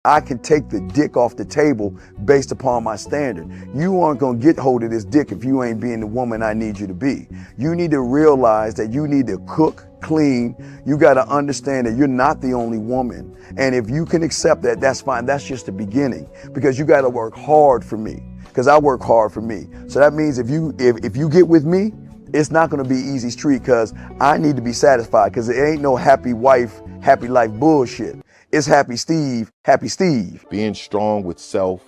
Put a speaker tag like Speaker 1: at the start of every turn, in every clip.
Speaker 1: I can take the dick off the table based upon my standard. You aren't gonna get hold of this dick if you ain't being the woman I need you to be. You need to realize that you need to cook, clean. You gotta understand that you're not the only woman. And if you can accept that, that's fine. That's just the beginning, because you gotta work hard for me, because I work hard for me. So that means if you get with me, it's not gonna be easy street, because I need to be satisfied, because it ain't no happy wife, happy life bullshit. It's happy Steve, happy Steve.
Speaker 2: Being strong with self,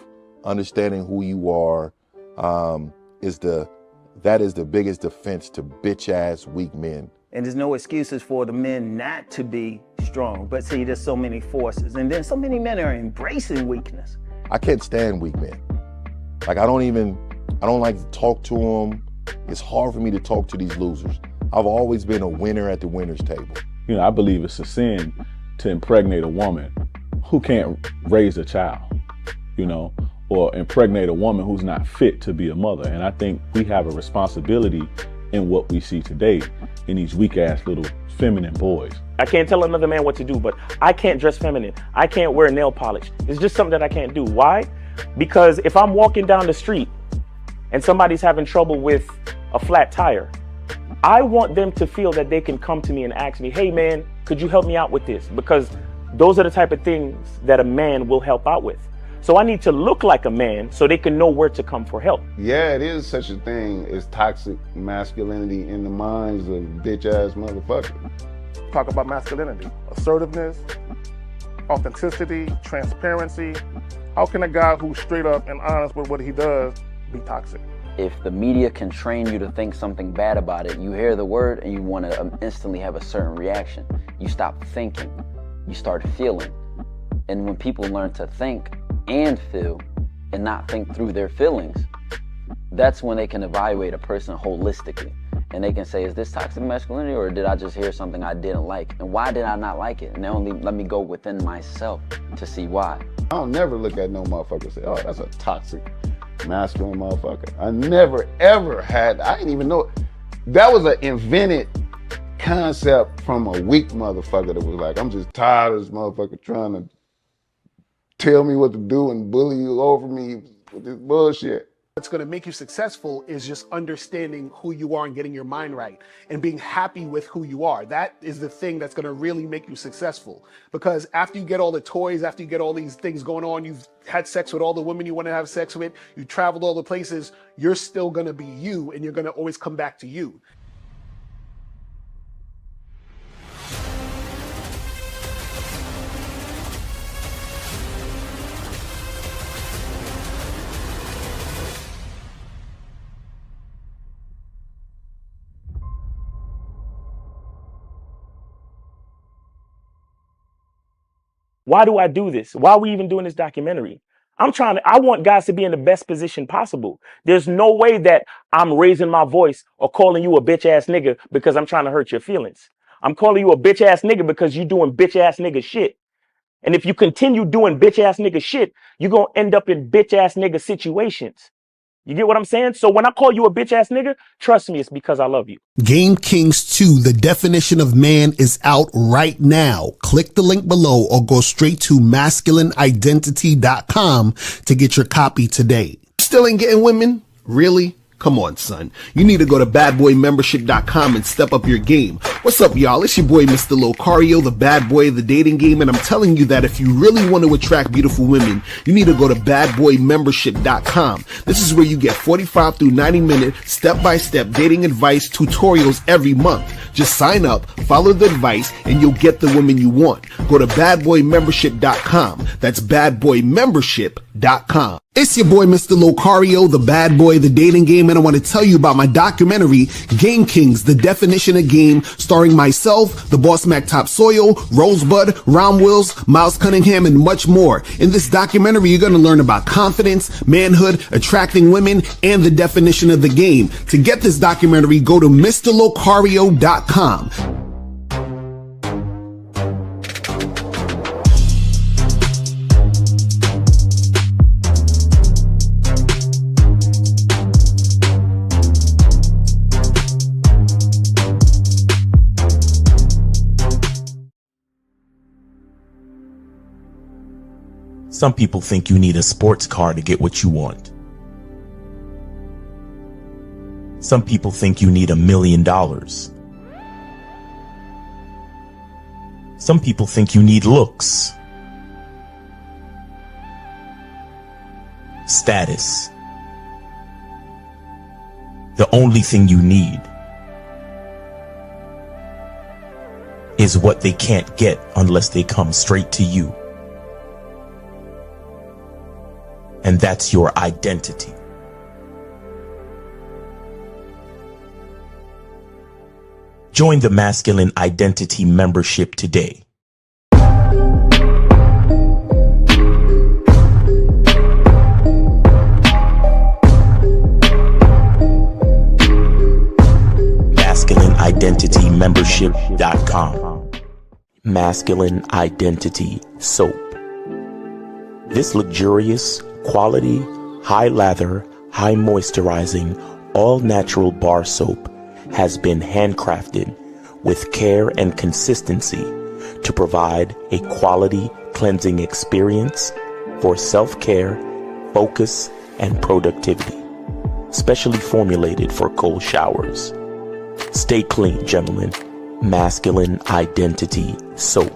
Speaker 2: understanding who you are, that is the biggest defense to bitch ass weak men.
Speaker 3: And there's no excuses for the men not to be strong. But see, there's so many forces, and then so many men are embracing weakness.
Speaker 2: I can't stand weak men. Like I don't like to talk to them. It's hard for me to talk to these losers. I've always been a winner at the winner's table.
Speaker 4: You know, I believe it's a sin to impregnate a woman who can't raise a child, you know, or impregnate a woman who's not fit to be a mother. And I think we have a responsibility in what we see today in these weak ass little feminine boys.
Speaker 5: I can't tell another man what to do, but I can't dress feminine. I can't wear nail polish. It's just something that I can't do. Why? Because if I'm walking down the street and somebody's having trouble with a flat tire, I want them to feel that they can come to me and ask me, hey man, could you help me out with this? Because those are the type of things that a man will help out with. So I need to look like a man so they can know where to come for help.
Speaker 6: Yeah, it is such a thing as toxic masculinity in the minds of bitch ass motherfuckers.
Speaker 7: Talk about masculinity, assertiveness, authenticity, transparency. How can a guy who's straight up and honest with what he does be toxic?
Speaker 8: If the media can train you to think something bad about it, you hear the word and you want to instantly have a certain reaction. You stop thinking, you start feeling. And when people learn to think and feel and not think through their feelings, that's when they can evaluate a person holistically. And they can say, is this toxic masculinity, or did I just hear something I didn't like? And why did I not like it? And they only let me go within myself to see why.
Speaker 6: I don't never look at no motherfucker and say, oh, that's a toxic masculine motherfucker. I never ever had, I didn't even know. That was an invented concept from a weak motherfucker that was like, I'm just tired of this motherfucker trying to tell me what to do and bully you over me with this bullshit.
Speaker 9: What's going to make you successful is just understanding who you are and getting your mind right and being happy with who you are. That is the thing that's going to really make you successful. Because after you get all the toys, after you get all these things going on, you've had sex with all the women you want to have sex with, you traveled all the places, you're still going to be you, and you're going to always come back to you.
Speaker 5: Why do I do this? Why are we even doing this documentary? I want guys to be in the best position possible. There's no way that I'm raising my voice or calling you a bitch ass nigga because I'm trying to hurt your feelings. I'm calling you a bitch ass nigga because you're doing bitch ass nigga shit. And if you continue doing bitch ass nigga shit, you're going to end up in bitch ass nigga situations. You get what I'm saying? So when I call you a bitch ass nigga, trust me, it's because I love you.
Speaker 10: Game Kings 2, the definition of man, is out right now. Click the link below or go straight to masculineidentity.com to get your copy today. Still ain't getting women? Really? Come on, son. You need to go to badboymembership.com and step up your game. What's up, y'all? It's your boy, Mr. Locario, the bad boy of the dating game, and I'm telling you that if you really want to attract beautiful women, you need to go to badboymembership.com. This is where you get 45 through 90-minute step-by-step dating advice tutorials every month. Just sign up, follow the advice, and you'll get the women you want. Go to badboymembership.com. That's badboymembership.com. It's your boy, Mr. Locario, the bad boy of the dating game, and I want to tell you about my documentary, Game Kings, the definition of game, starring myself, the Boss Mac Top Soil, Rosebud, Ron Wills, Miles Cunningham, and much more. In this documentary, you're going to learn about confidence, manhood, attracting women, and the definition of the game. To get this documentary, go to MrLocario.com.
Speaker 11: Some people think you need a sports car to get what you want. Some people think you need $1 million. Some people think you need looks, status. The only thing you need is what they can't get unless they come straight to you. And that's your identity. Join the Masculine Identity membership today. MasculineIdentityMembership.com. Masculine Identity Soap. This luxurious, quality, high lather, high moisturizing, all natural bar soap has been handcrafted with care and consistency to provide a quality cleansing experience for self-care, focus, and productivity. Specially formulated for cold showers. Stay clean, gentlemen. Masculine Identity Soap.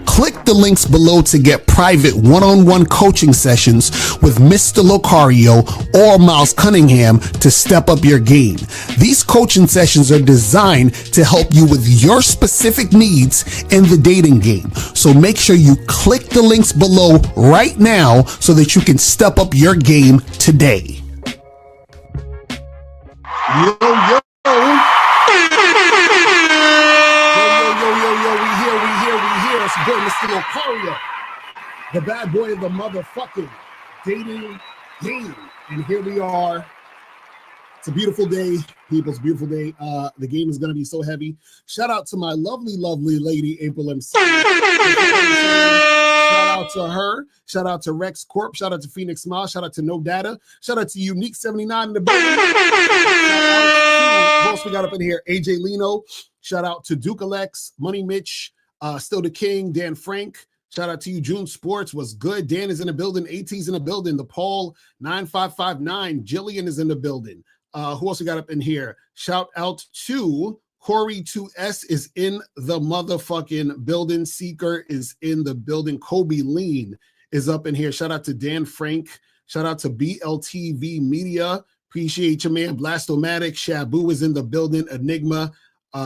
Speaker 10: Click the links below to get private one-on-one coaching sessions with Mr. Locario or Miles Cunningham to step up your game. These coaching sessions are designed to help you with your specific needs in the dating game. So make sure you click the links below right now so that you can step up your game today. Yo, yo. We here, Mr. Locario, the bad boy of the motherfucking dating game. And here we are. It's a beautiful day, people. It's a beautiful day. The game is going to be so heavy. Shout out to my lovely, lovely lady, April MC. Shout out to her. Shout out to Rex Corp. Shout out to Phoenix Smile. Shout out to No Data. Shout out to Unique 79 in the building. Shout out to, who else we got up in here? AJ Lino. Shout out to Duke Alex, Money Mitch, Still the King, Dan Frank. Shout out to you, June Sports. Was good? Dan is in the building. AT's in the building. The Paul 9559. Jillian is in the building. Who else we got up in here? Shout out to Corey 2S is in the motherfucking building. Seeker is in the building. Kobe Lean is up in here. Shout out to Dan Frank. Shout out to BLTV Media. Appreciate you, man. Blastomatic. Shabu is in the building. Enigma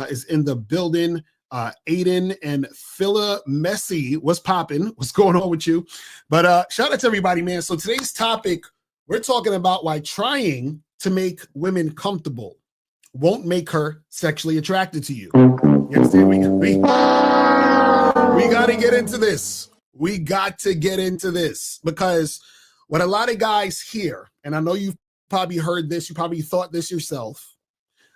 Speaker 10: is in the building. Aiden and Phila Messi, what's popping? What's going on with you? But shout out to everybody, man. So today's topic, we're talking about why trying to make women comfortable won't make her sexually attracted to you. You understand? We got to get into this. We got to get into this because what a lot of guys hear, and I know you've probably heard this, you probably thought this yourself.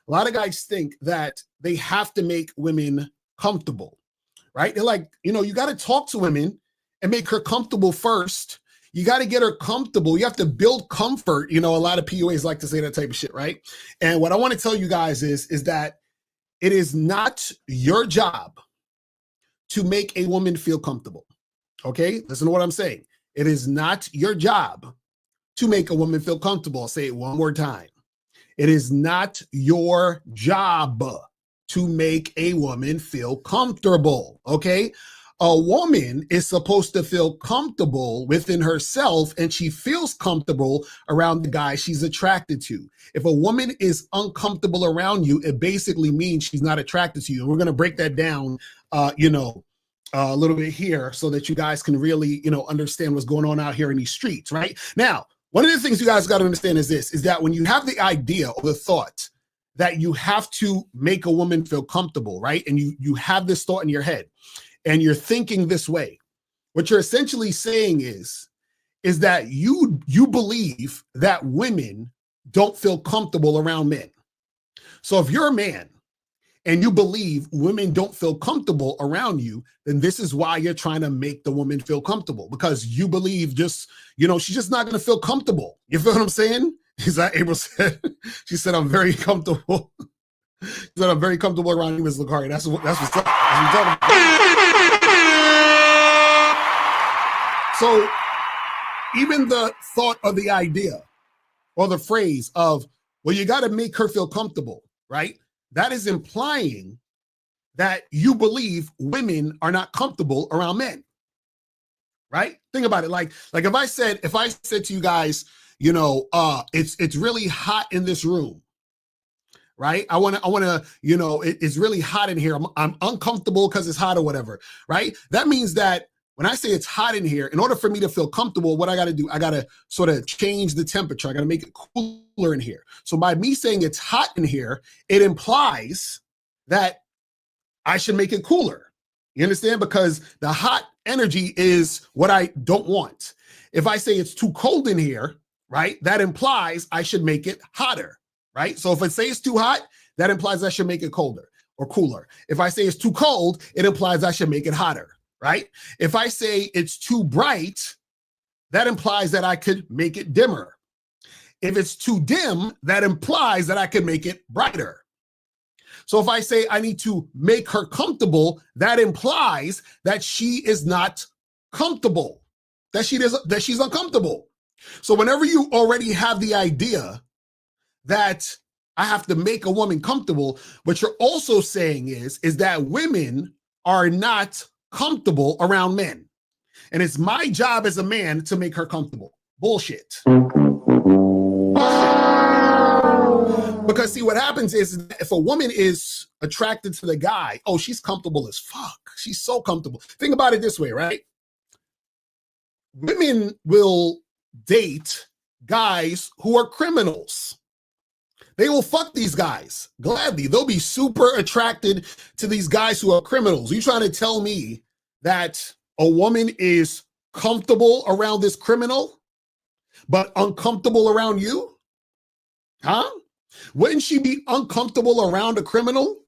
Speaker 10: A lot of guys think that they have to make women comfortable, right? They're like, you got to talk to women and make her comfortable first. You got to get her comfortable. You have to build comfort. A lot of PUAs like to say that type of shit, right? And what I want to tell you guys is that it is not your job to make a woman feel comfortable. Okay? Listen to what I'm saying. It is not your job to make a woman feel comfortable. I'll say it one more time. It is not your job to make a woman feel comfortable, okay? A woman is supposed to feel comfortable within herself, and she feels comfortable around the guy she's attracted to. If a woman is uncomfortable around you, it basically means she's not attracted to you. And we're going to break that down, a little bit here so that you guys can really, understand what's going on out here in these streets, right? Now, one of the things you guys got to understand is this, is that when you have the idea or the thought that you have to make a woman feel comfortable, right? And you have this thought in your head and you're thinking this way, what you're essentially saying is that you believe that women don't feel comfortable around men. So if you're a man and you believe women don't feel comfortable around you, then this is why you're trying to make the woman feel comfortable, because you believe she's just not going to feel comfortable. You feel what I'm saying? Is that April said? She said, I'm very comfortable. She said, I'm very comfortable around you, Ms. Locario. That's what's up. That's what I'm talking about. So even the thought or the idea or the phrase of, well, you got to make her feel comfortable, right? That is implying that you believe women are not comfortable around men, right? Think about it. Like if I said to you guys, you know, it's really hot in this room, right? I want to, you know, it's really hot in here. I'm uncomfortable because it's hot or whatever, right? That means that when I say it's hot in here, in order for me to feel comfortable, what I got to do, I got to sort of change the temperature. I got to make it cooler in here. So by me saying it's hot in here, it implies that I should make it cooler. You understand? Because the hot energy is what I don't want. If I say it's too cold in here, right, that implies I should make it hotter, right? So if I say it's too hot, that implies I should make it colder or cooler. If I say it's too cold, it implies I should make it hotter, right? If I say it's too bright, that implies that I could make it dimmer. If it's too dim, that implies that I could make it brighter. So if I say I need to make her comfortable, that implies that she is not comfortable, that she's uncomfortable. So whenever you already have the idea that I have to make a woman comfortable, what you're also saying is that women are not comfortable around men. And it's my job as a man to make her comfortable. Bullshit. Because see, what happens is if a woman is attracted to the guy, oh, she's comfortable as fuck. She's so comfortable. Think about it this way, right? Women will date guys who are criminals. They will fuck these guys gladly. They'll be super attracted to these guys who are criminals. Are you trying to tell me that a woman is comfortable around this criminal, but uncomfortable around you? Huh? Wouldn't she be uncomfortable around a criminal?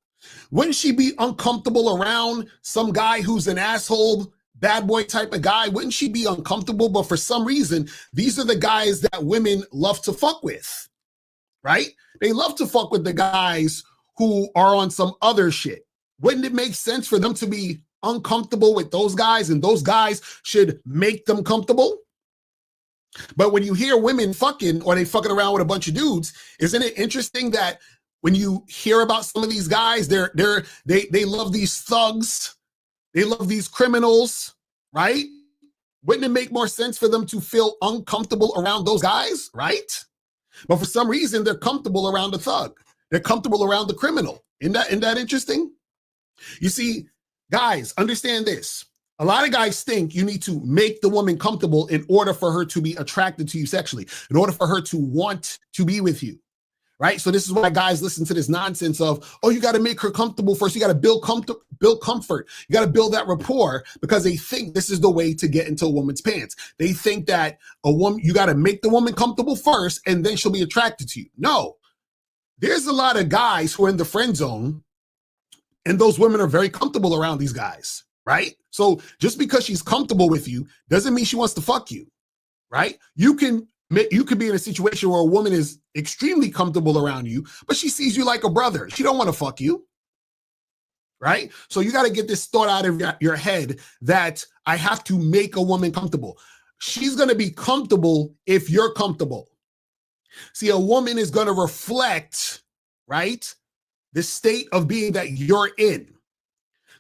Speaker 10: Wouldn't she be uncomfortable around some guy who's an asshole, bad boy type of guy? Wouldn't she be uncomfortable? But for some reason, these are the guys that women love to fuck with, right? They love to fuck with the guys who are on some other shit. Wouldn't it make sense for them to be uncomfortable with those guys and those guys should make them comfortable? But when you hear women fucking or they fucking around with a bunch of dudes, isn't it interesting that when you hear about some of these guys, they love these thugs, they love these criminals, right? Wouldn't it make more sense for them to feel uncomfortable around those guys, right? But for some reason, they're comfortable around the thug. They're comfortable around the criminal. Isn't that interesting? You see, guys, understand this. A lot of guys think you need to make the woman comfortable in order for her to be attracted to you sexually, in order for her to want to be with you, right? So this is why guys listen to this nonsense of, oh, you got to make her comfortable first. You got to build comfort. You got to build that rapport because they think this is the way to get into a woman's pants. They think that you got to make the woman comfortable first and then she'll be attracted to you. No, there's a lot of guys who are in the friend zone and those women are very comfortable around these guys. Right? So just because she's comfortable with you doesn't mean she wants to fuck you, right? You could be in a situation where a woman is extremely comfortable around you, but she sees you like a brother. She don't want to fuck you, right? So you got to get this thought out of your head that I have to make a woman comfortable. She's going to be comfortable if you're comfortable. See, a woman is going to reflect, right, the state of being that you're in.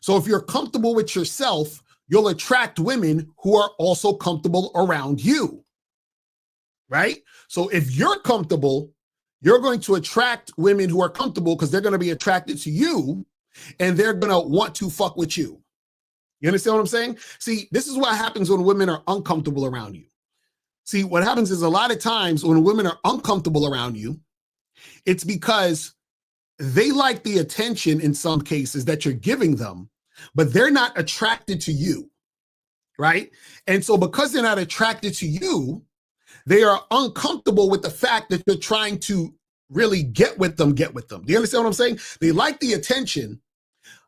Speaker 10: So if you're comfortable with yourself, you'll attract women who are also comfortable around you, right? So if you're comfortable, you're going to attract women who are comfortable because they're going to be attracted to you and they're going to want to fuck with you. You understand what I'm saying? See, this is what happens when women are uncomfortable around you. See, what happens is a lot of times when women are uncomfortable around you, it's because they like the attention in some cases that you're giving them, but they're not attracted to you, right? And so because they're not attracted to you, they are uncomfortable with the fact that you're trying to really get with them. Do you understand what I'm saying? They like the attention,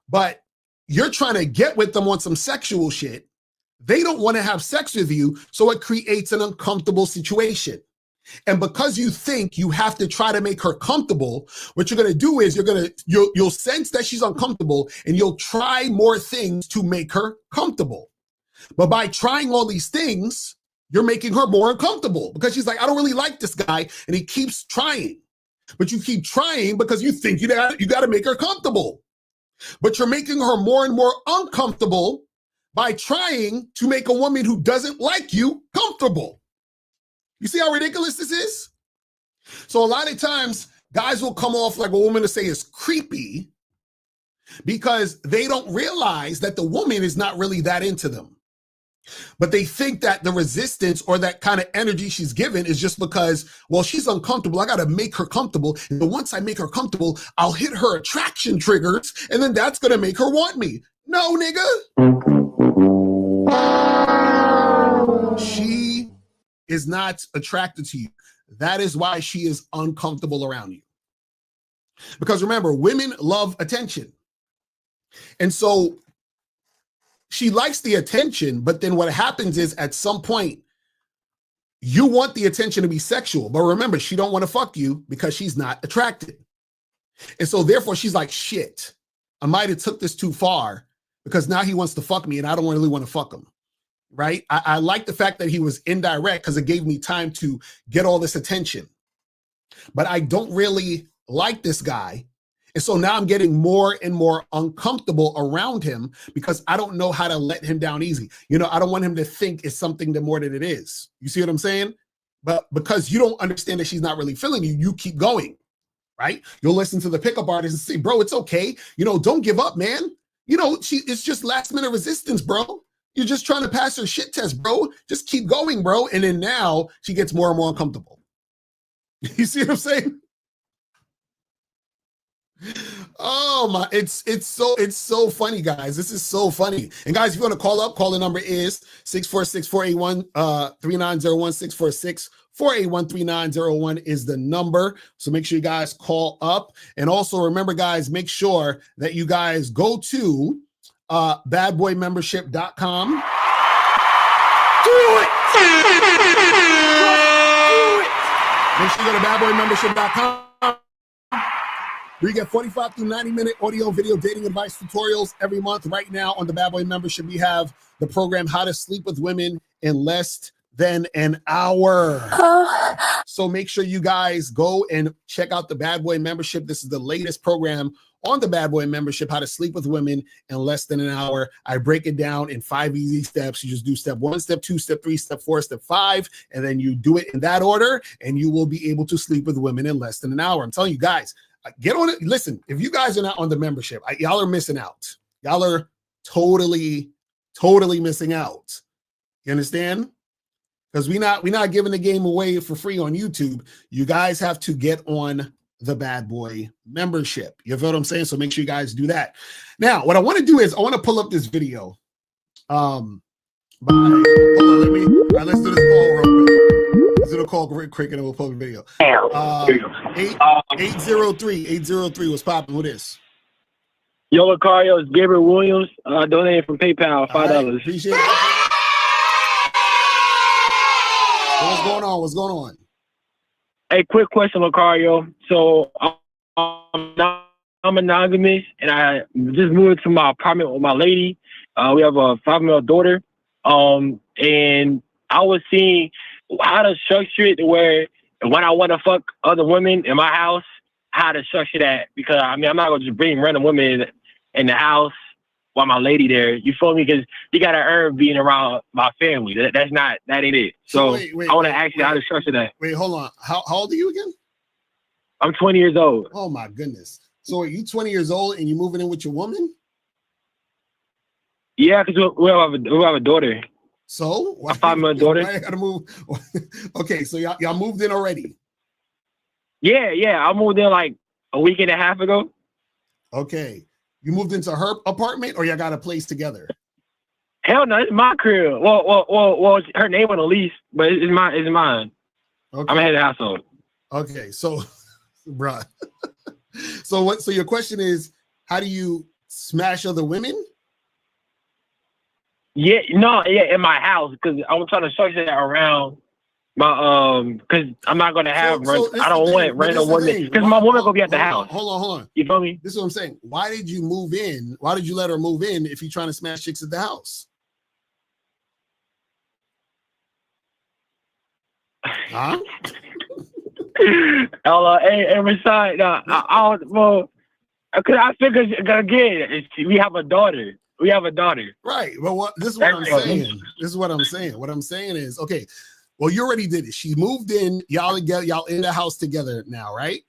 Speaker 10: but you're trying to get with them on some sexual shit. They don't want to have sex with you, so it creates an uncomfortable situation. And because you think you have to try to make her comfortable, what you're going to do is you'll sense that she's uncomfortable and you'll try more things to make her comfortable. But by trying all these things, you're making her more uncomfortable because she's like, I don't really like this guy. And he keeps trying. But you keep trying because you think you got to make her comfortable. But you're making her more and more uncomfortable by trying to make a woman who doesn't like you comfortable. You see how ridiculous this is? So a lot of times, guys will come off like a woman to say is creepy because they don't realize that the woman is not really that into them. But they think that the resistance or that kind of energy she's given is just because, well, she's uncomfortable. I got to make her comfortable. And once I make her comfortable, I'll hit her attraction triggers. And then that's going to make her want me. No, nigga. She is not attracted to you. That is why she is uncomfortable around you. Because remember, women love attention. And so she likes the attention, but then what happens is at some point, you want the attention to be sexual. But remember, she don't want to fuck you because she's not attracted. And so therefore, she's like, shit, I might have took this too far because now he wants to fuck me and I don't really want to fuck him. Right? I like the fact that he was indirect because it gave me time to get all this attention. But I don't really like this guy. And so now I'm getting more and more uncomfortable around him because I don't know how to let him down easy. You know, I don't want him to think it's something more than it is. You see what I'm saying? But because you don't understand that she's not really feeling you, you keep going, right? You'll listen to the pickup artist and say, bro, it's okay. You know, don't give up, man. You know, it's just last minute resistance, bro. You're just trying to pass her shit test, bro. Just keep going, bro. And then now she gets more and more uncomfortable. You see what I'm saying? Oh my, it's so funny, guys. This is so funny. And guys, if you want to call up, calling number is 646-481-3901, 646-481-3901 is the number. So make sure you guys call up. And also remember, guys, make sure that you guys go to badboymembership.com. Do it! Make sure you go to badboymembership.com. We get 45 through 90-minute audio and video dating advice tutorials every month. Right now on the Bad Boy membership, we have the program How to Sleep with Women in Less Than an Hour. So make sure you guys go and check out the Bad Boy membership. This is the latest program on the Bad Boy membership, How to Sleep with Women in Less Than an Hour. I break it down in 5 easy steps. You just do step 1, step 2, step 3, step 4, step 5, and then you do it in that order, and you will be able to sleep with women in less than an hour. I'm telling you guys, get on it. Listen, if you guys are not on the membership, y'all are missing out. Y'all are totally missing out. You understand? Because we're not giving the game away for free on YouTube. You guys have to get on the Bad Boy membership. You feel what I'm saying? So make sure you guys do that. Now, what I want to do is I want to pull up this video. Hold on, let's do this call real quick. Let's do the call quick and we'll pull the video. 803, what's popping with this?
Speaker 12: Yo, Locario, it's Gabriel Williams. Donated from PayPal, $5.
Speaker 10: Right, appreciate it. What's going on?
Speaker 12: Hey, quick question, Locario. So I'm monogamous, and I just moved to my apartment with my lady. We have a 5-year-old daughter. And I was seeing how to structure it where when I want to fuck other women in my house, how to structure that. Because, I mean, I'm not going to just bring random women in the house while my lady there. You feel me? Because you got to earn being around my family. That ain't it. So I want to ask you how to structure that.
Speaker 10: Wait, hold on. How old are you again?
Speaker 12: I'm 20 years old.
Speaker 10: Oh, my goodness. So are you 20 years old and you're moving in with your woman?
Speaker 12: Yeah, because we have a daughter.
Speaker 10: So?
Speaker 12: A 5-month daughter.
Speaker 10: I gotta move. Okay, so y'all moved in already?
Speaker 12: Yeah. I moved in like a week and a half ago.
Speaker 10: Okay. You moved into her apartment or y'all got a place together?
Speaker 12: Hell no, it's my crib. Well, her name on the lease, but it's mine. Okay. I'm head of the household.
Speaker 10: Okay, so, bruh. So your question is, how do you smash other women?
Speaker 12: Yeah, in my house, because I'm trying to structure that around my because I'm not gonna have I don't want random women because my woman gonna be at the house.
Speaker 10: Hold on.
Speaker 12: You feel me?
Speaker 10: This is what I'm saying. Why did you move in? Why did you let her move in if you're trying to smash chicks at the house?
Speaker 9: Huh?
Speaker 12: Hey, Rashad, cause I figured again, we have a daughter. We have a daughter.
Speaker 9: Right. Well, this is what I'm saying. This is what I'm saying. What I'm saying is, okay, well, you already did it. She moved in. Y'all in the house together now, right?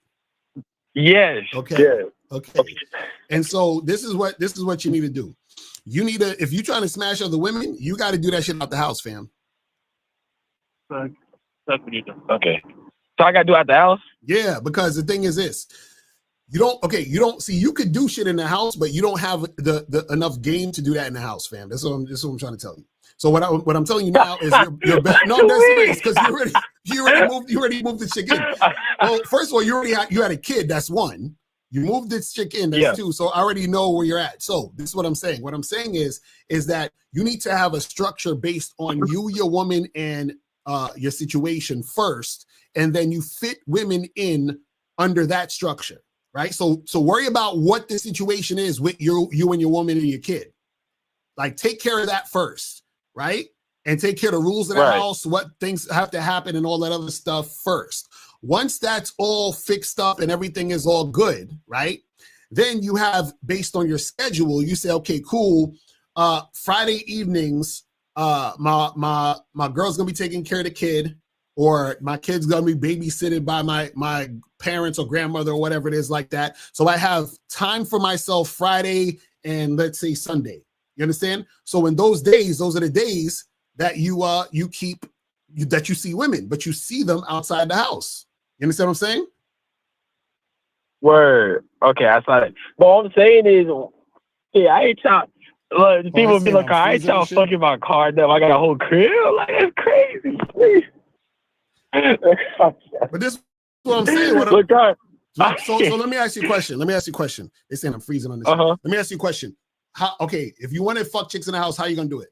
Speaker 12: Yes.
Speaker 9: Okay.
Speaker 12: Yeah.
Speaker 9: Okay. And so this is what you need to do. You need to, if you're trying to smash other women, you got to do that shit out the house, fam.
Speaker 12: Okay. So I got to do it at the house?
Speaker 9: Yeah, because the thing is this. You don't see, you could do shit in the house, but you don't have the enough game to do that in the house, fam. That's what I'm trying to tell you. So what I'm telling you now is you're better. No, that's serious, because you already moved the chick in. Well, first of all, you had a kid. That's one. You moved this chick in. That's two. So I already know where you're at. So this is what I'm saying. What I'm saying is that you need to have a structure based on you, your woman, and your situation first, and then you fit women in under that structure. Right. So worry about what the situation is with you and your woman and your kid. Like, take care of that first. Right. And take care of the rules of the house, what things have to happen and all that other stuff first. Once that's all fixed up and everything is all good. Right. Then you have, based on your schedule, you say, OK, cool. Friday evenings, my girl's going to be taking care of the kid. Or my kid's gonna be babysitted by my parents or grandmother or whatever it is like that. So I have time for myself Friday and let's say Sunday. You understand? So in those days, those are the days that you see women, but you see them outside the house. You understand what I'm saying?
Speaker 12: Word. Okay, I saw it. But all I'm saying is, yeah, I ain't trying. Look, people be like, I ain't trying to fucking my car up. I got a whole crib. Like, that's crazy.
Speaker 9: But this is what I'm saying. So let me ask you a question. They saying I'm freezing on this. Let me ask you a question. If you want to fuck chicks in the house, how you gonna do it?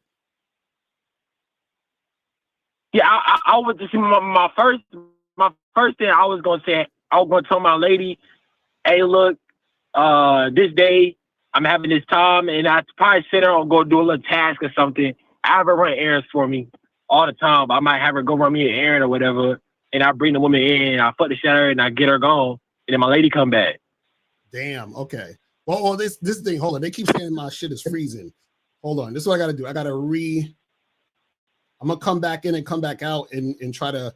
Speaker 12: Yeah, I would see my first thing I was gonna say. I was gonna tell my lady, hey, look, this day I'm having this time, and I probably sit her or go do a little task or something. I have her run errands for me all the time. I might have her go run me an errand or whatever, and I bring the woman in, I fuck the shit out of her, and I get her gone, and then my lady come back.
Speaker 9: Damn. Okay. Well, this thing. Hold on. They keep saying my shit is freezing. Hold on. This is what I got to do. I got to I'm gonna come back in and come back out and try to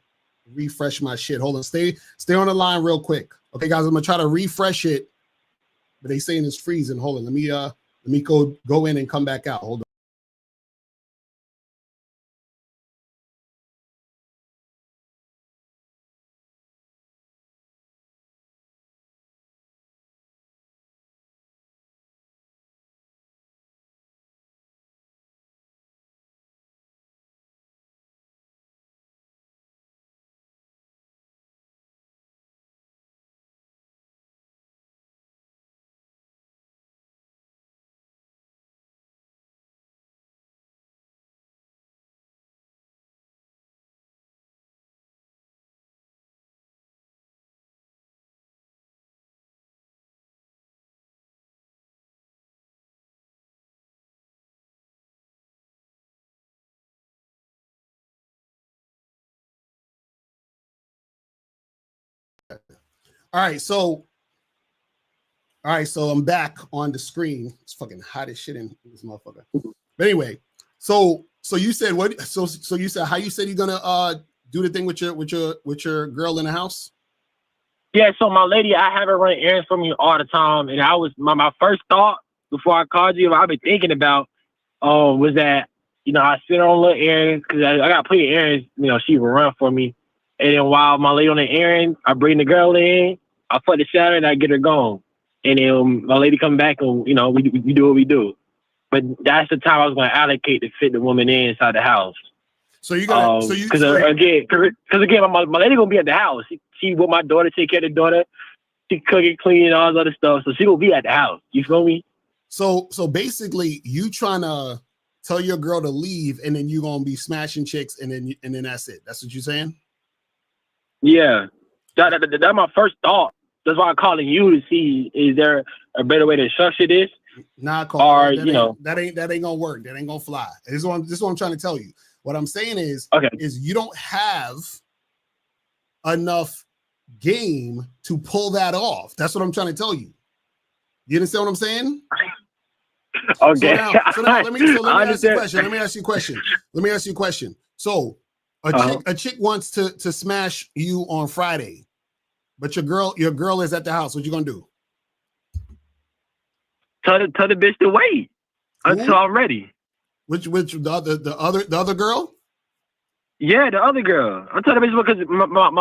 Speaker 9: refresh my shit. Hold on. Stay on the line real quick. Okay, guys. I'm gonna try to refresh it, but they saying it's freezing. Hold on. Let me go in and come back out. Hold on. All right, so I'm back on the screen. It's fucking hot as shit in this motherfucker. But anyway, so you said what? So you said how you said you're gonna do the thing with your girl in the house?
Speaker 12: Yeah, so my lady, I have her run errands for me all the time, and I was my first thought before I called you, I've been thinking about was that I sit on little errands because I got plenty of errands. She would run for me. And then while my lady on the errand, I bring the girl in, I fuck the shadow, and I get her gone. And then my lady come back, and we do what we do. But that's the time I was going to allocate to fit the woman inside the house.
Speaker 9: So you got
Speaker 12: because again, my lady gonna be at the house. She with my daughter, take care of the daughter. She cooking, cleaning, all this other stuff. So she gonna be at the house. You feel me?
Speaker 9: So basically, you trying to tell your girl to leave, and then you gonna be smashing chicks, and then that's it. That's what you're saying?
Speaker 12: Yeah, that's my first thought. That's why I'm calling you to see is there a better way to structure this.
Speaker 9: That ain't gonna work. That ain't gonna fly. This is what I'm trying to tell you. What I'm saying is you don't have
Speaker 10: enough game to pull that off. That's what I'm trying to tell you. You understand what I'm saying?
Speaker 12: Okay.
Speaker 10: So now let me ask you a question. Let me ask you a question. So a chick wants to smash you on Friday, but your girl is at the house. What you gonna do?
Speaker 12: Tell the bitch to wait until I'm ready.
Speaker 10: Which the other girl?
Speaker 12: Yeah, the other girl. I tell the bitch because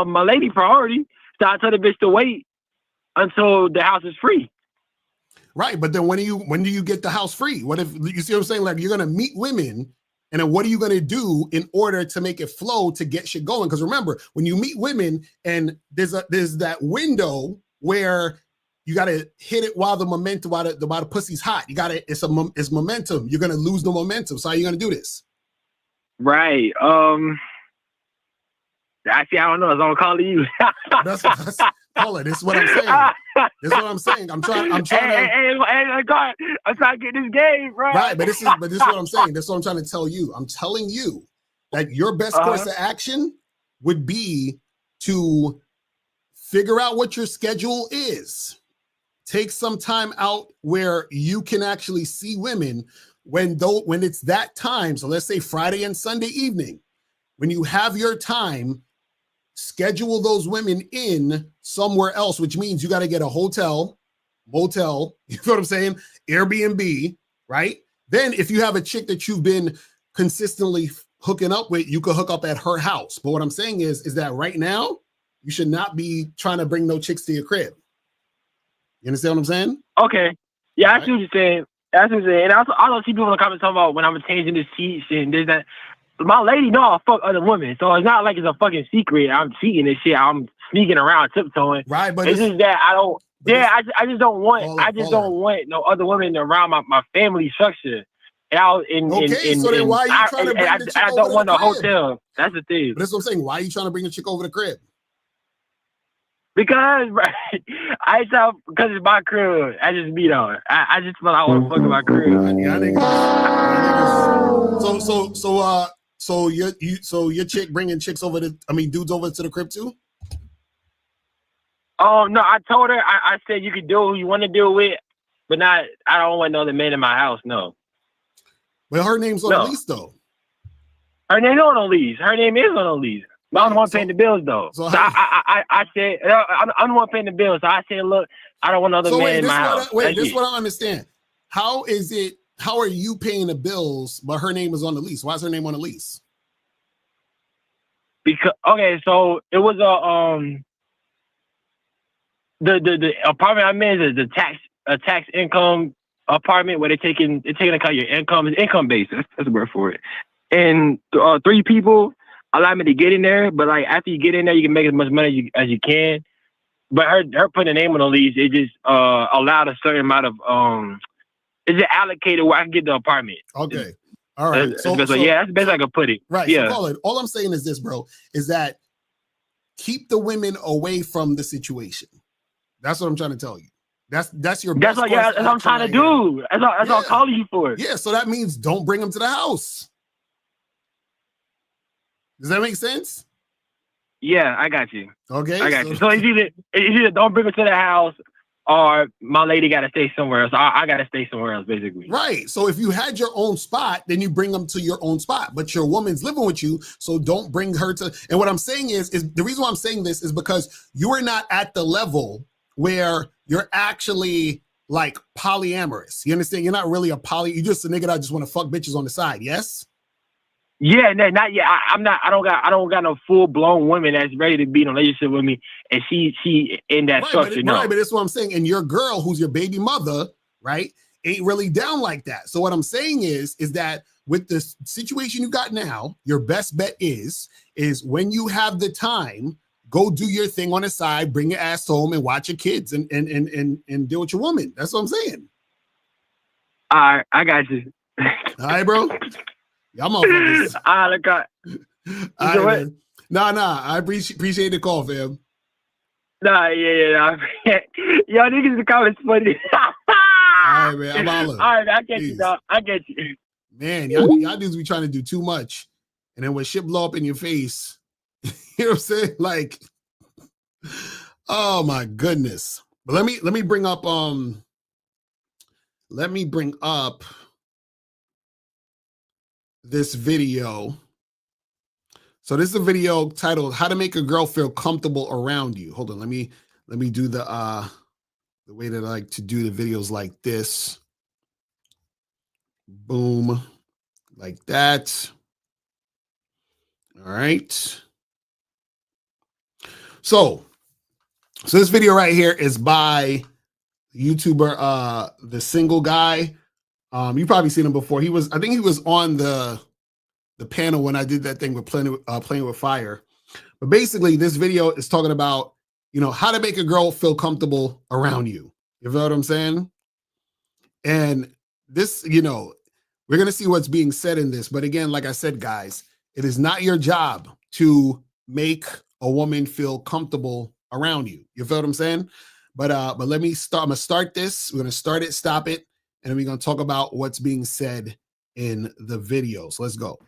Speaker 12: my lady priority. So I tell the bitch to wait until the house is free.
Speaker 10: Right, but then when do you get the house free? What if you see what I'm saying? Like you're gonna meet women, and then what are you gonna do in order to make it flow to get shit going? Because remember, when you meet women, and there's that window where you gotta hit it while the momentum, while the pussy's hot. You gotta it's momentum. You're gonna lose the momentum. So how are you gonna do this?
Speaker 12: Right. Actually, I don't know. It's on call to you.
Speaker 10: that's Paula, this is what I'm saying. This is what I'm saying. I'm trying to
Speaker 12: God, I'm trying to get this game, bro.
Speaker 10: Right, but this is what I'm saying. This is what I'm trying to tell you. I'm telling you that your best course of action would be to figure out what your schedule is. Take some time out where you can actually see women when it's that time. So let's say Friday and Sunday evening. When you have your time, schedule those women in somewhere else, which means you got to get a hotel, motel, you know what I'm saying? Airbnb, right? Then if you have a chick that you've been consistently hooking up with, you could hook up at her house. But what I'm saying is that right now, you should not be trying to bring no chicks to your crib. You understand what I'm saying?
Speaker 12: Okay. Yeah, I see what you're saying. That's what I'm saying. And I don't see people in the comments talking about when I'm changing the seats and there's that. My lady know I fuck other women, so it's not like it's a fucking secret. I'm cheating and shit. I'm sneaking around, tiptoeing.
Speaker 10: Right, but
Speaker 12: it's just that I don't. Yeah, I just don't want. Don't want no other women around my family structure. So then why are you trying to bring the chick over to the crib? I don't want a hotel. That's the thing.
Speaker 10: But that's what I'm saying. Why are you trying to bring the chick over the crib?
Speaker 12: Because because it's my crib. I just beat on it. I just feel like I want to fuck in my crib.
Speaker 10: So your chick bringing dudes over to the crib too?
Speaker 12: Oh no, I told her I said you can do who you want to deal with, but I don't want no other man in my house. No.
Speaker 10: But her name's on the lease though.
Speaker 12: Her name on the lease. Her name is on the lease. But I'm the one paying the bills though. So I said I'm the one paying the bills. So I said, look, I don't want another man in my house.
Speaker 10: This is what I understand. How are you paying the bills, but her name is on the lease? Why is her name on the lease?
Speaker 12: Because so it was the apartment I'm in is a tax income apartment where they're taking account your income. It's income based. That's the word for it. And 3 people allow me to get in there, but like after you get in there, you can make as much money as you can. But her putting a name on the lease, it just allowed a certain amount of it's just allocated where I can get the apartment.
Speaker 10: Okay. All right.
Speaker 12: So that's the best I can put it.
Speaker 10: Right.
Speaker 12: Yeah.
Speaker 10: So all I'm saying is this, bro, is that keep the women away from the situation. That's what I'm trying to tell you. That's your best.
Speaker 12: That's what I'm trying to do. That's all I'm calling you for.
Speaker 10: Yeah. So that means don't bring them to the house. Does that make sense?
Speaker 12: Yeah, I got you.
Speaker 10: Okay.
Speaker 12: I got you. So it's either don't bring her to the house or my lady got to stay somewhere else. I got to stay somewhere else, basically.
Speaker 10: Right. So if you had your own spot, then you bring them to your own spot. But your woman's living with you, so don't bring her to. And what I'm saying is the reason why I'm saying this is because you are not at the level where you're actually like polyamorous. You understand? You're not really a poly. You're just a nigga that just want to fuck bitches on the side. Yes.
Speaker 12: Yeah, not yet. I'm not. I don't got no full blown woman that's ready to be in a relationship with me, and she in that structure.
Speaker 10: Right, but that's what I'm saying. And your girl, who's your baby mother, right, ain't really down like that. So what I'm saying is that with the situation you got now, your best bet is when you have the time, go do your thing on the side, bring your ass home, and watch your kids, and deal with your woman. That's what I'm saying.
Speaker 12: All right, I got you.
Speaker 10: All right, bro. Y'all motherfuckers.
Speaker 12: All right,
Speaker 10: Nah. I appreciate the call, fam.
Speaker 12: Nah. Y'all niggas in the comments funny.
Speaker 10: All right, man. I'm all
Speaker 12: All right, I get you, dog. I get you.
Speaker 10: Man, y'all dudes be trying to do too much. And then when shit blow up in your face, you know what I'm saying? Like, Oh my goodness. But let me bring up this video. So this is a video titled "How to Make a Girl Feel Comfortable Around You." Hold on, let me do the way that I like to do the videos like this. Boom. Like that. All right. So this video right here is by YouTuber the Single Guy. You probably seen him before. I think he was on the panel when I did that thing with playing with fire. But basically, this video is talking about, how to make a girl feel comfortable around you. You know what I'm saying? And this, we're going to see what's being said in this. But again, like I said, guys, it is not your job to make a woman feel comfortable around you. You feel what I'm saying? But let me start. I'm going to start this. We're going to start it, stop it. And then we're going to talk about what's being said in the video. So let's go.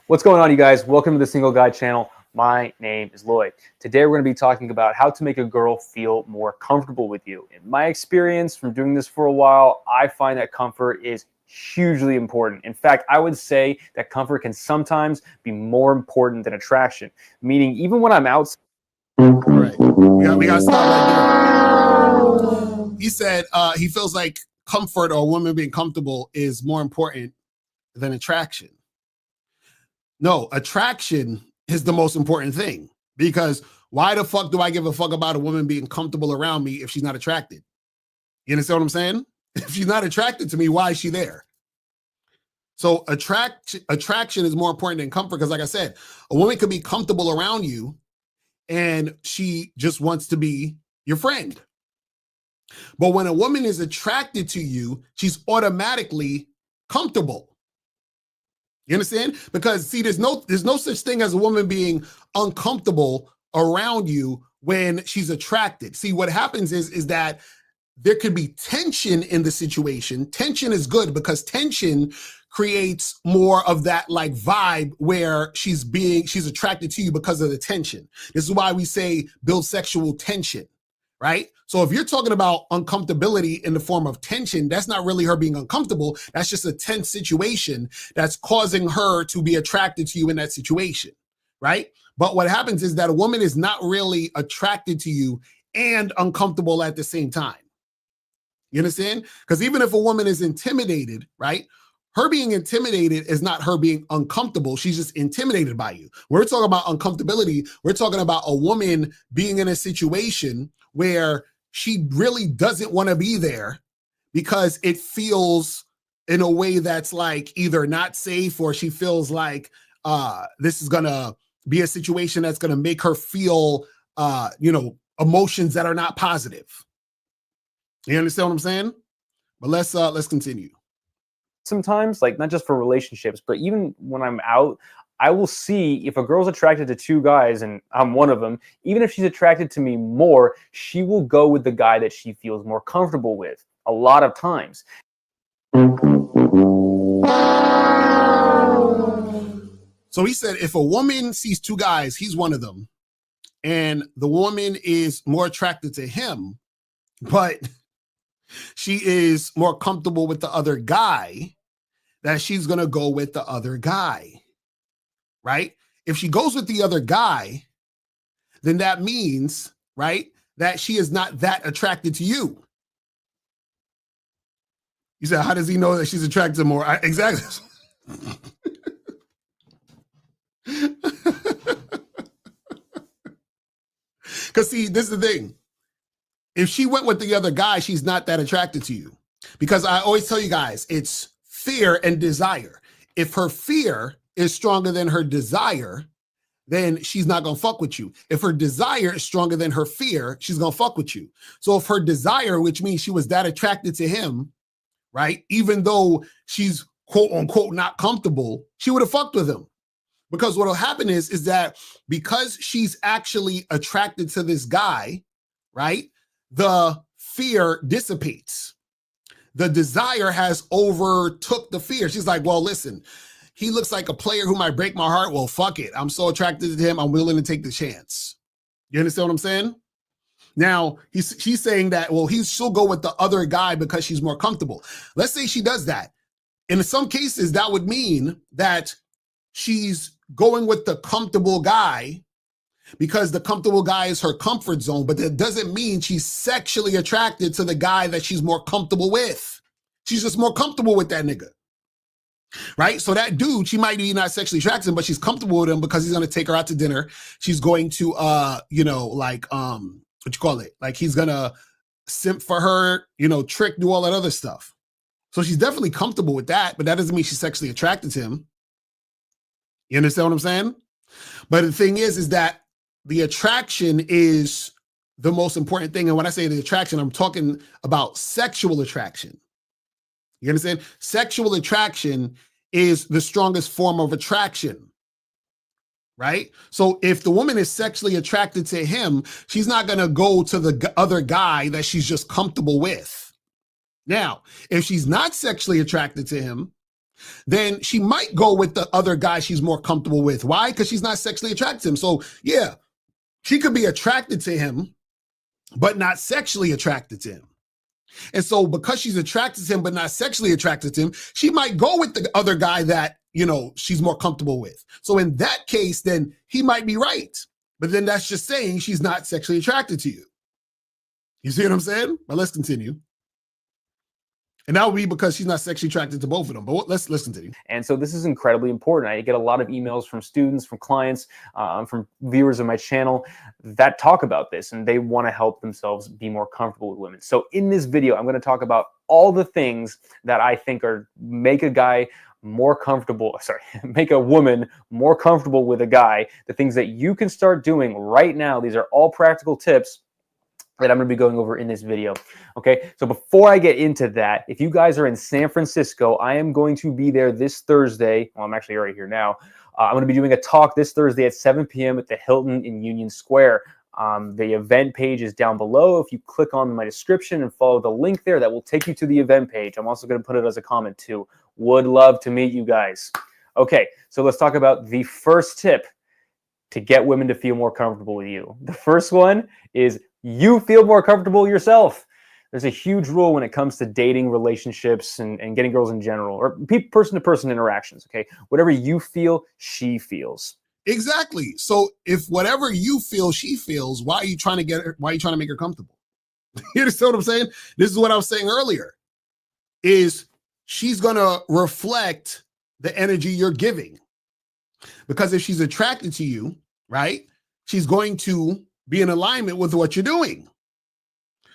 Speaker 13: What's going on, you guys? Welcome to the Single Guy channel. My name is Lloyd. Today we're going to be talking about how to make a girl feel more comfortable with you. In my experience from doing this for a while, I find that comfort is hugely important. In fact, I would say that comfort can sometimes be more important than attraction. Meaning, even when I'm out.
Speaker 10: All right, we got to stop right there. He said he feels like comfort, or a woman being comfortable, is more important than attraction. No, attraction is the most important thing, because why the fuck do I give a fuck about a woman being comfortable around me if she's not attracted? You understand what I'm saying? If she's not attracted to me, why is she there? So attraction is more important than comfort, because like I said, a woman could be comfortable around you and she just wants to be your friend. But when a woman is attracted to you, she's automatically comfortable. You understand? Because see, there's no such thing as a woman being uncomfortable around you when she's attracted. See, what happens is that there could be tension in the situation. Tension is good because tension creates more of that like vibe where she's attracted to you because of the tension. This is why we say build sexual tension, right? So if you're talking about uncomfortability in the form of tension, that's not really her being uncomfortable. That's just a tense situation that's causing her to be attracted to you in that situation, right? But what happens is that a woman is not really attracted to you and uncomfortable at the same time. You understand? Because even if a woman is intimidated, right? Her being intimidated is not her being uncomfortable. She's just intimidated by you. We're talking about uncomfortability. We're talking about a woman being in a situation where she really doesn't want to be there because it feels in a way that's like either not safe, or she feels like this is going to be a situation that's going to make her feel, emotions that are not positive. You understand what I'm saying? But let's continue.
Speaker 13: Sometimes, like, not just for relationships, but even when I'm out, I will see if a girl's attracted to two guys and I'm one of them, even if she's attracted to me more, she will go with the guy that she feels more comfortable with a lot of times.
Speaker 10: So he said if a woman sees two guys, he's one of them, and the woman is more attracted to him, but she is more comfortable with the other guy, that she's going to go with the other guy, right? If she goes with the other guy, then that means, right, that she is not that attracted to you. You said, how does he know that she's attracted to more? Exactly. Because see, this is the thing. If she went with the other guy, she's not that attracted to you. Because I always tell you guys, it's fear and desire. If her fear is stronger than her desire, then she's not going to fuck with you. If her desire is stronger than her fear, she's going to fuck with you. So if her desire, which means she was that attracted to him, right, even though she's quote unquote not comfortable, she would have fucked with him. Because what will happen is that because she's actually attracted to this guy, right, the fear dissipates. The desire has overtook the fear. She's like, well, listen, he looks like a player who might break my heart. Well, fuck it. I'm so attracted to him. I'm willing to take the chance. You understand what I'm saying? Now, she's saying that, well, she'll go with the other guy because she's more comfortable. Let's say she does that. In some cases, that would mean that she's going with the comfortable guy because the comfortable guy is her comfort zone, but that doesn't mean she's sexually attracted to the guy that she's more comfortable with. She's just more comfortable with that nigga. Right? So that dude, she might be not sexually attracted to him, but she's comfortable with him because he's going to take her out to dinner. She's going to, what you call it? Like he's going to simp for her, trick, do all that other stuff. So she's definitely comfortable with that, but that doesn't mean she's sexually attracted to him. You understand what I'm saying? But the thing is that the attraction is the most important thing. And when I say the attraction, I'm talking about sexual attraction. You understand? Sexual attraction is the strongest form of attraction, right? So if the woman is sexually attracted to him, she's not going to go to the other guy that she's just comfortable with. Now, if she's not sexually attracted to him, then she might go with the other guy she's more comfortable with. Why? Because she's not sexually attracted to him. So yeah, she could be attracted to him, but not sexually attracted to him. And so because she's attracted to him, but not sexually attracted to him, she might go with the other guy that, she's more comfortable with. So in that case, then he might be right. But then that's just saying she's not sexually attracted to you. You see what I'm saying? But let's continue. And that would be because she's not sexually attracted to both of them. But let's continue.
Speaker 13: And so this is incredibly important. I get a lot of emails from students, from clients, from viewers of my channel that talk about this, and they want to help themselves be more comfortable with women. So in this video, I'm going to talk about all the things that I think make a guy more comfortable, make a woman more comfortable with a guy, the things that you can start doing right now. These are all practical tips that I'm going to be going over in this video. Okay, so before I get into that, if you guys are in San Francisco, I am going to be there this Thursday. Well, I'm actually already here now. I'm going to be doing a talk this Thursday at 7 p.m. at the Hilton in Union Square. The event page is down below. If you click on my description and follow the link there, that will take you to the event page. I'm also going to put it as a comment too. Would love to meet you guys. Okay, so let's talk about the first tip to get women to feel more comfortable with you. The first one is you feel more comfortable yourself. There's a huge rule when it comes to dating, relationships, and getting girls in general, or person-to-person interactions, okay? Whatever you feel, she feels.
Speaker 10: Exactly. So if whatever you feel, she feels, why are you trying to get her? Why are you trying to make her comfortable? You understand what I'm saying? This is what I was saying earlier, is she's going to reflect the energy you're giving. Because if she's attracted to you, right, she's going to be in alignment with what you're doing.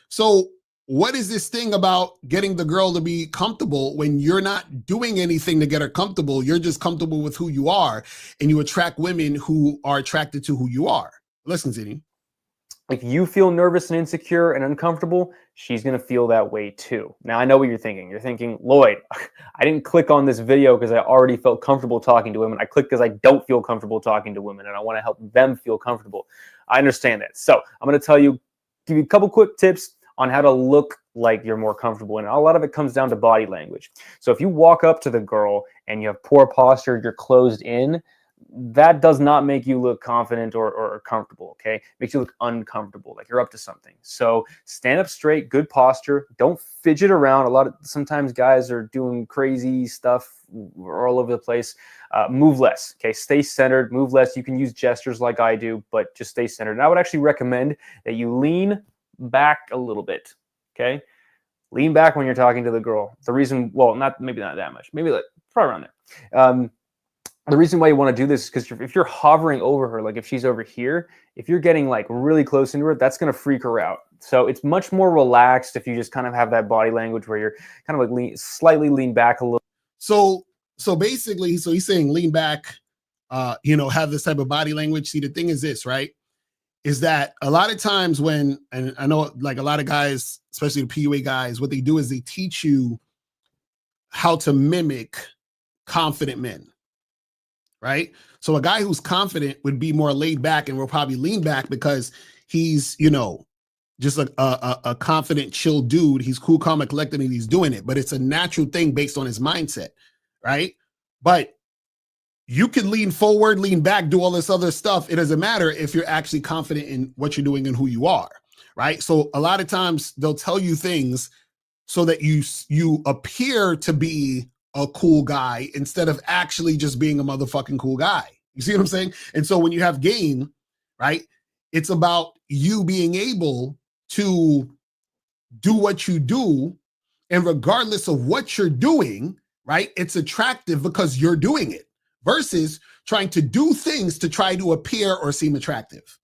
Speaker 10: So what is this thing about getting the girl to be comfortable when you're not doing anything to get her comfortable? You're just comfortable with who you are, and you attract women who are attracted to who you are. Let's continue.
Speaker 13: If you feel nervous and insecure and uncomfortable, she's going to feel that way too. Now, I know what you're thinking. You're thinking, Lloyd, I didn't click on this video because I already felt comfortable talking to women. I clicked because I don't feel comfortable talking to women, and I want to help them feel comfortable. I understand that. So I'm going to give you a couple quick tips on how to look like you're more comfortable. And a lot of it comes down to body language. So if you walk up to the girl and you have poor posture, you're closed in, that does not make you look confident or comfortable, okay? It makes you look uncomfortable, like you're up to something. So stand up straight, good posture. Don't fidget around. Sometimes guys are doing crazy stuff all over the place. Move less, okay? Stay centered, move less. You can use gestures like I do, but just stay centered. And I would actually recommend that you lean back a little bit, okay? Lean back when you're talking to the girl. The reason, well, maybe not that much, maybe probably around there. The reason why you want to do this is because if you're hovering over her, like if she's over here, if you're getting like really close into her, that's going to freak her out. So it's much more relaxed if you just kind of have that body language where you're kind of like slightly lean back a little.
Speaker 10: So basically, he's saying lean back, have this type of body language. See, the thing is this, right? Is that a lot of times and I know like a lot of guys, especially the PUA guys, what they do is they teach you how to mimic confident men. Right? So a guy who's confident would be more laid back and will probably lean back because he's, just a confident, chill dude. He's cool, calm, and collected, and he's doing it. But it's a natural thing based on his mindset, right? But
Speaker 9: you can lean forward, lean back, do all this other stuff. It doesn't matter if you're actually confident in what you're doing and who you are, right? So a lot of times they'll tell you things so that you appear to be a cool guy instead of actually just being a motherfucking cool guy. You see what I'm saying? And so when you have game, right, it's about you being able to do what you do, and regardless of what you're doing, right, it's attractive because you're doing it versus trying to do things to try to appear or seem attractive.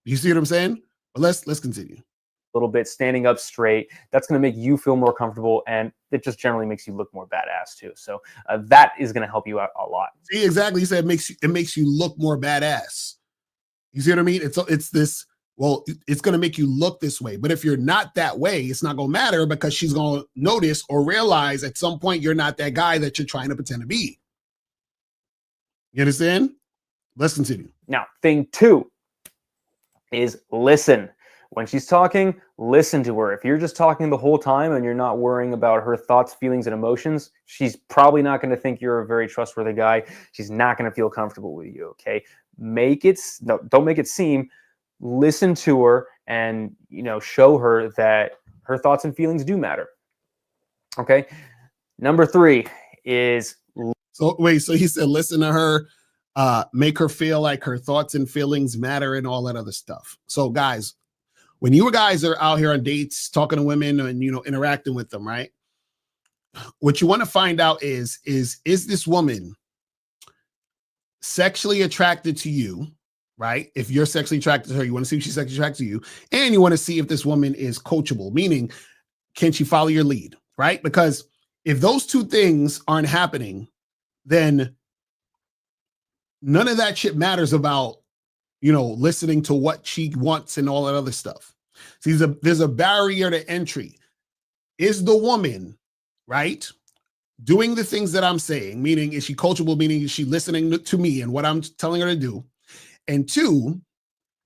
Speaker 9: You see what I'm saying? But let's continue.
Speaker 13: A little bit, standing up straight. That's going to make you feel more comfortable, and it just generally makes you look more badass too. So that is going to help you out a lot.
Speaker 9: See, exactly. You said it makes you look more badass. You see what I mean? It's this. Well, it's going to make you look this way. But if you're not that way, it's not going to matter because she's going to notice or realize at some point you're not that guy that you're trying to pretend to be. You understand? Let's continue.
Speaker 13: Now, thing 2 is listen. When she's talking, listen to her. If you're just talking the whole time and you're not worrying about her thoughts, feelings, and emotions, she's probably not going to think you're a very trustworthy guy. She's not going to feel comfortable with you, okay? Don't make it seem. Listen to her and, show her that her thoughts and feelings do matter, okay? Number 3 is...
Speaker 9: So he said listen to her, make her feel like her thoughts and feelings matter and all that other stuff. So guys, when you guys are out here on dates, talking to women and, interacting with them, right? What you want to find out is this woman sexually attracted to you, right? If you're sexually attracted to her, you want to see if she's sexually attracted to you. And you want to see if this woman is coachable, meaning can she follow your lead, right? Because if those two things aren't happening, then none of that shit matters about, listening to what she wants and all that other stuff. See, there's a barrier to entry. Is the woman, right, doing the things that I'm saying? Meaning, is she coachable? Meaning, is she listening to me and what I'm telling her to do? And 2,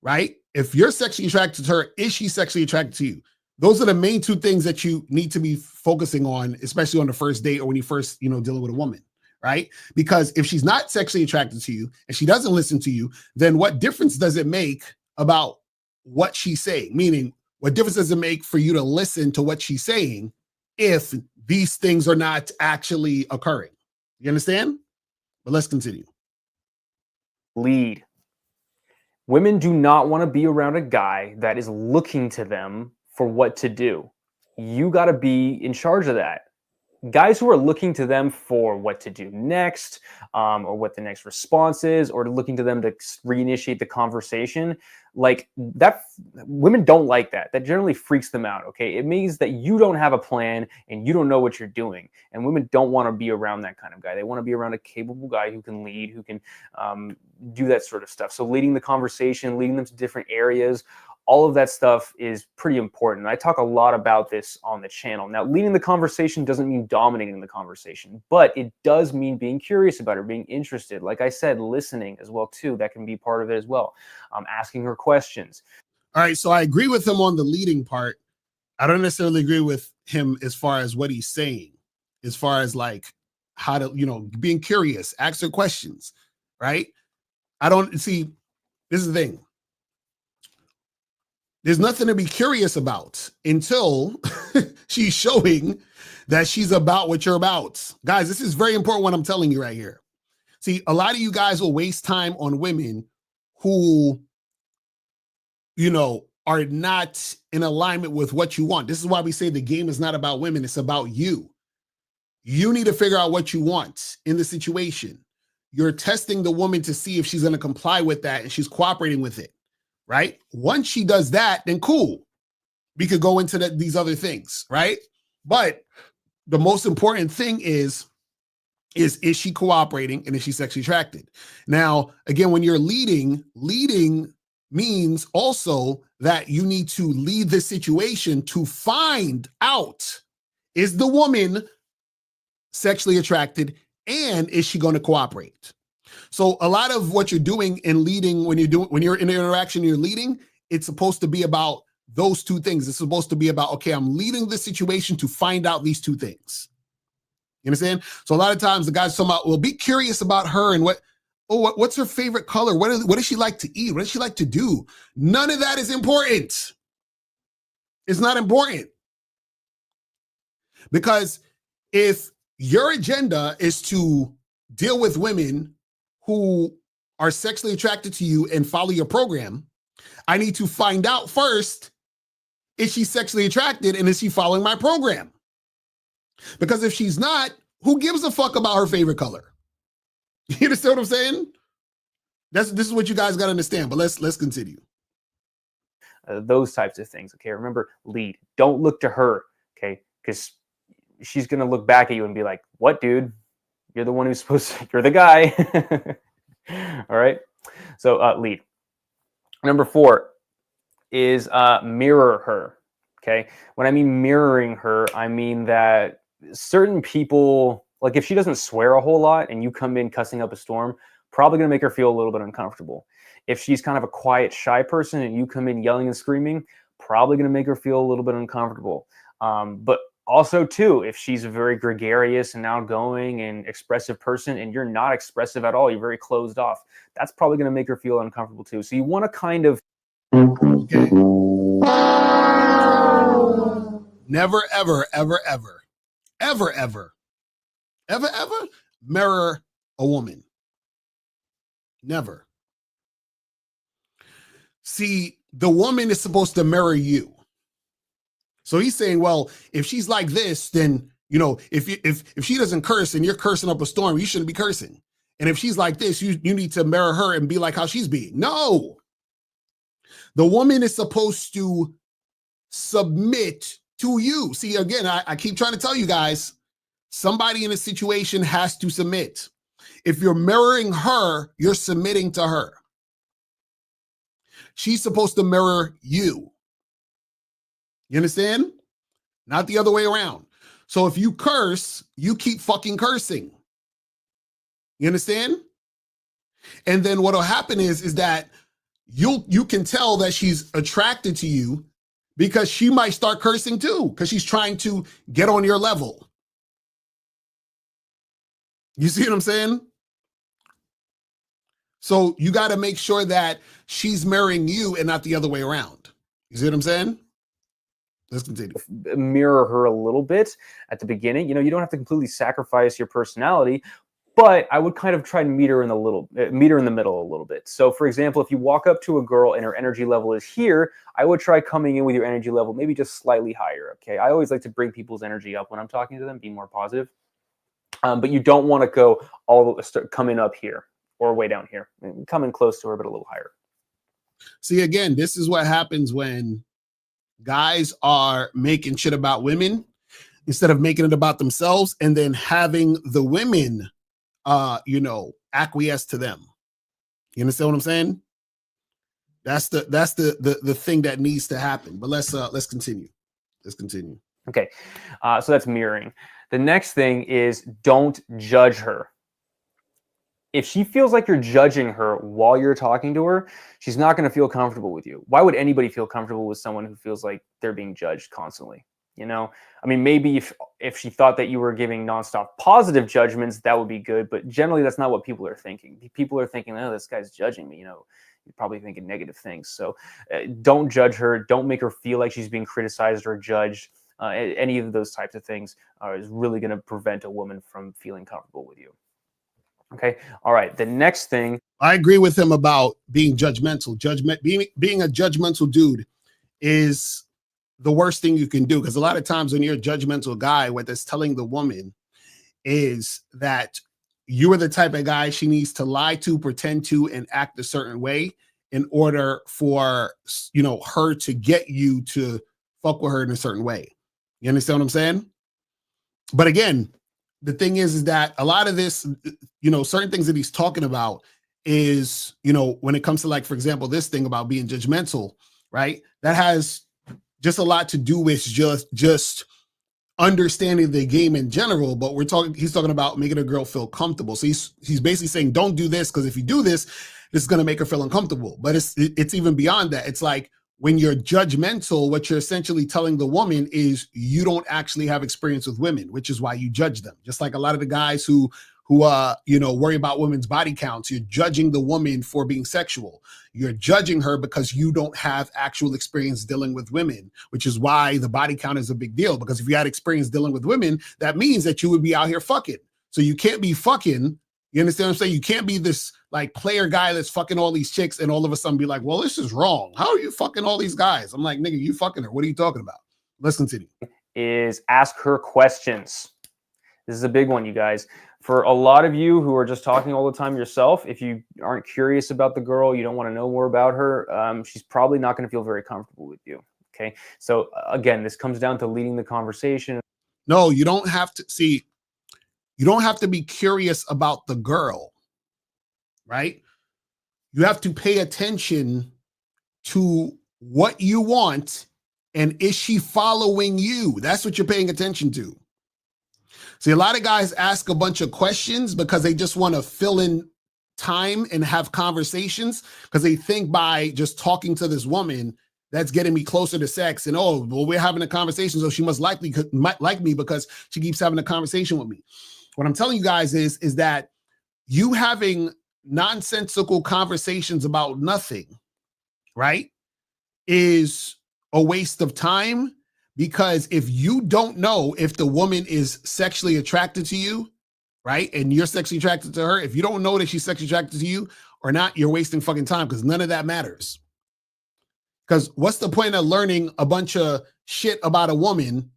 Speaker 9: right, if you're sexually attracted to her, is she sexually attracted to you? Those are the main 2 things that you need to be focusing on, especially on the first date or when you first, dealing with a woman. Right? Because if she's not sexually attracted to you and she doesn't listen to you, then what difference does it make about what she's saying? Meaning, what difference does it make for you to listen to what she's saying if these things are not actually occurring? You understand? But let's continue.
Speaker 13: Lead. Women do not want to be around a guy that is looking to them for what to do. You got to be in charge of that. Guys who are looking to them for what to do next, or what the next response is, or looking to them to reinitiate the conversation, like that, women don't like that. That generally freaks them out, okay? It means that you don't have a plan and you don't know what you're doing. And women don't want to be around that kind of guy. They want to be around a capable guy who can lead, who can do that sort of stuff. So leading the conversation, leading them to different areas, all of that stuff is pretty important. I talk a lot about this on the channel. Now, leading the conversation doesn't mean dominating the conversation, but it does mean being curious about her, being interested. Like I said, listening as well, too. That can be part of it as well. Asking her questions.
Speaker 9: All right, so I agree with him on the leading part. I don't necessarily agree with him as far as what he's saying, as far as like how to, being curious, ask her questions, right? I don't see, this is the thing. There's nothing to be curious about until she's showing that she's about what you're about. Guys, this is very important what I'm telling you right here. See, a lot of you guys will waste time on women who, are not in alignment with what you want. This is why we say the game is not about women. It's about you. You need to figure out what you want in the situation. You're testing the woman to see if she's going to comply with that and she's cooperating with it. Right? Once she does that, then cool. We could go into these other things, right? But the most important thing is she cooperating and is she sexually attracted? Now, again, when you're leading means also that you need to lead the situation to find out, is the woman sexually attracted and is she going to cooperate? So a lot of what you're doing in leading, when you're in an interaction, you're leading, it's supposed to be about those 2 things. It's supposed to be about, okay, I'm leading the situation to find out these 2 things.
Speaker 10: You understand? So a lot of times the guys talking about, well, be curious about her and what's her favorite color? What does she like to eat? What does she like to do? None of that is important. It's not important. Because if your agenda is to deal with women who are sexually attracted to you and follow your program, I need to find out first, is she sexually attracted and is she following my program? Because if she's not, who gives a fuck about her favorite color? You understand what I'm saying? This is what you guys got to understand, but let's continue.
Speaker 13: Those types of things, okay? Remember, lead. Don't look to her, okay? Because she's going to look back at you and be like, what, dude? You're the one who's supposed to, you're the guy. All right? So lead. Number 4 is mirror her, okay? When I mean mirroring her, I mean that certain people, like if she doesn't swear a whole lot and you come in cussing up a storm, probably going to make her feel a little bit uncomfortable. If she's kind of a quiet, shy person and you come in yelling and screaming, probably going to make her feel a little bit uncomfortable. But also, too, if she's a very gregarious and outgoing and expressive person and you're not expressive at all, you're very closed off, that's probably going to make her feel uncomfortable, too. So you want to kind of...
Speaker 10: Okay. Never, ever, ever, ever, ever, ever, ever, ever mirror a woman. Never. See, the woman is supposed to mirror you. So he's saying, well, if she's like this, then, you know, if she doesn't curse and you're cursing up a storm, you shouldn't be cursing. And if she's like this, you need to mirror her and be like how she's being. No. The woman is supposed to submit to you. See, again, I keep trying to tell you guys, somebody in a situation has to submit. If you're mirroring her, you're submitting to her. She's supposed to mirror you. You understand? Not the other way around. So if you curse, you keep fucking cursing. You understand? And then what'll happen is that you can tell that she's attracted to you because she might start cursing too, because she's trying to get on your level. You see what I'm saying? So you got to make sure that she's mirroring you and not the other way around. You see what I'm saying? Let's continue.
Speaker 13: Mirror her a little bit at the beginning. You know, you don't have to completely sacrifice your personality, but I would kind of try and meet her in the middle a little bit. So for example, if you walk up to a girl and her energy level is here, I would try coming in with your energy level, maybe just slightly higher. Okay. I always like to bring people's energy up when I'm talking to them, be more positive. But you don't want to go start coming up here or way down here. Come in close to her, but a little higher.
Speaker 10: See, again, this is what happens when guys are making shit about women instead of making it about themselves and then having the women, acquiesce to them. You understand what I'm saying? That's the thing that needs to happen. But let's continue. Let's continue.
Speaker 13: Okay. So that's mirroring. The next thing is don't judge her. If she feels like you're judging her while you're talking to her, she's not going to feel comfortable with you. Why would anybody feel comfortable with someone who feels like they're being judged constantly? You know, I mean, maybe if she thought that you were giving nonstop positive judgments, that would be good. But generally, that's not what people are thinking. People are thinking, oh, this guy's judging me. You know, you're probably thinking negative things. So don't judge her. Don't make her feel like she's being criticized or judged. Any of those types of things is really going to prevent a woman from feeling comfortable with you. Okay. All right. The next thing.
Speaker 10: I agree with him about being judgmental. Being a judgmental dude is the worst thing you can do. Because a lot of times when you're a judgmental guy, what that's telling the woman is that you are the type of guy she needs to lie to, pretend to, and act a certain way in order for, her to get you to fuck with her in a certain way. You understand what I'm saying? But again, the thing is that a lot of this, certain things that he's talking about is, when it comes to, like, for example, this thing about being judgmental, right? That has just a lot to do with just understanding the game in general. But he's talking about making a girl feel comfortable. So he's basically saying, don't do this, because if you do this, this is going to make her feel uncomfortable. But it's even beyond that. It's like,
Speaker 9: when you're judgmental, what you're essentially telling the woman is you don't actually have experience with women, which is why you judge them. Just like a lot of the guys who worry about women's body counts, you're judging the woman for being sexual. You're judging her because you don't have actual experience dealing with women, which is why the body count is a big deal. Because if you had experience dealing with women, that means that you would be out here fucking. So you can't be fucking. You understand what I'm saying? You can't be this like player guy that's fucking all these chicks and all of a sudden be like, well, this is wrong. How are you fucking all these guys? I'm like, nigga, you fucking her. What are you talking about? Let's continue.
Speaker 13: Is ask her questions. This is a big one, you guys. For a lot of you who are just talking all the time yourself, if you aren't curious about the girl, you don't want to know more about her, she's probably not going to feel very comfortable with you. Okay. So again, this comes down to leading the conversation.
Speaker 9: No, you don't have to see. You don't have to be curious about the girl, right? You have to pay attention to what you want and is she following you? That's what you're paying attention to. See, a lot of guys ask a bunch of questions because they just want to fill in time and have conversations because they think by just talking to this woman, that's getting me closer to sex. And, oh, well, we're having a conversation, so she might like me because she keeps having a conversation with me. What I'm telling you guys is that you having nonsensical conversations about nothing, right, is a waste of time, because if you don't know if the woman is sexually attracted to you, right, and you're sexually attracted to her, if you don't know that she's sexually attracted to you or not, you're wasting fucking time, because none of that matters. Because what's the point of learning a bunch of shit about a woman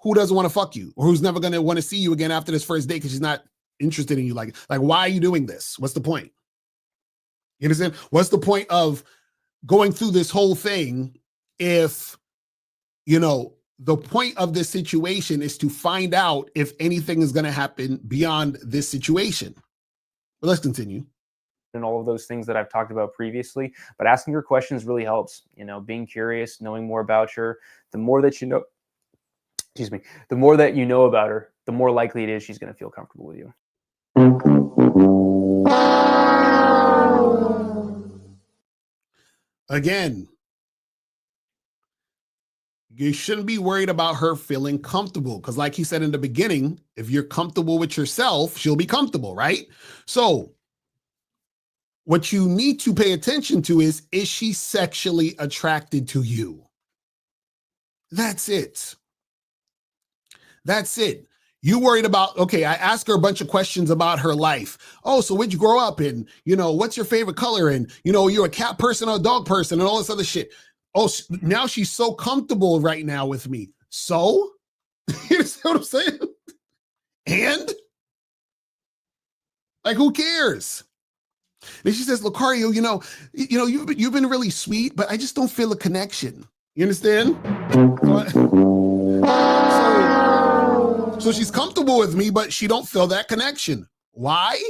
Speaker 9: who doesn't want to fuck you or who's never going to want to see you again after this first date because she's not interested in you? Like, why are you doing this? What's the point? You understand? What's the point of going through this whole thing if, you know, the point of this situation is to find out if anything is going to happen beyond this situation? But let's continue.
Speaker 13: And all of those things that I've talked about previously, but asking her questions really helps. You know, being curious, knowing more about her. The more that you know, the more that you know about her, the more likely it is she's going to feel comfortable with you.
Speaker 9: Again, you shouldn't be worried about her feeling comfortable, because like he said in the beginning, if you're comfortable with yourself, she'll be comfortable, right? So what you need to pay attention to is she sexually attracted to you? That's it. That's it. You worried about, okay, I asked her a bunch of questions about her life. Oh, so where'd you grow up? And, you know, what's your favorite color? And, you know, you're a cat person or a dog person and all this other shit. Oh, now she's so comfortable right now with me. So, you see what I'm saying? And, like, who cares? And she says, Locario, you've been really sweet, but I just don't feel a connection. You understand? So she's comfortable with me, but she don't feel that connection. Why?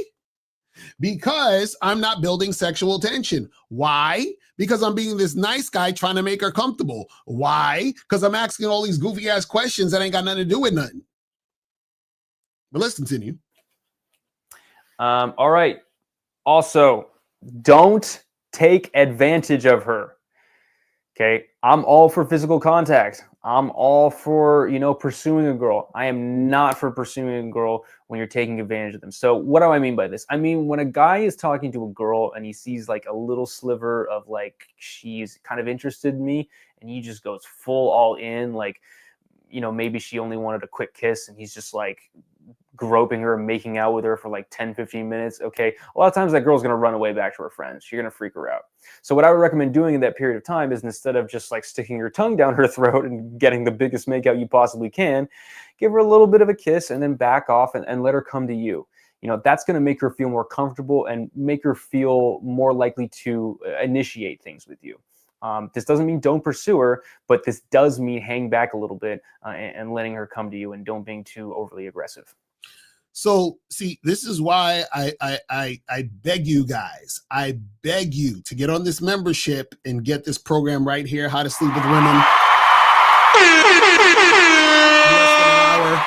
Speaker 9: Because I'm not building sexual tension. Why? Because I'm being this nice guy trying to make her comfortable. Why? Because I'm asking all these goofy ass questions that ain't got nothing to do with nothing. But let's continue.
Speaker 13: All right. Also, don't take advantage of her. Okay, I'm all for physical contact. I'm all for, pursuing a girl. I am not for pursuing a girl when you're taking advantage of them. So what do I mean by this? I mean, when a guy is talking to a girl and he sees like a little sliver of like, she's kind of interested in me, and he just goes full all in, like, maybe she only wanted a quick kiss and he's just like groping her and making out with her for like 10, 15 minutes. Okay. A lot of times that girl's going to run away back to her friends. You're going to freak her out. So what I would recommend doing in that period of time is, instead of just like sticking your tongue down her throat and getting the biggest makeout you possibly can, give her a little bit of a kiss and then back off and let her come to you. That's going to make her feel more comfortable and make her feel more likely to initiate things with you. This doesn't mean don't pursue her, but this does mean hang back a little bit and letting her come to you, and don't being too overly aggressive.
Speaker 9: So, see, this is why I beg you guys, I beg you to get on this membership and get this program right here, How to Sleep with Women. Less than an hour.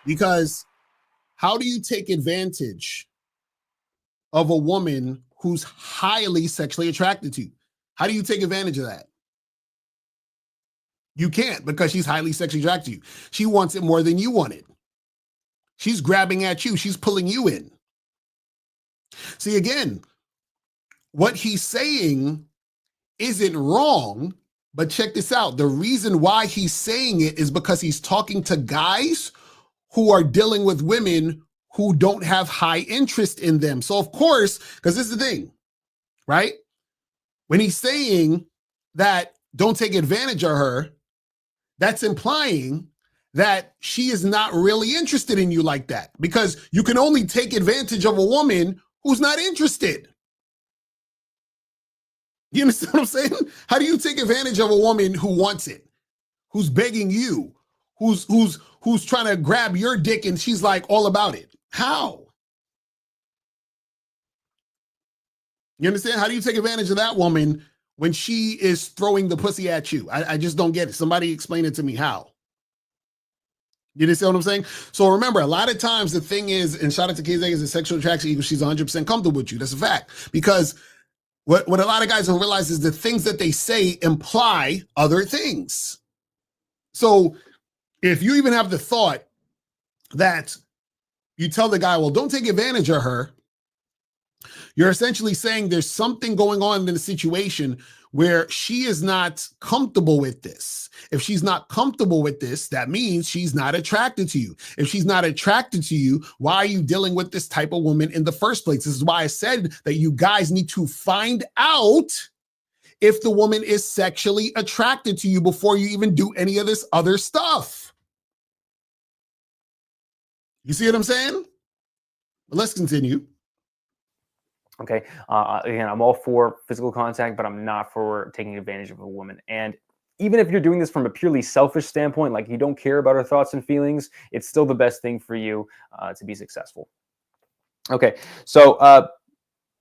Speaker 9: Because how do you take advantage of a woman
Speaker 10: who's highly sexually attracted to you. How do you take advantage of that? You can't, because she's highly sexually attracted to you. She wants it more than you want it. She's grabbing at you. She's pulling you in. See, again, what he's saying isn't wrong, but check this out. The reason why he's saying it is because he's talking to guys who are dealing with women who don't have high interest in them. So of course, because this is the thing, right? When he's saying that don't take advantage of her, that's implying that she is not really interested in you like that, because you can only take advantage of a woman who's not interested. You understand what I'm saying? How do you take advantage of a woman who wants it, who's begging you, who's trying to grab your dick and she's like all about it? How? You understand? How do you take advantage of that woman when she is throwing the pussy at you? I just don't get it. Somebody explain it to me. How? You understand what I'm saying? So remember, a lot of times the thing is, and shout out to KZ, is a sexual attraction equals she's 100% comfortable with you. That's a fact. Because what a lot of guys don't realize is the things that they say imply other things. So if you even have the thought that you tell the guy, well, don't take advantage of her, you're essentially saying there's something going on in the situation where she is not comfortable with this. If she's not comfortable with this, that means she's not attracted to you. If she's not attracted to you, why are you dealing with this type of woman in the first place? This is why I said that you guys need to find out if the woman is sexually attracted to you before you even do any of this other stuff. You see what I'm saying? But let's continue.
Speaker 13: Okay. Again, I'm all for physical contact, but I'm not for taking advantage of a woman. And even if you're doing this from a purely selfish standpoint, like you don't care about her thoughts and feelings, it's still the best thing for you to be successful. Okay. So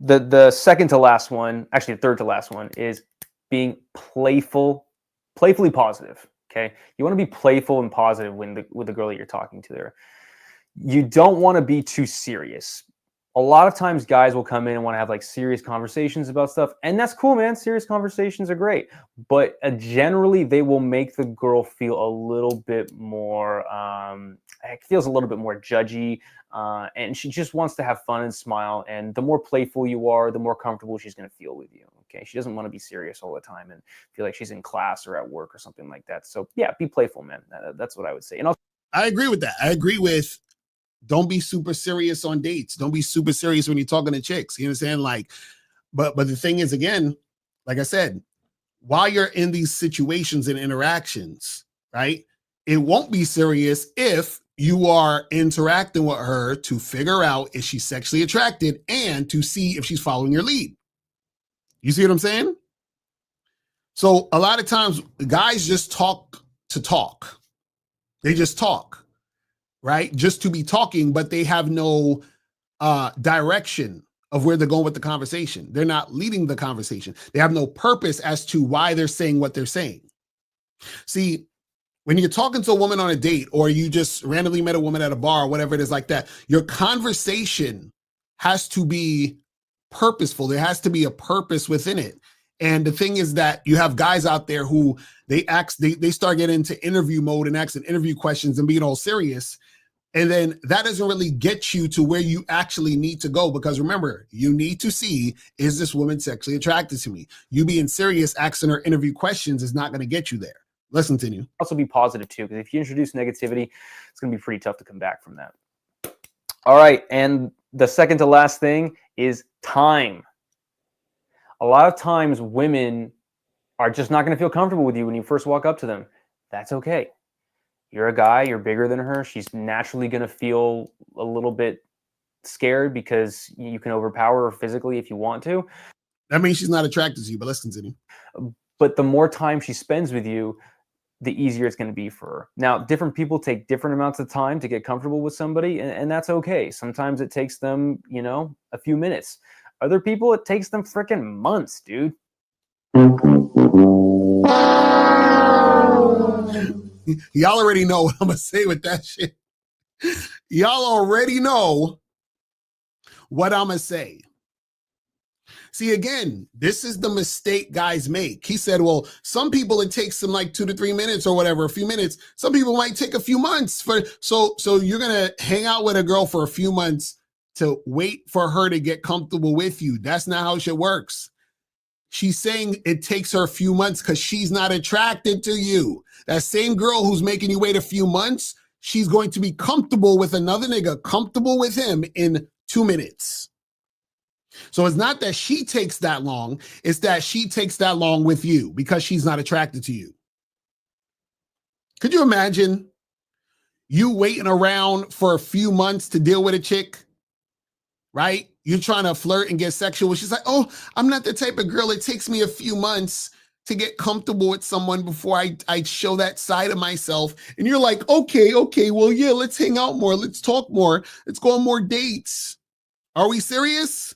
Speaker 13: the second to last one, actually the third to last one, is being playfully positive. Okay. You want to be playful and positive with the girl that you're talking to there. You don't want to be too serious. A lot of times guys will come in and want to have like serious conversations about stuff, and that's cool, man. Serious conversations are great, but generally they will make the girl feel a little bit more, feels a little bit more judgy, and she just wants to have fun and smile, and the more playful you are, the more comfortable she's going to feel with you. Okay, she doesn't want to be serious all the time and feel like she's in class or at work or something like that. So yeah, be playful, man. That's what I would say. And
Speaker 10: I agree with that. I agree with, don't be super serious on dates. Don't be super serious when you're talking to chicks. You understand? Like, but the thing is, again, like I said, while you're in these situations and interactions, right, it won't be serious if you are interacting with her to figure out if she's sexually attracted and to see if she's following your lead. You see what I'm saying? So a lot of times guys just talk to talk. They just talk. Right? Just to be talking, but they have no direction of where they're going with the conversation. They're not leading the conversation. They have no purpose as to why they're saying what they're saying. See, when you're talking to a woman on a date, or you just randomly met a woman at a bar or whatever it is like that, your conversation has to be purposeful. There has to be a purpose within it. And the thing is that you have guys out there who they start getting into interview mode and asking interview questions and being all serious. And then that doesn't really get you to where you actually need to go. Because remember, you need to see, is this woman sexually attracted to me? You being serious, asking her interview questions is not going to get you there. Let's continue.
Speaker 13: Also be positive too, because if you introduce negativity, it's going to be pretty tough to come back from that. All right. And the second to last thing is time. A lot of times women are just not going to feel comfortable with you when you first walk up to them. That's okay. You're a guy, you're bigger than her. She's naturally going to feel a little bit scared because you can overpower her physically if you want to.
Speaker 10: That means she's not attracted to you, but let's continue.
Speaker 13: But the more time she spends with you, the easier it's going to be for her. Now, different people take different amounts of time to get comfortable with somebody, and that's okay. Sometimes it takes them, a few minutes. Other people, it takes them freaking months, dude.
Speaker 10: Y'all already know what I'm going to say with that shit. Y'all already know what I'm going to say. See, again, this is the mistake guys make. He said, well, some people it takes them like 2 to 3 minutes or whatever, a few minutes. Some people might take a few months so you're going to hang out with a girl for a few months to wait for her to get comfortable with you. That's not how shit works. She's saying it takes her a few months because she's not attracted to you. That same girl who's making you wait a few months, she's going to be comfortable with another nigga, comfortable with him in 2 minutes. So it's not that she takes that long, it's that she takes that long with you because she's not attracted to you. Could you imagine you waiting around for a few months to deal with a chick, right? You're trying to flirt and get sexual. She's like, oh, I'm not the type of girl. It takes me a few months to get comfortable with someone before I show that side of myself. And you're like, okay, well, yeah, let's hang out more. Let's talk more. Let's go on more dates. Are we serious?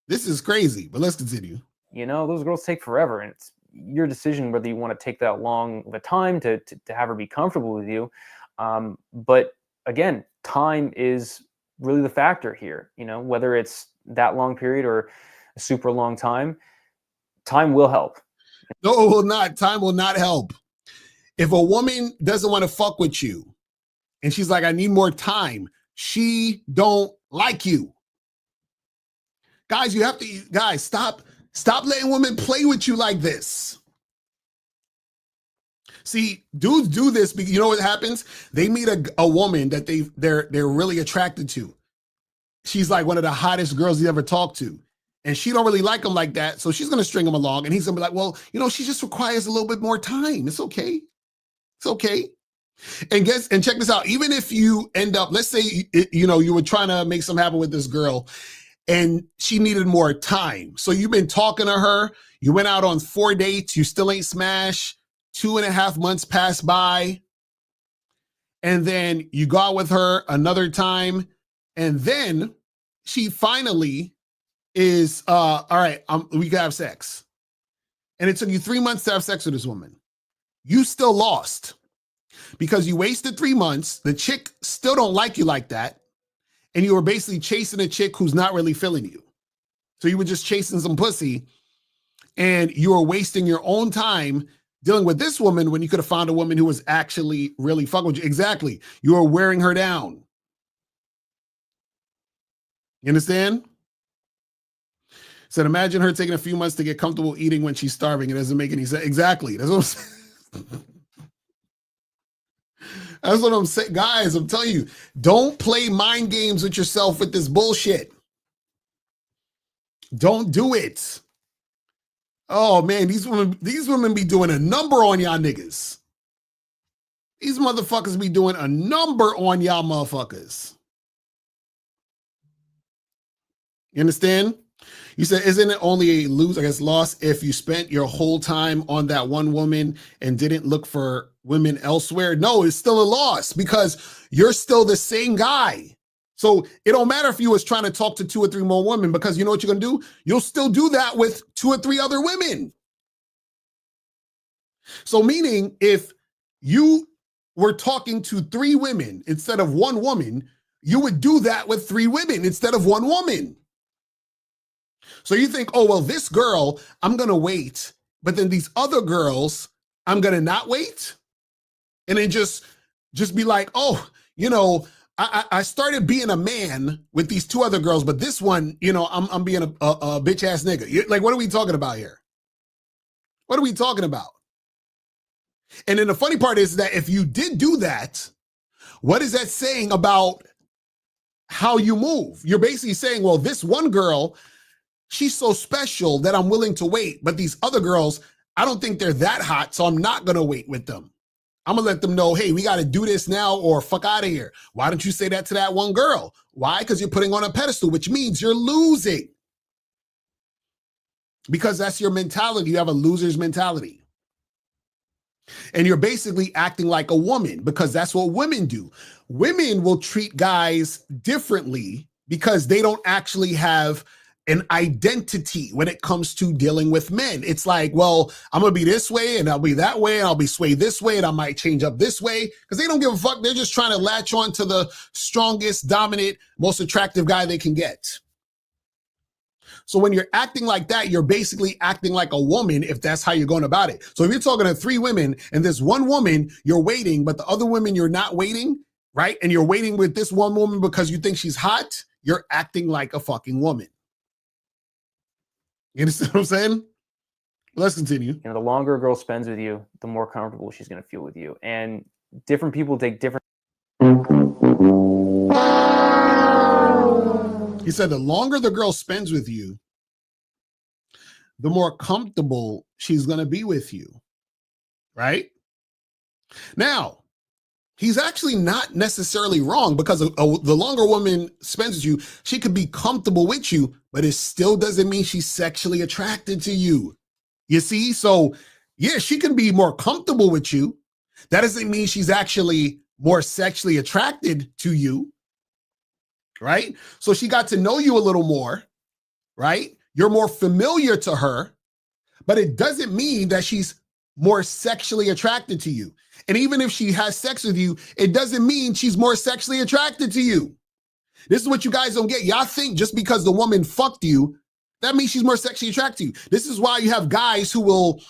Speaker 10: This is crazy, but let's continue.
Speaker 13: You know, those girls take forever, and it's your decision whether you want to take that long of a time to have her be comfortable with you. But again, time is really the factor here. You know, whether it's that long period or a super long time, time will help.
Speaker 10: No, it will not. Time will not help. If a woman doesn't want to fuck with you and she's like, I need more time, she don't like you. Guys, you have to, stop letting women play with you like this. See, dudes do this because you know what happens? They meet a woman that they're really attracted to. She's like one of the hottest girls he ever talked to. And she don't really like him like that. So she's going to string him along. And he's going to be like, well, you know, she just requires a little bit more time. It's okay. It's okay. And check this out. Even if you end up, let's say, you know, you were trying to make something happen with this girl and she needed more time. So you've been talking to her. You went out on 4 dates. You still ain't smashed. 2.5 months pass by. And then you go out with her another time. And then she finally is, all right, we can have sex. And it took you 3 months to have sex with this woman. You still lost because you wasted 3 months. The chick still don't like you like that. And you were basically chasing a chick who's not really feeling you. So you were just chasing some pussy and you were wasting your own time dealing with this woman when you could have found a woman who was actually really fucking with you. Exactly. You were wearing her down. You understand? Said, imagine her taking a few months to get comfortable eating when she's starving. It doesn't make any sense. Exactly. That's what I'm saying. That's what I'm saying. Guys, I'm telling you, don't play mind games with yourself with this bullshit. Don't do it. Oh man, these women be doing a number on y'all niggas. These motherfuckers be doing a number on y'all motherfuckers. You understand? You said, isn't it only a loss if you spent your whole time on that one woman and didn't look for women elsewhere? No, it's still a loss because you're still the same guy. So it don't matter if you was trying to talk to 2 or 3 more women because you know what you're going to do? You'll still do that with 2 or 3 other women. So meaning if you were talking to 3 women instead of 1 woman, you would do that with 3 women instead of 1 woman. So you think, oh, well, this girl, I'm going to wait. But then these other girls, I'm going to not wait. And then just be like, oh, you know, I started being a man with these 2 other girls, but this one, you know, I'm being a bitch ass nigga. Like, what are we talking about here? What are we talking about? And then the funny part is that if you did do that, what is that saying about how you move? You're basically saying, well, this one girl, she's so special that I'm willing to wait. But these other girls, I don't think they're that hot, so I'm not going to wait with them. I'm going to let them know, hey, we got to do this now or fuck out of here. Why don't you say that to that one girl? Why? Because you're putting on a pedestal, which means you're losing. Because that's your mentality. You have a loser's mentality. And you're basically acting like a woman because that's what women do. Women will treat guys differently because they don't actually have an identity when it comes to dealing with men. It's like, well, I'm going to be this way and I'll be that way and I'll be swayed this way and I might change up this way because they don't give a fuck. They're just trying to latch on to the strongest, dominant, most attractive guy they can get.
Speaker 9: So when you're acting like that, you're basically acting like a woman if that's how you're going about it. So if you're talking to 3 women and there's one woman you're waiting, but the other women you're not waiting, right? And you're waiting with this one woman because you think she's hot, you're acting like a fucking woman. You understand what I'm saying? Let's continue.
Speaker 13: You know, the longer a girl spends with you, the more comfortable she's going to feel with you. And different people take different.
Speaker 9: He said the longer the girl spends with you, the more comfortable she's going to be with you, right? Now, he's actually not necessarily wrong, because the longer a woman spends with you, she could be comfortable with you, but it still doesn't mean she's sexually attracted to you. You see? So, yeah, she can be more comfortable with you. That doesn't mean she's actually more sexually attracted to you, right? So she got to know you a little more, right? You're more familiar to her, but it doesn't mean that she's more sexually attracted to you. And even if she has sex with you, it doesn't mean she's more sexually attracted to you. This is what you guys don't get. Y'all think just because the woman fucked you, that means she's more sexually attracted to you. This is why you have guys who will,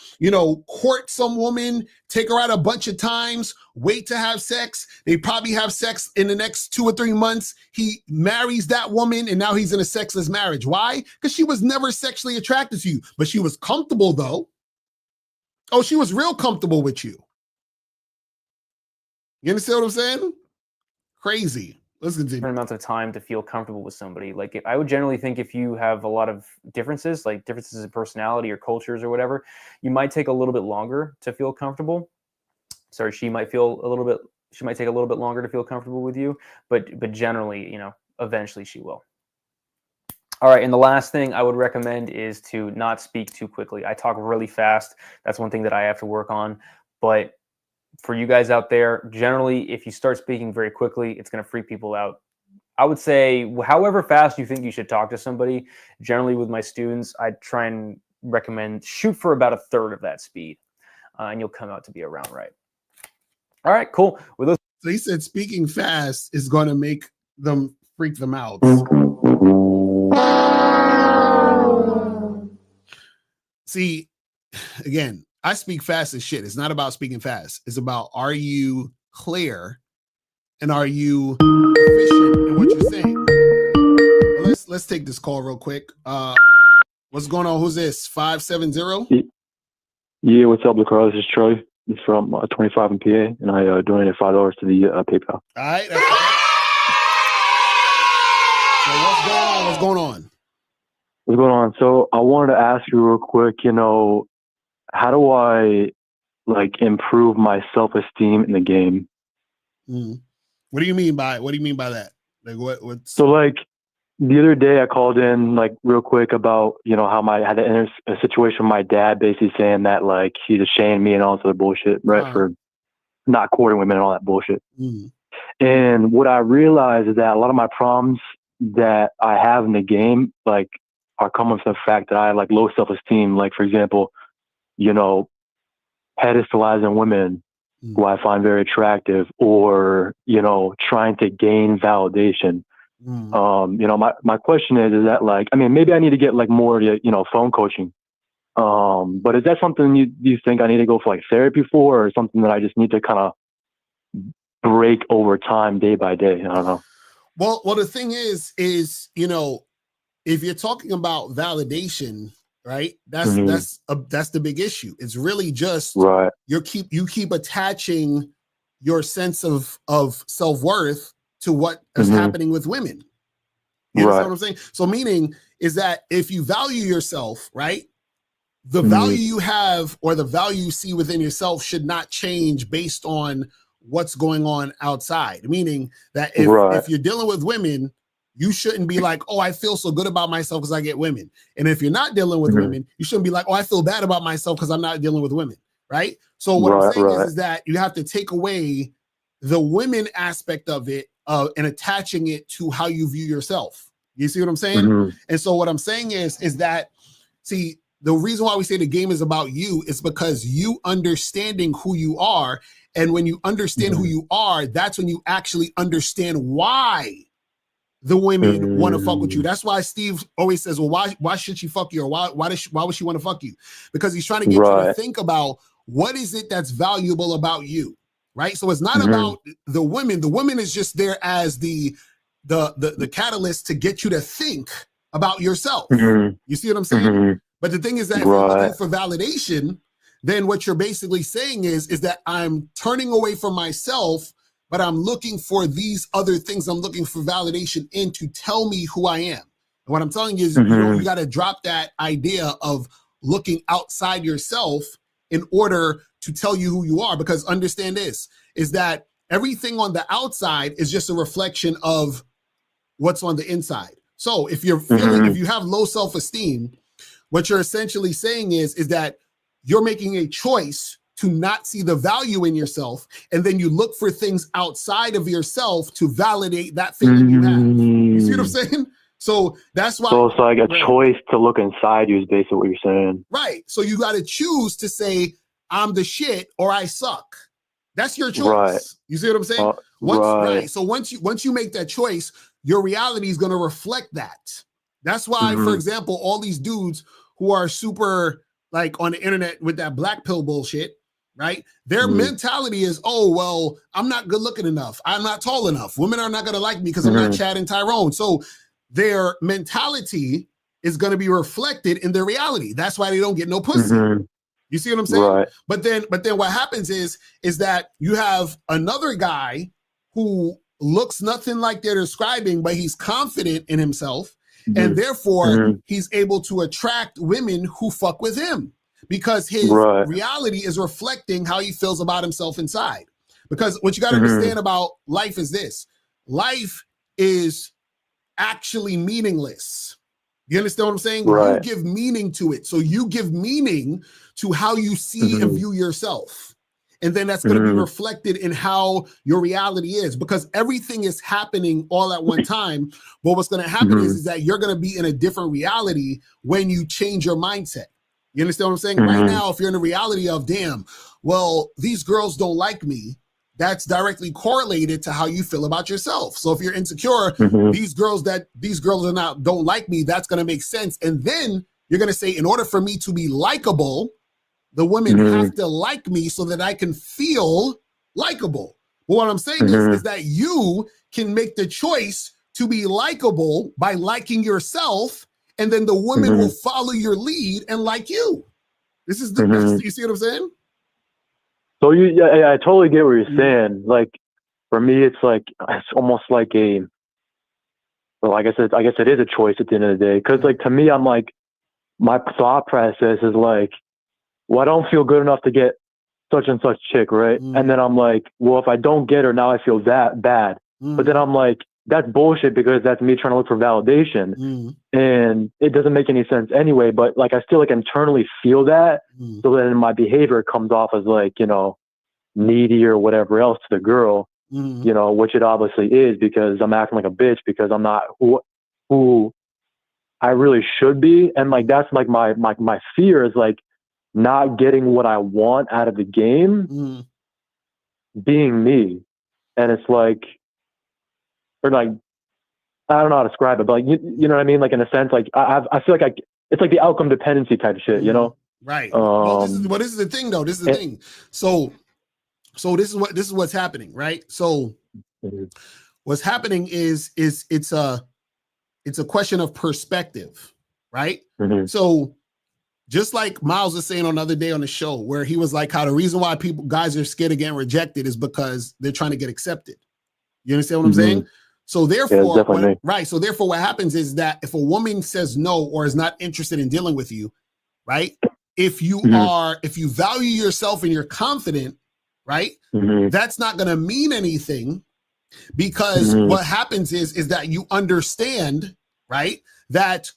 Speaker 9: court some woman, take her out a bunch of times, wait to have sex. They probably have sex in the next 2 or 3 months. He marries that woman and now he's in a sexless marriage. Why? Because she was never sexually attracted to you, but she was comfortable though. Oh, she was real comfortable with you. You understand what I'm saying? Crazy. Let's continue.
Speaker 13: Different amounts of time to feel comfortable with somebody. Like, I would generally think if you have a lot of differences, like differences in personality or cultures or whatever, you might take a little bit longer to feel comfortable. Sorry, she might take a little bit longer to feel comfortable with you, but generally, eventually she will. All right, and the last thing I would recommend is to not speak too quickly. I talk really fast. That's one thing that I have to work on, but for you guys out there, generally, if you start speaking very quickly, it's going to freak people out. I would say, however fast you think you should talk to somebody, generally with my students, I try and recommend shoot for about 1/3 of that speed, and you'll come out to be around right. All right, cool. With those,
Speaker 9: so he said speaking fast is going to make them freak them out. See, again, I speak fast as shit. It's not about speaking fast. It's about, are you clear and are you efficient in what you're saying? Well, let's take this call real quick. What's going on? Who's this? 570?
Speaker 14: Yeah, what's up, Locario? This is Troy. He's from 25 in PA, and I donated $5 to the PayPal.
Speaker 9: All right. That's okay. So what's going on?
Speaker 14: What's going on? So I wanted to ask you real quick, how do I improve my self-esteem in the game?
Speaker 9: What do you mean by that? What's
Speaker 14: so the other day I called in real quick about, how I had a situation with my dad basically saying that he's ashamed me and all this other bullshit, right? For not courting women and all that bullshit. And what I realized is that a lot of my problems that I have in the game, are coming from the fact that I have low self-esteem. For example, pedestalizing women who I find very attractive, or, trying to gain validation. My question is that maybe I need to get more, phone coaching. But is that something you think I need to go for therapy for, or something that I just need to kind of break over time, day by day? I don't know.
Speaker 9: Well, the thing is, if you're talking about validation, right? That's the big issue. It's really just you keep attaching your sense of self-worth to what is happening with women. You understand what I'm saying? So meaning is that if you value yourself, right? The value you have or the value you see within yourself should not change based on what's going on outside. Meaning that if you're dealing with women, you shouldn't be like, oh, I feel so good about myself because I get women. And if you're not dealing with women, you shouldn't be like, oh, I feel bad about myself because I'm not dealing with women, right? So what I'm saying is that you have to take away the women aspect of it and attaching it to how you view yourself. You see what I'm saying? And so what I'm saying is that, see, the reason why we say the game is about you is because you understanding who you are. And when you understand who you are, that's when you actually understand why the women want to fuck with you. That's why Steve always says, well, why should she fuck you? Or why would she want to fuck you? Because he's trying to get you to think about what is it that's valuable about you, right? So it's not about the women. The woman is just there as the catalyst to get you to think about yourself. You see what I'm saying? But the thing is that if you're looking for validation, then what you're basically saying is that I'm turning away from myself, but I'm looking for these other things. I'm looking for validation in to tell me who I am. And what I'm telling you is you got to drop that idea of looking outside yourself in order to tell you who you are. Because understand this, is that everything on the outside is just a reflection of what's on the inside. So if you're feeling, if you have low self-esteem, what you're essentially saying is that you're making a choice to not see the value in yourself, and then you look for things outside of yourself to validate that thing that you have. You see what I'm saying? So that's why.
Speaker 14: So it's like a choice to look inside you is basically what you're saying.
Speaker 9: Right. So you got to choose to say, I'm the shit or I suck. That's your choice.
Speaker 14: Right.
Speaker 9: You see what I'm saying? Right. So once you make that choice, your reality is going to reflect that. That's why, for example, all these dudes who are super like on the internet with that black pill bullshit, right? Their mentality is, oh, well, I'm not good looking enough. I'm not tall enough. Women are not going to like me because I'm not Chad and Tyrone. So their mentality is going to be reflected in their reality. That's why they don't get no pussy. You see what I'm saying?
Speaker 14: Right.
Speaker 9: But then what happens is that you have another guy who looks nothing like they're describing, but he's confident in himself. And therefore he's able to attract women who fuck with him because his reality is reflecting how he feels about himself inside. Because what you got to understand about life is this: life is actually meaningless. You understand what I'm saying? You give meaning to it. So you give meaning to how you see and view yourself. And then that's going to be reflected in how your reality is, because everything is happening all at one time. But what's going to happen is that you're going to be in a different reality when you change your mindset. You understand what I'm saying? Right now, if you're in the reality of, damn, well, these girls don't like me, that's directly correlated to how you feel about yourself. So if you're insecure, these girls don't like me, that's going to make sense. And then you're going to say, in order for me to be likable, the women have to like me so that I can feel likable. But what I'm saying is that you can make the choice to be likable by liking yourself, and then the woman will follow your lead and like you. This is the best. You see what I'm saying?
Speaker 14: So I totally get what you're saying. Like for me, it's almost like like I said, I guess it is a choice at the end of the day. Because like to me, I'm like, my thought process is like, well, I don't feel good enough to get such and such chick, right? And then I'm like, well, if I don't get her, now I feel that bad. But then I'm like, that's bullshit, because that's me trying to look for validation. And it doesn't make any sense anyway. But like, I still like internally feel that. So then my behavior comes off as like, you know, needy or whatever else to the girl, you know, which it obviously is, because I'm acting like a bitch because I'm not who I really should be. And like, that's like my fear is like, not getting what I want out of the game, being me. And it's like, or like, I don't know how to describe it, but like, you know what I mean? Like in a sense, like I feel like it's like the outcome dependency type of shit, you know?
Speaker 9: Right. Well, this is the thing though. This is the thing. So this is what's happening, right? So what's happening is it's a question of perspective, right? So just like Miles was saying on the other day on the show, where he was like, how the reason why guys are scared of getting rejected is because they're trying to get accepted. You understand what I'm saying? So therefore, so therefore what happens is that if a woman says no or is not interested in dealing with you, right? If you value yourself and you're confident, right? That's not going to mean anything, because what happens is that you understand, right? That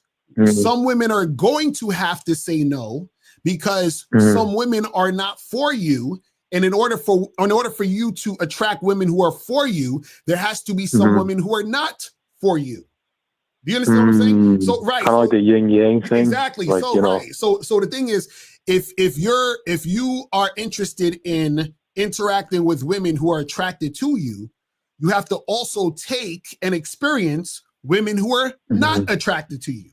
Speaker 9: some women are going to have to say no, because some women are not for you. And in order for you to attract women who are for you, there has to be some women who are not for you. Do you understand what I'm saying? So
Speaker 14: kind of like the yin yang thing.
Speaker 9: Exactly.
Speaker 14: Like,
Speaker 9: so so the thing is, if you are interested in interacting with women who are attracted to you, you have to also take and experience women who are not attracted to you.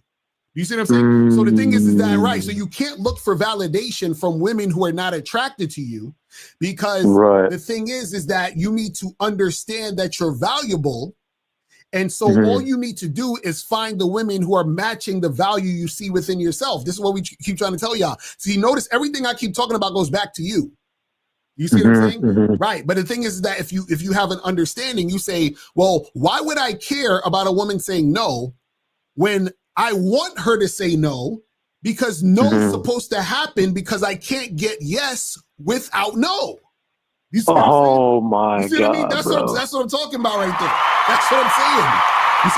Speaker 9: You see what I'm saying? So the thing is that, right, so you can't look for validation from women who are not attracted to you, because the thing is that you need to understand that you're valuable. And so all you need to do is find the women who are matching the value you see within yourself. This is what we keep trying to tell y'all. See, notice everything I keep talking about goes back to you. You see what I'm saying? Right. But the thing is that if you have an understanding, you say, well, why would I care about a woman saying no when I want her to say no? Because no is supposed to happen, because I can't get yes without no. You see what I'm saying?
Speaker 14: Oh my
Speaker 9: You see
Speaker 14: God,
Speaker 9: what I mean? That's
Speaker 14: bro.
Speaker 9: what I'm talking about right there. That's what I'm saying. You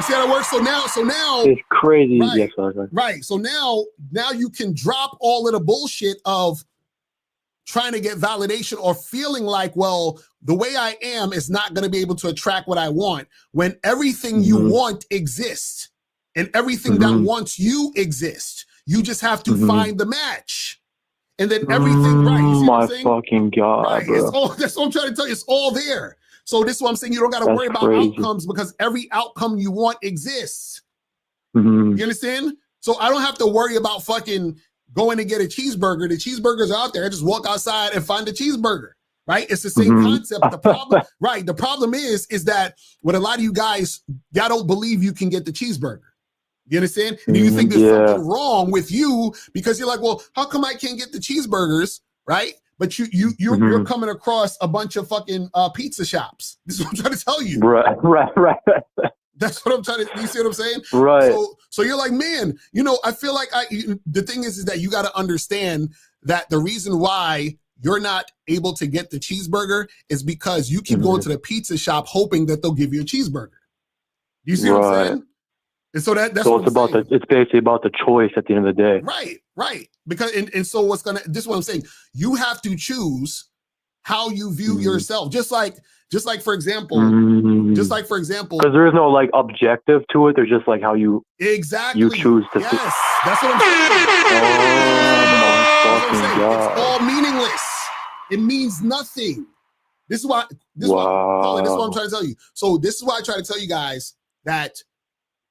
Speaker 9: see how that works? So now
Speaker 14: it's crazy.
Speaker 9: Right.
Speaker 14: Yes, okay.
Speaker 9: Right. So now you can drop all of the bullshit of trying to get validation or feeling like, well, the way I am is not going to be able to attract what I want, when everything you want exists and everything that wants you exists. You just have to find the match. And then everything, right? You see what I'm saying?
Speaker 14: Fucking God,
Speaker 9: right.
Speaker 14: bro.
Speaker 9: It's all, that's what I'm trying to tell you. It's all there. So this is what I'm saying. You don't got to worry about outcomes, because every outcome you want exists. You understand? So I don't have to worry about fucking going to get a cheeseburger. The cheeseburgers are out there. I just walk outside and find a cheeseburger. Right? It's the same concept. The problem, right? The problem is that with a lot of you guys, y'all don't believe you can get the cheeseburger. You understand? And you think there's something wrong with you, because you're like, well, how come I can't get the cheeseburgers, right? But you're coming across a bunch of fucking pizza shops. This is what I'm trying to tell you.
Speaker 14: Right.
Speaker 9: That's what I'm trying to. You see what I'm saying?
Speaker 14: Right.
Speaker 9: So you're like, man, I feel like the thing is that you got to understand that the reason why you're not able to get the cheeseburger is because you keep going to the pizza shop hoping that they'll give you a cheeseburger. Do you see what I'm saying? And so that's
Speaker 14: so
Speaker 9: what I'm saying.
Speaker 14: It's basically about the choice at the end of the day.
Speaker 9: Right. Because and so this is what I'm saying. You have to choose how you view yourself. Just like for example, because
Speaker 14: there is no like objective to it. There's just like how you you choose to.
Speaker 9: Yes, that's what I'm saying.
Speaker 14: Oh my fucking God.
Speaker 9: It's all meaningless. It means nothing. This is why. This is what I'm trying to tell you. So this is why I try to tell you guys that.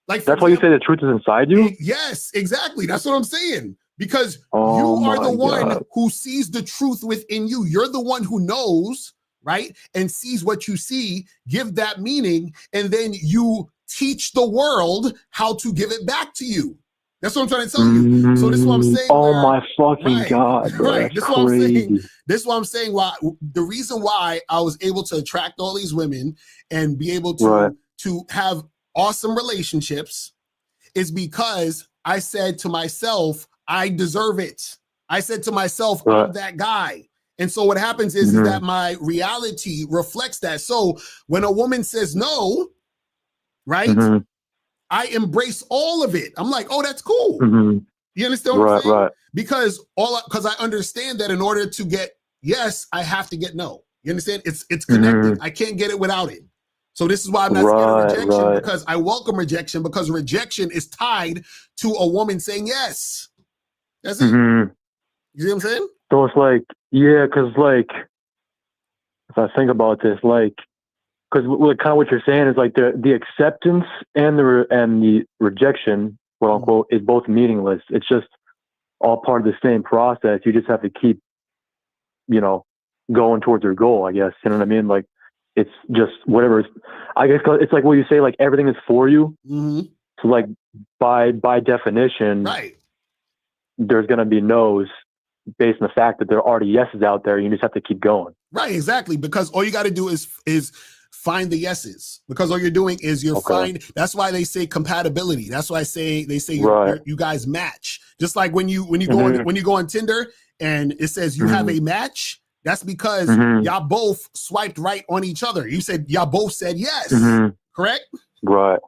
Speaker 9: That's
Speaker 14: why you say the truth is inside you?
Speaker 9: Yes, exactly. That's what I'm saying. Because you are the one who sees the truth within you. You're the one who knows, right? And sees what you see, give that meaning, and then you teach the world how to give it back to you. That's what I'm trying to tell you. So this is what I'm saying.
Speaker 14: My fucking God, bro.
Speaker 9: Right. This is what I'm saying. This is what I'm saying. Why the reason why I was able to attract all these women and be able to have awesome relationships is because I said to myself, I deserve it. I said to myself, I'm that guy. And so what happens is that my reality reflects that. So when a woman says no, right, I embrace all of it. I'm like, oh, that's cool. You understand what I'm saying? Because I understand that in order to get yes, I have to get no. You understand? It's connected. I can't get it without it. So this is why I'm not scared of rejection, because I welcome rejection, because rejection is tied to a woman saying yes. That's it. You see what I'm saying?
Speaker 14: So it's like, because like, if I think about this, like, because kind of what you're saying is like the acceptance and the rejection, quote unquote, is both meaningless. It's just all part of the same process. You just have to keep, going towards your goal, I guess. You know what I mean? Like, it's just whatever. I guess it's like what you say, like everything is for you. So like by definition, there's going to be no's based on the fact that there are already yeses out there. You just have to keep going. Right, exactly. Because all you got to do is find the yeses. Because all you're doing is that's why they say compatibility. That's why they say you guys match. Just like when you go on Tinder and it says you have a match. That's because y'all both swiped right on each other. You said y'all both said yes, correct? Right.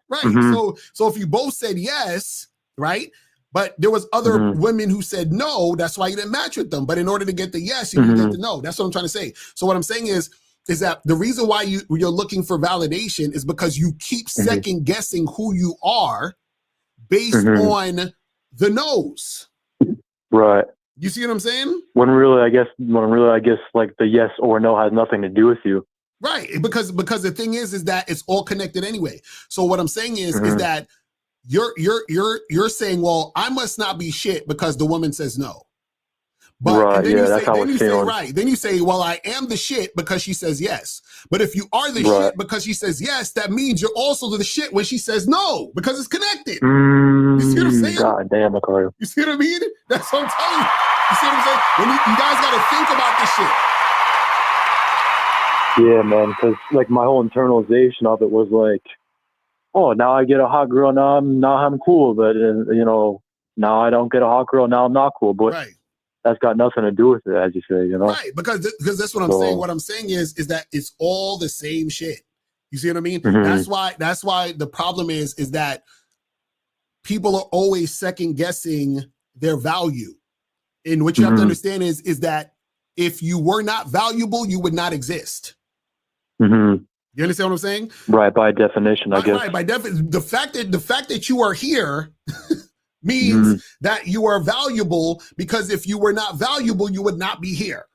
Speaker 14: So if you both said yes, right? But there was other women who said no. That's why you didn't match with them. But in order to get the yes, you can get the no. That's what I'm trying to say. So what I'm saying is that the reason why you're looking for validation is because you keep second guessing who you are based on the no's. Right. You see what I'm saying? When really, I guess, like the yes or no has nothing to do with you.
Speaker 9: Right. Because the thing is that it's all connected anyway. So what I'm saying is that you're saying, well, I must not be shit because the woman says no. But
Speaker 14: right,
Speaker 9: and then
Speaker 14: yeah,
Speaker 9: you
Speaker 14: that's
Speaker 9: say,
Speaker 14: how
Speaker 9: then
Speaker 14: it's
Speaker 9: you say,
Speaker 14: feeling.
Speaker 9: right. Then you say, well, I am the shit because she says yes. But if you are the
Speaker 14: Right.
Speaker 9: shit because she says yes, that means you're also the shit when she says no, because it's connected. You see what I'm saying?
Speaker 14: God damn, Locario.
Speaker 9: You see what I mean? That's what I'm telling you. You see what I'm saying? When you guys got to think about this shit.
Speaker 14: Yeah, man, because like my whole internalization of it was like, oh, now I get a hot girl, now I'm cool, but you know, now I don't get a hot girl, now I'm not cool. But
Speaker 9: Right.
Speaker 14: that's got nothing to do with it, as you say, you know.
Speaker 9: Right, because that's what I'm saying. What I'm saying is that it's all the same shit. You see what I mean? That's why the problem is that people are always second guessing their value. And what you have to understand is that if you were not valuable, you would not exist. You understand what I'm saying?
Speaker 14: Right, by definition, I guess.
Speaker 9: Right, by definition, the fact that you are here means that you are valuable, because if you were not valuable, you would not be here.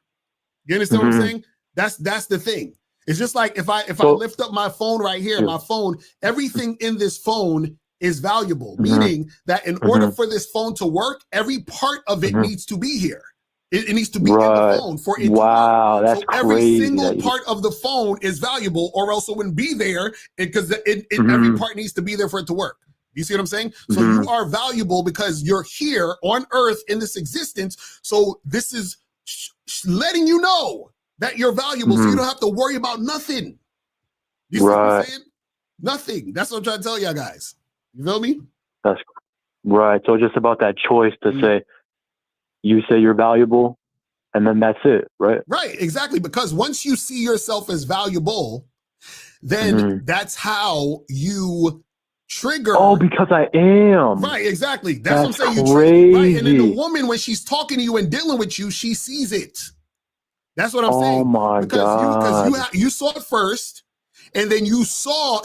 Speaker 9: You understand what I'm saying? That's the thing. It's just like if I lift up my phone right here, my phone, everything in this phone is valuable, meaning that in order for this phone to work, every part of it needs to be here. It needs to be in the phone for it to work.
Speaker 14: That's
Speaker 9: so every
Speaker 14: crazy
Speaker 9: single part of the phone is valuable, or else it wouldn't be there, because every part needs to be there for it to work. You see what I'm saying? So you are valuable because you're here on Earth in this existence. So this is letting you know that you're valuable, so you don't have to worry about nothing. You see what I'm saying? Nothing. That's what I'm trying to tell y'all guys. You feel me?
Speaker 14: That's right. So just about that choice to say, you say you're valuable, and then that's it, right?
Speaker 9: Right, exactly. Because once you see yourself as valuable, then that's how you trigger.
Speaker 14: Oh, because I am.
Speaker 9: Right, exactly. That's what I'm saying.
Speaker 14: Crazy.
Speaker 9: Right, and then the woman, when she's talking to you and dealing with you, she sees it. That's what I'm saying.
Speaker 14: Oh my God.
Speaker 9: Because you saw it first, and then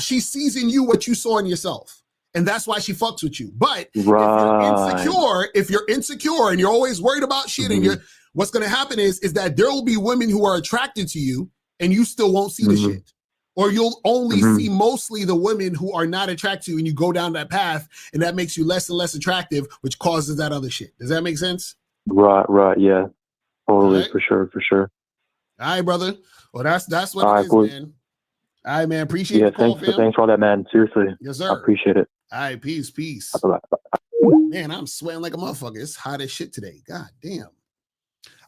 Speaker 9: she sees in you what you saw in yourself. And that's why she fucks with you. But if you're insecure and you're always worried about shit, and what's going to happen is that there will be women who are attracted to you, and you still won't see the shit. Or you'll only see mostly the women who are not attracted to you, and you go down that path, and that makes you less and less attractive, which causes that other shit. Does that make sense?
Speaker 14: Right, yeah. Totally, right. For sure.
Speaker 9: All right, brother. Well, that's what it is, man. All right, man. Appreciate the call, fam.
Speaker 14: Thanks for all that, man. Seriously.
Speaker 9: Yes, sir.
Speaker 14: I appreciate it.
Speaker 9: All right, peace.
Speaker 14: Bye.
Speaker 9: Man, I'm sweating like a motherfucker. It's hot as shit today. God damn.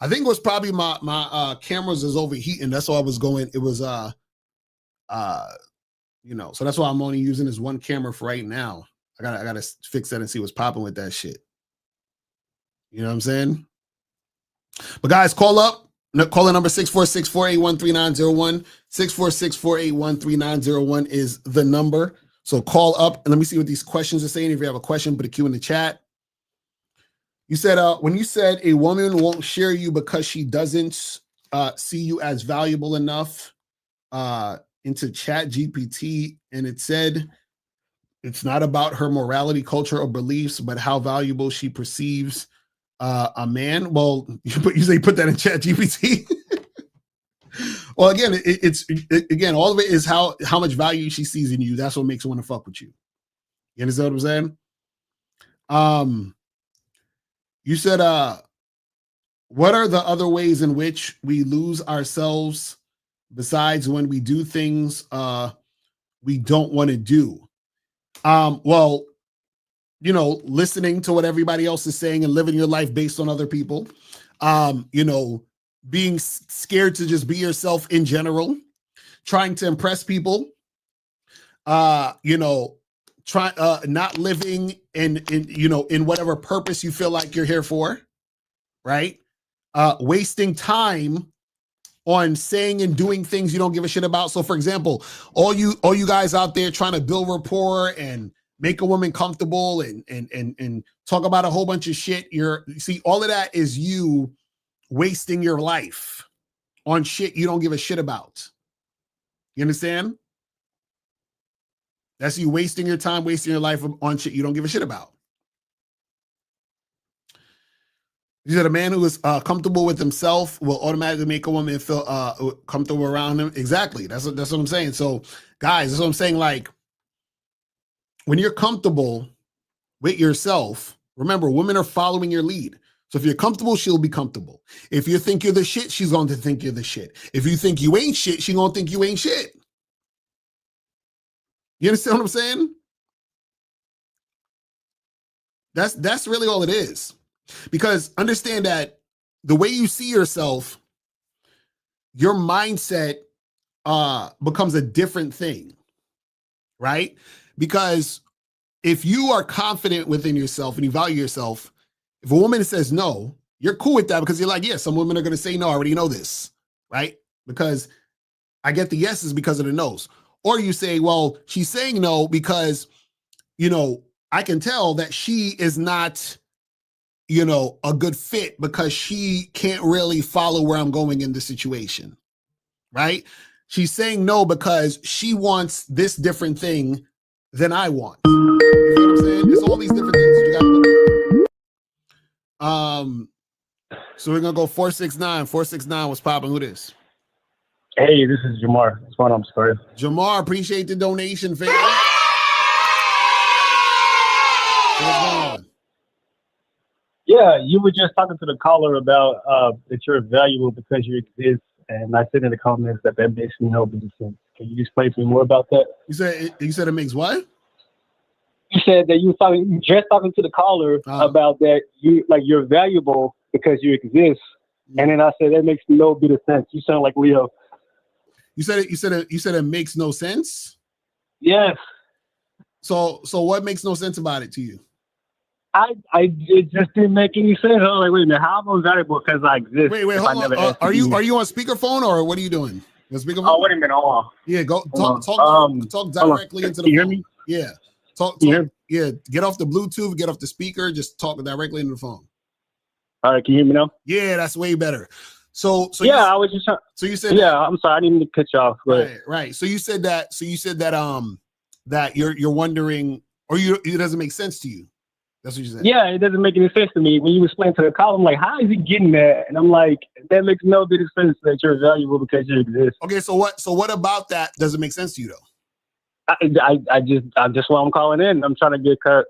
Speaker 9: I think it was probably my cameras is overheating. That's why I was going. It was so that's why I'm only using this one camera for right now. I gotta fix that and see what's popping with that shit. You know what I'm saying? But guys, call up. Call the number 646-481-3901. 646-481-3901 is the number. So call up and let me see what these questions are saying. If you have a question, put a Q in the chat. You said, when you said a woman won't share you because she doesn't see you as valuable enough, into Chat GPT, and it said it's not about her morality, culture, or beliefs, but how valuable she perceives a man. Well, you say put that in Chat GPT. Well, again, again, all of it is how much value she sees in you. That's what makes her want to fuck with you. You understand what I'm saying? You said, what are the other ways in which we lose ourselves besides when we do things we don't want to do? Well, listening to what everybody else is saying and living your life based on other people. Being scared to just be yourself in general, trying to impress people, not living in whatever purpose you feel like you're here for, right? Wasting time on saying and doing things you don't give a shit about. So for example, all you guys out there trying to build rapport and make a woman comfortable and talk about a whole bunch of shit. All of that is you wasting your life on shit you don't give a shit about. You understand? That's you wasting your time, wasting your life on shit you don't give a shit about. You said a man who is comfortable with himself will automatically make a woman feel comfortable around him. Exactly. That's what I'm saying. So, guys, that's what I'm saying. Like, when you're comfortable with yourself, remember, women are following your lead. So if you're comfortable, she'll be comfortable. If you think you're the shit, she's going to think you're the shit. If you think you ain't shit, she's going to think you ain't shit. You understand what I'm saying? That's really all it is. Because understand that the way you see yourself, your mindset becomes a different thing, right? Because if you are confident within yourself and you value yourself, if a woman says no, you're cool with that because you're like, yeah, some women are going to say no. I already know this, right? Because I get the yeses because of the no's. Or you say, well, she's saying no because, you know, I can tell that she is not, you know, a good fit because she can't really follow where I'm going in the situation, right? She's saying no because she wants this different thing than I want. You know what I'm saying? It's all these different things that you got to look at. So we're gonna go 469. 469 was popping. Who this?
Speaker 15: Hey, this is Jamar. What's going on, Square?
Speaker 9: Jamar, appreciate the donation, fam. What's going on?
Speaker 15: Yeah, you were just talking to the caller about that you're valuable because you exist, and I said in the comments that makes me no business sense. Can you explain to me more about that?
Speaker 9: You said it makes what?
Speaker 15: You said that you were just talking to the caller about that you're valuable because you exist, and then I said that makes no bit of sense. You sound like Leo.
Speaker 9: You said it makes no sense?
Speaker 15: Yes.
Speaker 9: So what makes no sense about it to you?
Speaker 15: It just didn't make any sense. I was like, wait a minute, how am I valuable because I exist?
Speaker 9: Wait, hold on. Are you on speakerphone or what are you doing? Speakerphone?
Speaker 15: Oh, wait a minute, hold on.
Speaker 9: Yeah, talk directly into the phone.
Speaker 15: Can you hear me?
Speaker 9: Yeah. Talk. Yeah, get off the Bluetooth, get off the speaker, just talk directly into the phone.
Speaker 15: All right, can you hear me now?
Speaker 9: Yeah, that's way better. So
Speaker 15: yeah, I was just.
Speaker 9: So you said.
Speaker 15: Yeah, I'm sorry, I didn't mean to cut you off.
Speaker 9: Right. So you said that. That you're wondering, or it doesn't make sense to you. That's what you said.
Speaker 15: Yeah, it doesn't make any sense to me. When you explain to the caller, I'm like, how is he getting that? And I'm like, that makes no bit of sense that you're valuable because you exist.
Speaker 9: Okay, so what about that doesn't make sense to you though?
Speaker 15: I'm just why I'm calling in. I'm trying to get
Speaker 9: so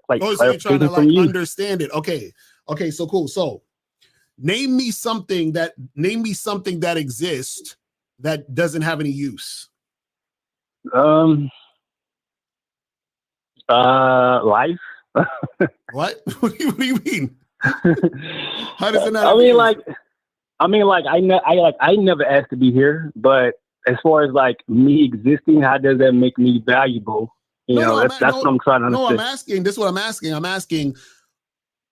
Speaker 9: you're trying to understand it. Okay, so cool. So name me something that exists that doesn't have any use.
Speaker 15: Life.
Speaker 9: What? What do you mean? How does it not?
Speaker 15: I never asked to be here, but as far as like me existing, how does that make me valuable? That's what I'm trying to understand.
Speaker 9: No, I'm asking. This is what I'm asking. I'm asking.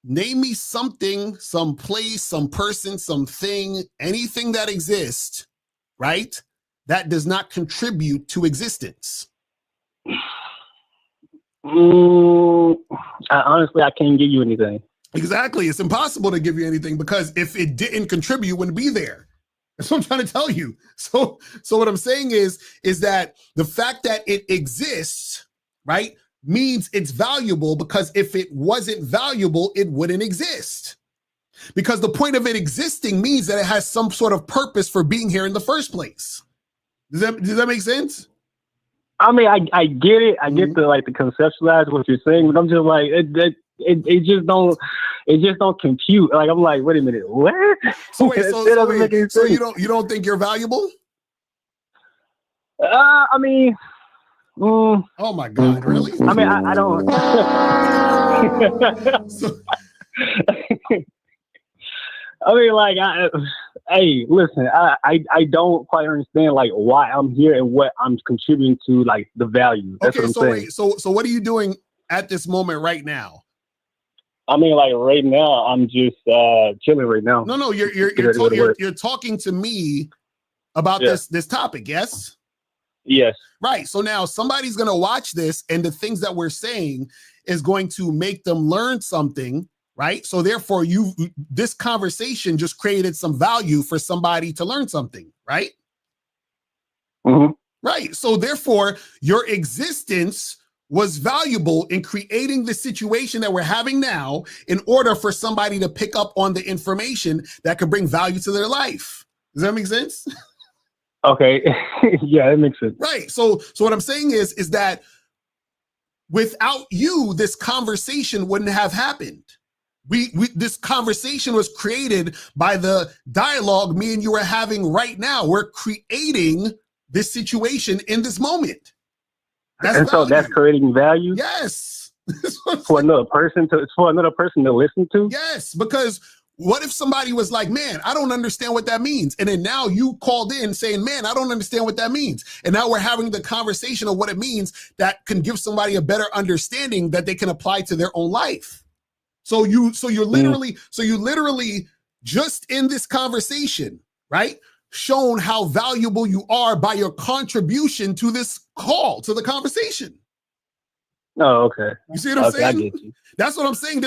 Speaker 9: Name me something, some place, some person, something, anything that exists, right? That does not contribute to existence.
Speaker 15: Honestly, I can't give you anything.
Speaker 9: Exactly. It's impossible to give you anything because if it didn't contribute, it wouldn't be there. That's what I'm trying to tell you. So what I'm saying is that the fact that it exists, right, means it's valuable because if it wasn't valuable, it wouldn't exist. Because the point of it existing means that it has some sort of purpose for being here in the first place. Does that make sense?
Speaker 15: I mean, I get it. I get the conceptualize what you're saying, but I'm just like it just don't compute. Like I'm like, wait a minute, what?
Speaker 9: So you don't think you're valuable?
Speaker 15: I mean,
Speaker 9: oh my God, really?
Speaker 15: I mean, I don't. I mean, like, hey, listen, I don't quite understand like why I'm here and what I'm contributing to, like the value. That's what I'm saying.
Speaker 9: Wait, so what are you doing at this moment right now?
Speaker 15: I mean, like right now, I'm just chilling right now.
Speaker 9: No, you're talking to me about this topic, yes?
Speaker 15: Yes.
Speaker 9: Right. So now somebody's gonna watch this, and the things that we're saying is going to make them learn something. Right. So therefore, this conversation just created some value for somebody to learn something. Right.
Speaker 15: Mm-hmm.
Speaker 9: Right. So therefore, your existence
Speaker 10: was valuable in creating the situation that we're having now in order for somebody to pick up on the information that could bring value to their life. Does that make sense?
Speaker 15: Okay. Yeah, it makes sense.
Speaker 10: Right. So what I'm saying is that without you, this conversation wouldn't have happened. This conversation was created by the dialogue me and you are having right now. We're creating this situation in this moment.
Speaker 15: And so that's creating value.
Speaker 10: Yes.
Speaker 15: For another person to listen to.
Speaker 10: Yes, because what if somebody was like, man, I don't understand what that means. And then now you called in saying, man, I don't understand what that means. And now we're having the conversation of what it means that can give somebody a better understanding that they can apply to their own life. So you're literally just in this conversation, right? Shown how valuable you are by your contribution to this call, to the conversation.
Speaker 15: Oh, okay.
Speaker 10: You see what I'm saying?
Speaker 15: I get you.
Speaker 10: That's what I'm saying.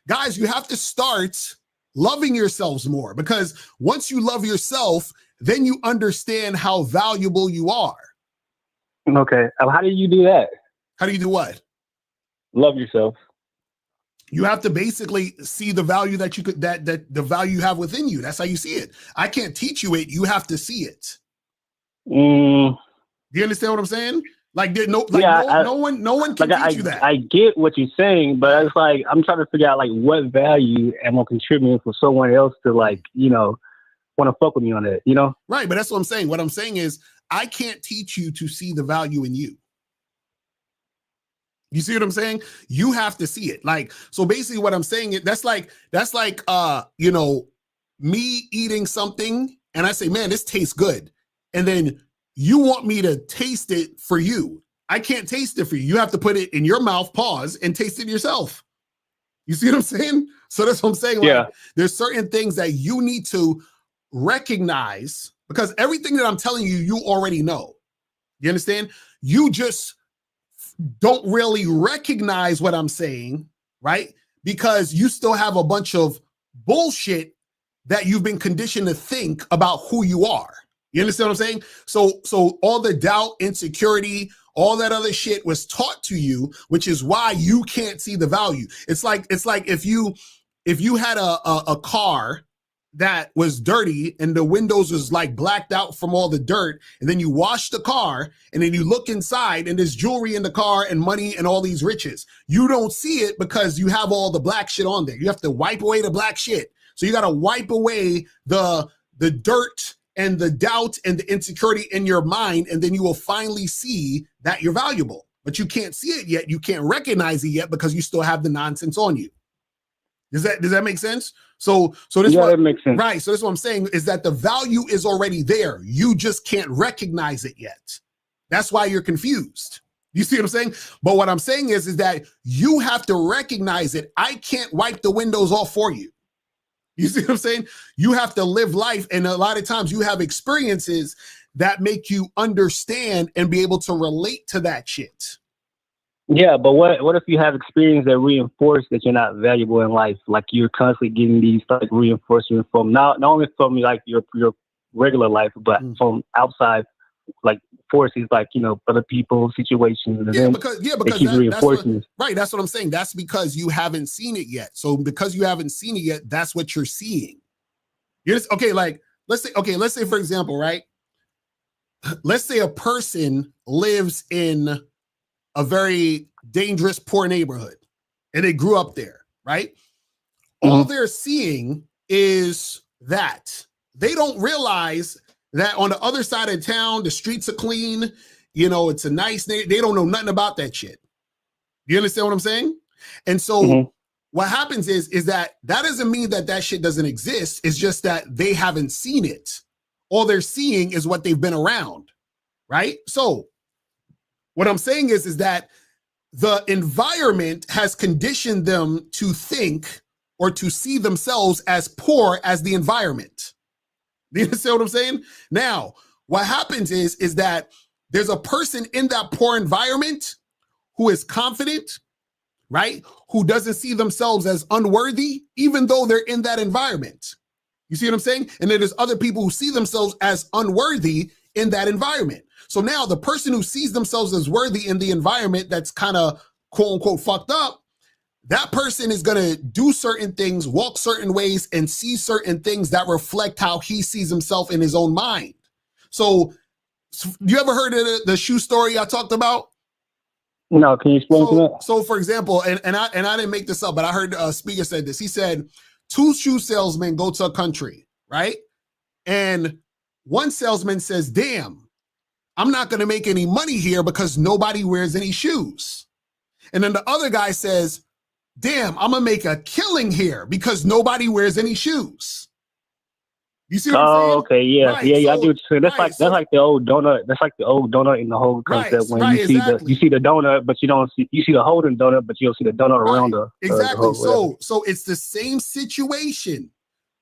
Speaker 10: Guys, you have to start loving yourselves more, because once you love yourself, then you understand how valuable you are.
Speaker 15: Okay. How do you do that?
Speaker 10: How do you do what?
Speaker 15: Love yourself.
Speaker 10: You have to basically see the value that the value you have within you. That's how you see it. I can't teach you it. You have to see it. Do you understand what I'm saying? Like, no one can teach you that.
Speaker 15: I get what you're saying, but it's like I'm trying to figure out like what value am I contributing for someone else to want to fuck with me on that,
Speaker 10: Right, but that's what I'm saying. What I'm saying is I can't teach you to see the value in you. You see what I'm saying? You have to see it. Like, so basically what I'm saying is that's like me eating something and I say, man, this tastes good. And then you want me to taste it for you. I can't taste it for you. You have to put it in your mouth, pause, and taste it yourself. You see what I'm saying? So that's what I'm saying. Like, there's certain things that you need to recognize, because everything that I'm telling you, you already know. You understand? You just don't really recognize what I'm saying, right? Because you still have a bunch of bullshit that you've been conditioned to think about who you are. You understand what I'm saying? So all the doubt, insecurity, all that other shit was taught to you, which is why you can't see the value. It's like if you had a car that was dirty and the windows was like blacked out from all the dirt, and then you wash the car and then you look inside and there's jewelry in the car and money and all these riches. You don't see it because you have all the black shit on there. You have to wipe away the black shit. So you got to wipe away the dirt and the doubt and the insecurity in your mind, and then you will finally see that you're valuable. But you can't see it yet. You can't recognize it yet because you still have the nonsense on you. Does that make sense? So this
Speaker 15: that makes sense.
Speaker 10: Right. So this is what I'm saying is that the value is already there. You just can't recognize it yet. That's why you're confused. You see what I'm saying? But what I'm saying is that you have to recognize it. I can't wipe the windows off for you. You see what I'm saying? You have to live life. And a lot of times you have experiences that make you understand and be able to relate to that shit.
Speaker 15: Yeah, but what if you have experience that reinforce that you're not valuable in life? Like you're constantly getting these like reinforcement from not only from like your regular life, but from outside like forces, like other people, situations. And
Speaker 10: because that's what I'm saying. That's because you haven't seen it yet. So because you haven't seen it yet, that's what you're seeing. Let's say for example, right? Let's say a person lives in a very dangerous, poor neighborhood, and they grew up there, right? All they're seeing is that. They don't realize that on the other side of town, the streets are clean, it's a nice neighborhood. They don't know nothing about that shit. You understand what I'm saying? And so what happens is that doesn't mean that shit doesn't exist. It's just that they haven't seen it. All they're seeing is what they've been around, right? So what I'm saying is that the environment has conditioned them to think or to see themselves as poor as the environment. Do you understand what I'm saying? Now, what happens is that there's a person in that poor environment who is confident, right? Who doesn't see themselves as unworthy, even though they're in that environment. You see what I'm saying? And then there's other people who see themselves as unworthy in that environment. So now the person who sees themselves as worthy in the environment that's kind of quote unquote fucked up, that person is going to do certain things, walk certain ways, and see certain things that reflect how he sees himself in his own mind. So you ever heard of the shoe story I talked about?
Speaker 15: No, can you explain to that?
Speaker 10: So for example, and I didn't make this up, but I heard a speaker said this. He said, 2 shoe salesmen go to a country, right? And one salesman says, damn, I'm not going to make any money here because nobody wears any shoes. And then the other guy says, damn, I'm going to make a killing here because nobody wears any shoes. You see what I'm saying?
Speaker 15: Okay, yeah,
Speaker 10: right,
Speaker 15: yeah,
Speaker 10: so,
Speaker 15: I do. So that's like that's like the old donut. That's like the old donut in the whole concept when you see
Speaker 10: exactly.
Speaker 15: you see the donut, but you don't see the hole in the donut, but you don't see the donut around the
Speaker 10: exactly.
Speaker 15: The hole,
Speaker 10: so it's the same situation,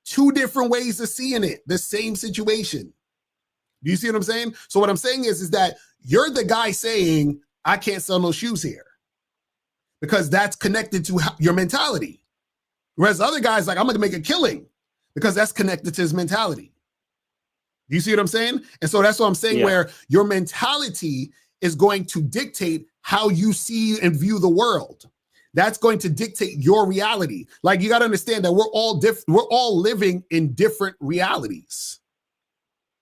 Speaker 10: 2 different ways of seeing it. The same situation. Do you see what I'm saying? So what I'm saying is that you're the guy saying I can't sell no shoes here because that's connected to your mentality, whereas the other guy's like I'm going to make a killing. Because that's connected to his mentality. You see what I'm saying? And so that's what I'm saying, where your mentality is going to dictate how you see and view the world. That's going to dictate your reality. Like you got to understand that we're all different. We're all living in different realities.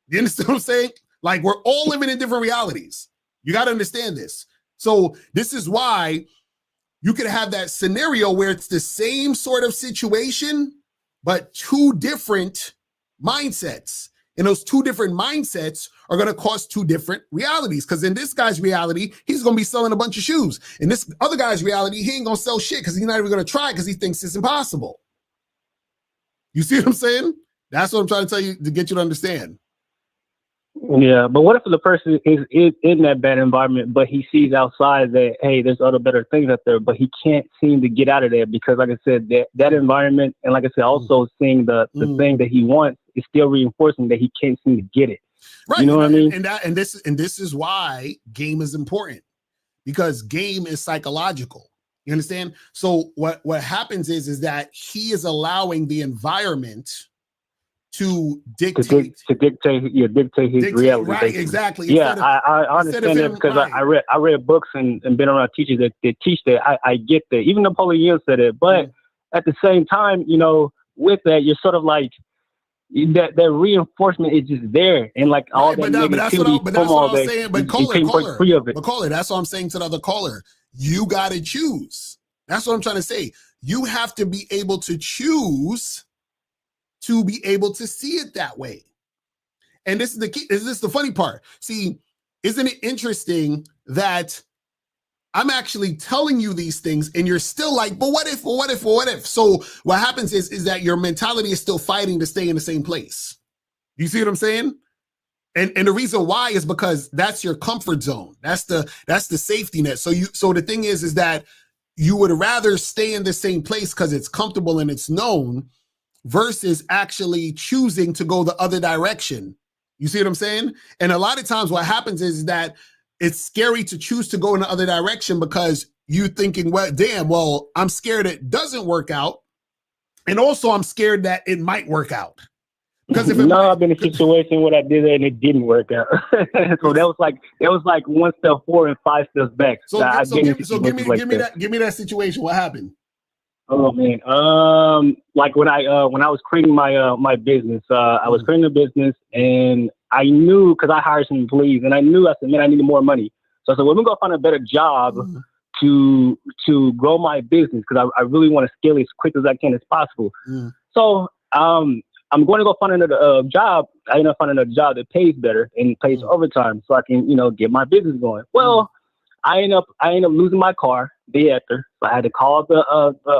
Speaker 10: You understand what I'm saying? Like we're all living in different realities. You got to understand this. So this is why you could have that scenario where it's the same sort of situation, but 2 different mindsets. And those 2 different mindsets are going to cause 2 different realities. Because in this guy's reality, he's going to be selling a bunch of shoes. In this other guy's reality, he ain't going to sell shit because he's not even going to try because he thinks it's impossible. You see what I'm saying? That's what I'm trying to tell you to get you to understand.
Speaker 15: Yeah, but what if the person is in that bad environment, but he sees outside that, hey, there's other better things out there, but he can't seem to get out of there because, like I said, that environment, and like I said, also seeing the thing that he wants is still reinforcing that he can't seem to get it.
Speaker 10: Right.
Speaker 15: You know what I mean?
Speaker 10: And this is why game is important, because game is psychological. You understand? So what happens is that he is allowing the environment to dictate
Speaker 15: his reality.
Speaker 10: Right,
Speaker 15: basically.
Speaker 10: exactly.
Speaker 15: Yeah, I understand that because I read books and been around teachers that teach that. I get that. Even Napoleon said it, but at the same time, you know, with that, you're sort of like that reinforcement is just there, and like all that negativity from all that.
Speaker 10: But caller, that's what I'm saying to the other caller. You got to choose. That's what I'm trying to say. You have to be able to choose to be able to see it that way. And this is the key. Is this the funny part? See, isn't it interesting that I'm actually telling you these things and you're still like, but what if, what if, what if? So what happens is that your mentality is still fighting to stay in the same place. You see what I'm saying? And the reason why is because that's your comfort zone. That's the safety net. So the thing is that you would rather stay in the same place because it's comfortable and it's known, versus actually choosing to go the other direction. You see what I'm saying? And a lot of times what happens is that it's scary to choose to go in the other direction because you're thinking, well, I'm scared it doesn't work out. And also I'm scared that it might work out. Because
Speaker 15: I've been in a situation where I did it and it didn't work out. So that was like 1 step forward and 5 steps back.
Speaker 10: Give me that situation. What happened?
Speaker 15: Oh man, like when I was creating my business, I was creating a business, and I knew, because I hired some employees, and I said, man, I needed more money. So I said, well, let me go find a better job to grow my business, because I really want to scale as quick as I can as possible. So I'm going to go find another job. I ended up finding a job that pays better and pays overtime, so I can get my business going. Well, I end up losing my car day after. So I had to call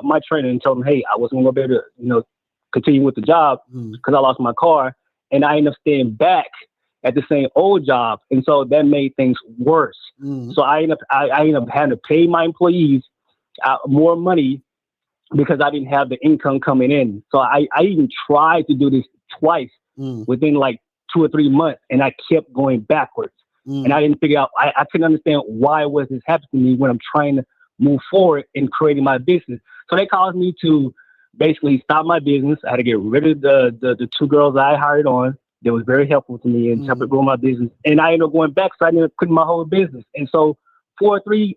Speaker 15: my trainer and tell him, hey, I wasn't going to be able to, continue with the job because I lost my car. And I ended up staying back at the same old job. And so that made things worse. So I ended up having to pay my employees more money because I didn't have the income coming in. So I even tried to do this twice within like 2 or 3 months, and I kept going backwards. And I didn't figure out, I couldn't understand why was this happening to me when I'm trying to move forward in creating my business. So they caused me to basically stop my business. I had to get rid of the 2 girls I hired on. that was very helpful to me and helped grow my business. And I ended up going back, so I ended up quitting my whole business. And so 2 or 3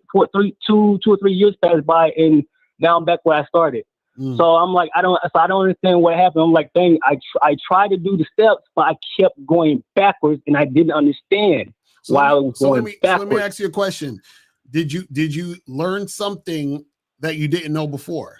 Speaker 15: years passed by, and now I'm back where I started. So I'm like, I don't understand what happened. I'm like, dang, I tried to do the steps, but I kept going backwards, and I didn't understand why I was going backwards.
Speaker 9: So let me ask you a question. Did you learn something that you didn't know before?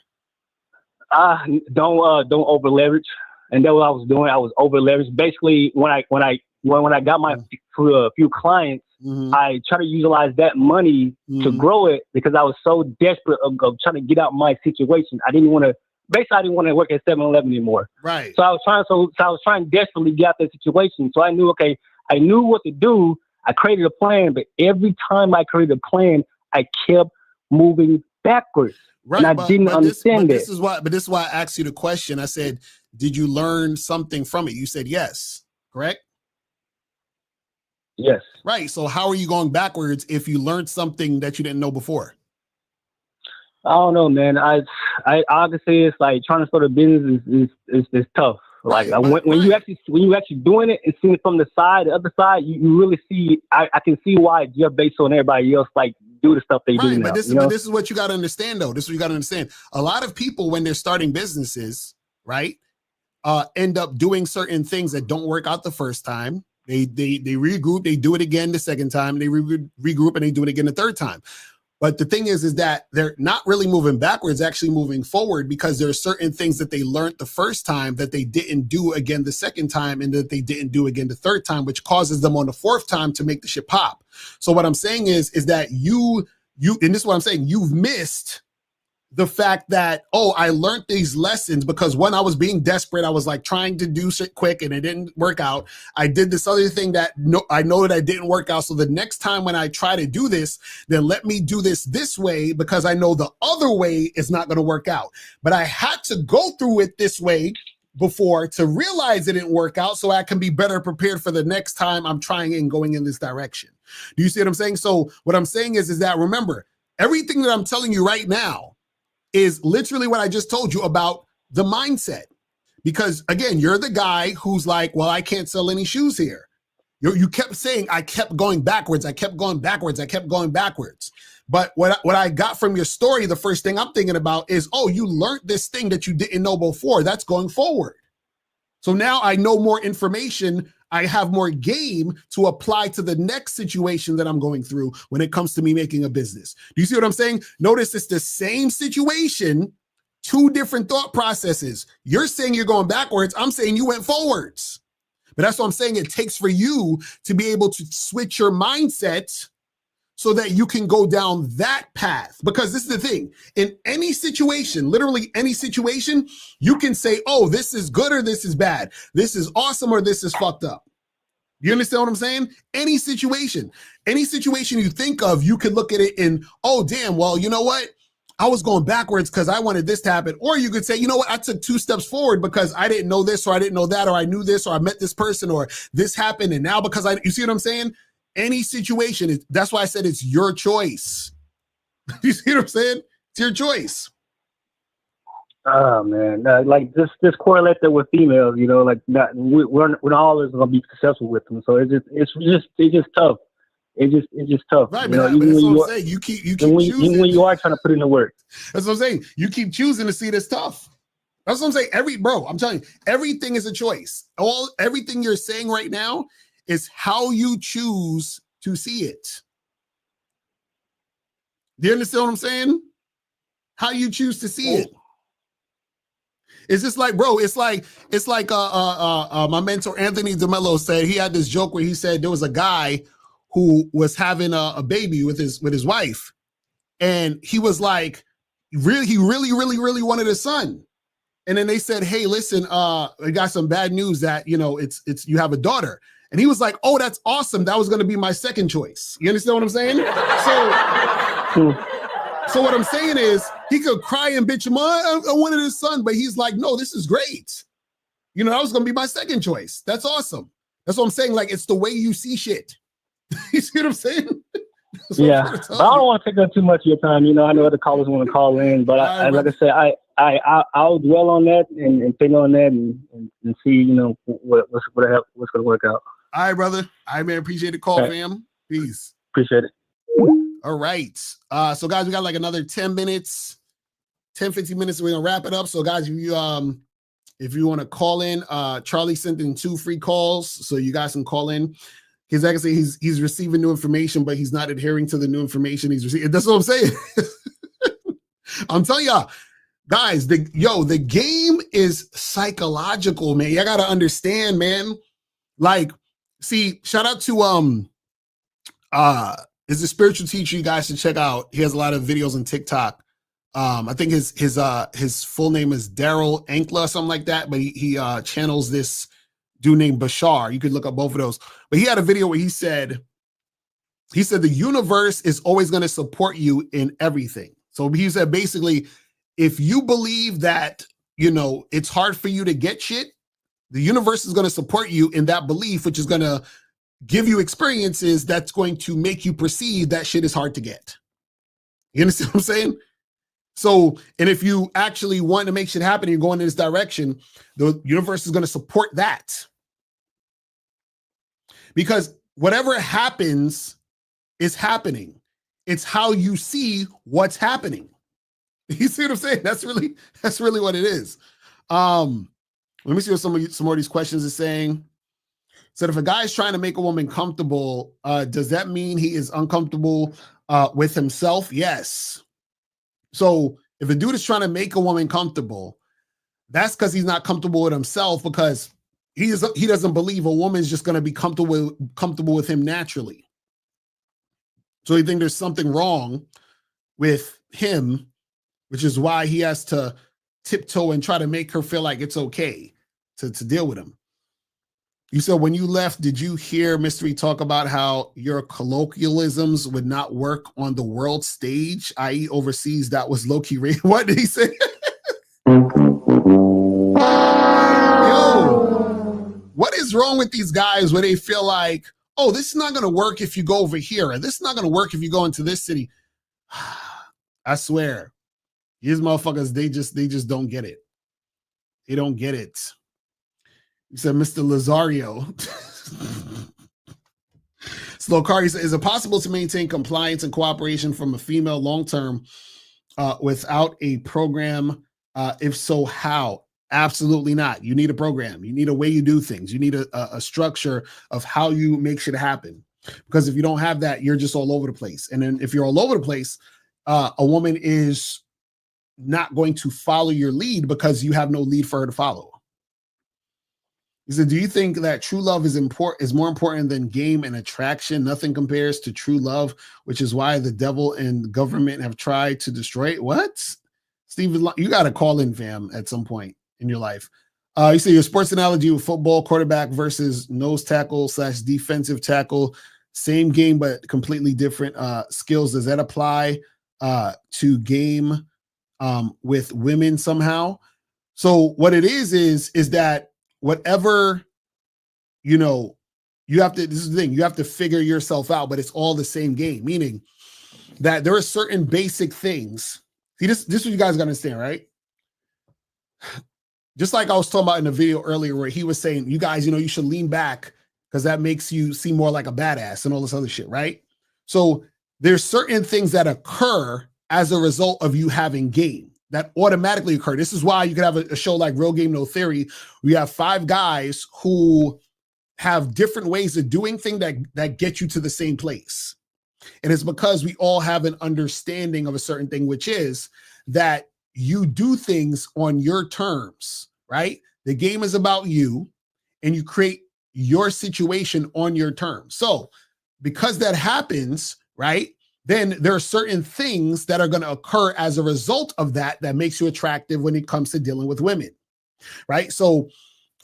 Speaker 15: Don't over leverage, and that's what I was doing. I was over leveraged. Basically, when I got my few clients, I try to utilize that money to grow it because I was so desperate of trying to get out my situation. I didn't want to work at 7-Eleven anymore.
Speaker 9: Right.
Speaker 15: So I was trying desperately to get out that situation. So I knew what to do. I created a plan, but every time I created a plan, I kept moving backwards.
Speaker 9: Right,
Speaker 15: and I didn't understand
Speaker 9: this is why I asked you the question. I said, did you learn something from it? You said yes, correct?
Speaker 15: Yes.
Speaker 9: Right. So how are you going backwards if you learned something that you didn't know before?
Speaker 15: I don't know, man. I can say it's like trying to start a business is tough. Like when you actually doing it and seeing it from the other side, you really see. I can see why Jeff Bezos and everybody else like do the stuff they do now.
Speaker 9: But this is what you got to understand, though. This is what you got to understand. A lot of people, when they're starting businesses, right, end up doing certain things that don't work out the first time. They regroup, they do it again the second time, they regroup, and they do it again the third time. But the thing is that they're not really moving backwards, actually moving forward, because there are certain things that they learned the first time that they didn't do again the second time, and that they didn't do again the third time, which causes them on the fourth time to make the shit pop. So what I'm saying is that you, and this is what I'm saying, you've missed the fact that, I learned these lessons because when I was being desperate, I was like trying to do shit quick and it didn't work out. I did this other thing that I know that I didn't work out. So the next time when I try to do this, then let me do this way because I know the other way is not going to work out. But I had to go through it this way before to realize it didn't work out so I can be better prepared for the next time I'm trying and going in this direction. Do you see what I'm saying? So what I'm saying is that, remember, everything that I'm telling you right now is literally what I just told you about the mindset. Because again, you're the guy who's like, well, I can't sell any shoes here. You kept saying, I kept going backwards. I kept going backwards. I kept going backwards. But what I got from your story, the first thing I'm thinking about is, you learned this thing that you didn't know before. That's going forward. So now I know more information. I have more game to apply to the next situation that I'm going through when it comes to me making a business. Do you see what I'm saying? Notice it's the same situation, 2 different thought processes. You're saying you're going backwards. I'm saying you went forwards. But that's what I'm saying. It takes for you to be able to switch your mindset so that you can go down that path. Because this is the thing. In any situation, literally any situation, you can say, this is good or this is bad. This is awesome or this is fucked up. You understand what I'm saying? Any situation you think of, you could look at it in, damn, well, you know what? I was going backwards because I wanted this to happen. Or you could say, you know what? I took 2 steps forward because I didn't know this or I didn't know that, or I knew this or I met this person or this happened. And now because you see what I'm saying? Any situation, that's why I said it's your choice. You see what I'm saying? It's your choice.
Speaker 15: Oh man, like just correlate that with females, like we're not always gonna be successful with them. So it's just tough. It's just tough.
Speaker 9: Right, but that's what I'm saying. You keep choosing.
Speaker 15: Even when you are trying to put in the work.
Speaker 9: That's what I'm saying. You keep choosing to see this tough. That's what I'm saying. I'm telling you, everything is a choice. Everything you're saying right now is how you choose to see it. Do you understand what I'm saying? How you choose to see it. It's just like, bro, it's like my mentor Anthony DeMello said. He had this joke where he said there was a guy who was having a baby with his wife, and he was like, he really wanted a son. And then they said, hey, listen, we got some bad news that it's you have a daughter. And he was like, oh, that's awesome. That was going to be my second choice. You understand what I'm saying? So what I'm saying is he could cry and bitch him, I wanted his son, but he's like, no, this is great. That was going to be my second choice. That's awesome. That's what I'm saying. Like, it's the way you see shit. You see what I'm saying?
Speaker 15: Yeah, but I don't want to take up too much of your time. I know other callers want to call in, but like I said, I'll dwell on that and think on that and see, you know, what's going to work out.
Speaker 10: All right, brother. All right, man. Appreciate the call,
Speaker 15: All right.
Speaker 10: fam. Peace.
Speaker 15: Appreciate it.
Speaker 10: All right. So guys, we got like another 10 minutes, 10, 15 minutes. We're gonna wrap it up. So guys, if you want to call in, Charlie sent in 2 free calls, so you guys can call in. Because like I say, he's receiving new information, but he's not adhering to the new information he's receiving. That's what I'm saying. I'm telling y'all, guys, the game is psychological, man. Y'all gotta understand, man. Like, see, shout out to is a spiritual teacher you guys should check out. He has a lot of videos on TikTok. I think his full name is Daryl Ankla or something like that, but he channels this dude named Bashar. You could look up both of those. But he had a video where he said the universe is always going to support you in everything. So he said basically, if you believe that, you know, it's hard for you to get shit, the universe is going to support you in that belief, which is going to give you experiences that's going to make you perceive that shit is hard to get. You understand what I'm saying? So, and if you actually want to make shit happen and you're going in this direction, the universe is going to support that. Because whatever happens is happening. It's how you see what's happening. You see what I'm saying? That's really what it is. Let me see what some more of these questions are saying. So if a guy is trying to make a woman comfortable, does that mean he is uncomfortable with himself? Yes. So if a dude is trying to make a woman comfortable, that's because he's not comfortable with himself, because he doesn't believe a woman is just going to be comfortable with him naturally. So you think there's something wrong with him, which is why he has to tiptoe and try to make her feel like it's okay to deal with him. You said when you left, did you hear Mystery talk about how your colloquialisms would not work on the world stage, i.e. overseas? That was low-key rated. What did he say? Yo, what is wrong with these guys where they feel like, oh, this is not going to work if you go over here, or this is not going to work if you go into this city? I swear, these motherfuckers, they just don't get it. They don't get it. You said Mr. Lazario. Locario said, is it possible to maintain compliance and cooperation from a female long-term without a program? If so, how? Absolutely not. You need a program. You need a way you do things. You need a structure of how you make shit happen. Because if you don't have that, you're just all over the place. And then if you're all over the place, a woman is not going to follow your lead because you have no lead for her to follow. He said, do you think that true love is more important than game and attraction? Nothing compares to true love, which is why the devil and the government have tried to destroy it. What? Steven, you got to call in, fam, at some point in your life. You say your sports analogy with football, quarterback versus nose tackle / defensive tackle, same game, but completely different skills. Does that apply to game with women somehow? So what it is that whatever, you know, you have to, this is the thing, you have to figure yourself out, but it's all the same game, meaning that there are certain basic things. See, this is what you guys got to understand, right? Just like I was talking about in the video earlier where he was saying, you guys, you know, you should lean back because that makes you seem more like a badass and all this other shit, right? So there's certain things that occur as a result of you having game that automatically occur. This is why you could have a show like Real Game No Theory. We have 5 guys who have different ways of doing things that get you to the same place. And it's because we all have an understanding of a certain thing, which is that you do things on your terms, right? The game is about you and you create your situation on your terms. So because that happens, right, then there are certain things that are going to occur as a result of that makes you attractive when it comes to dealing with women, right? So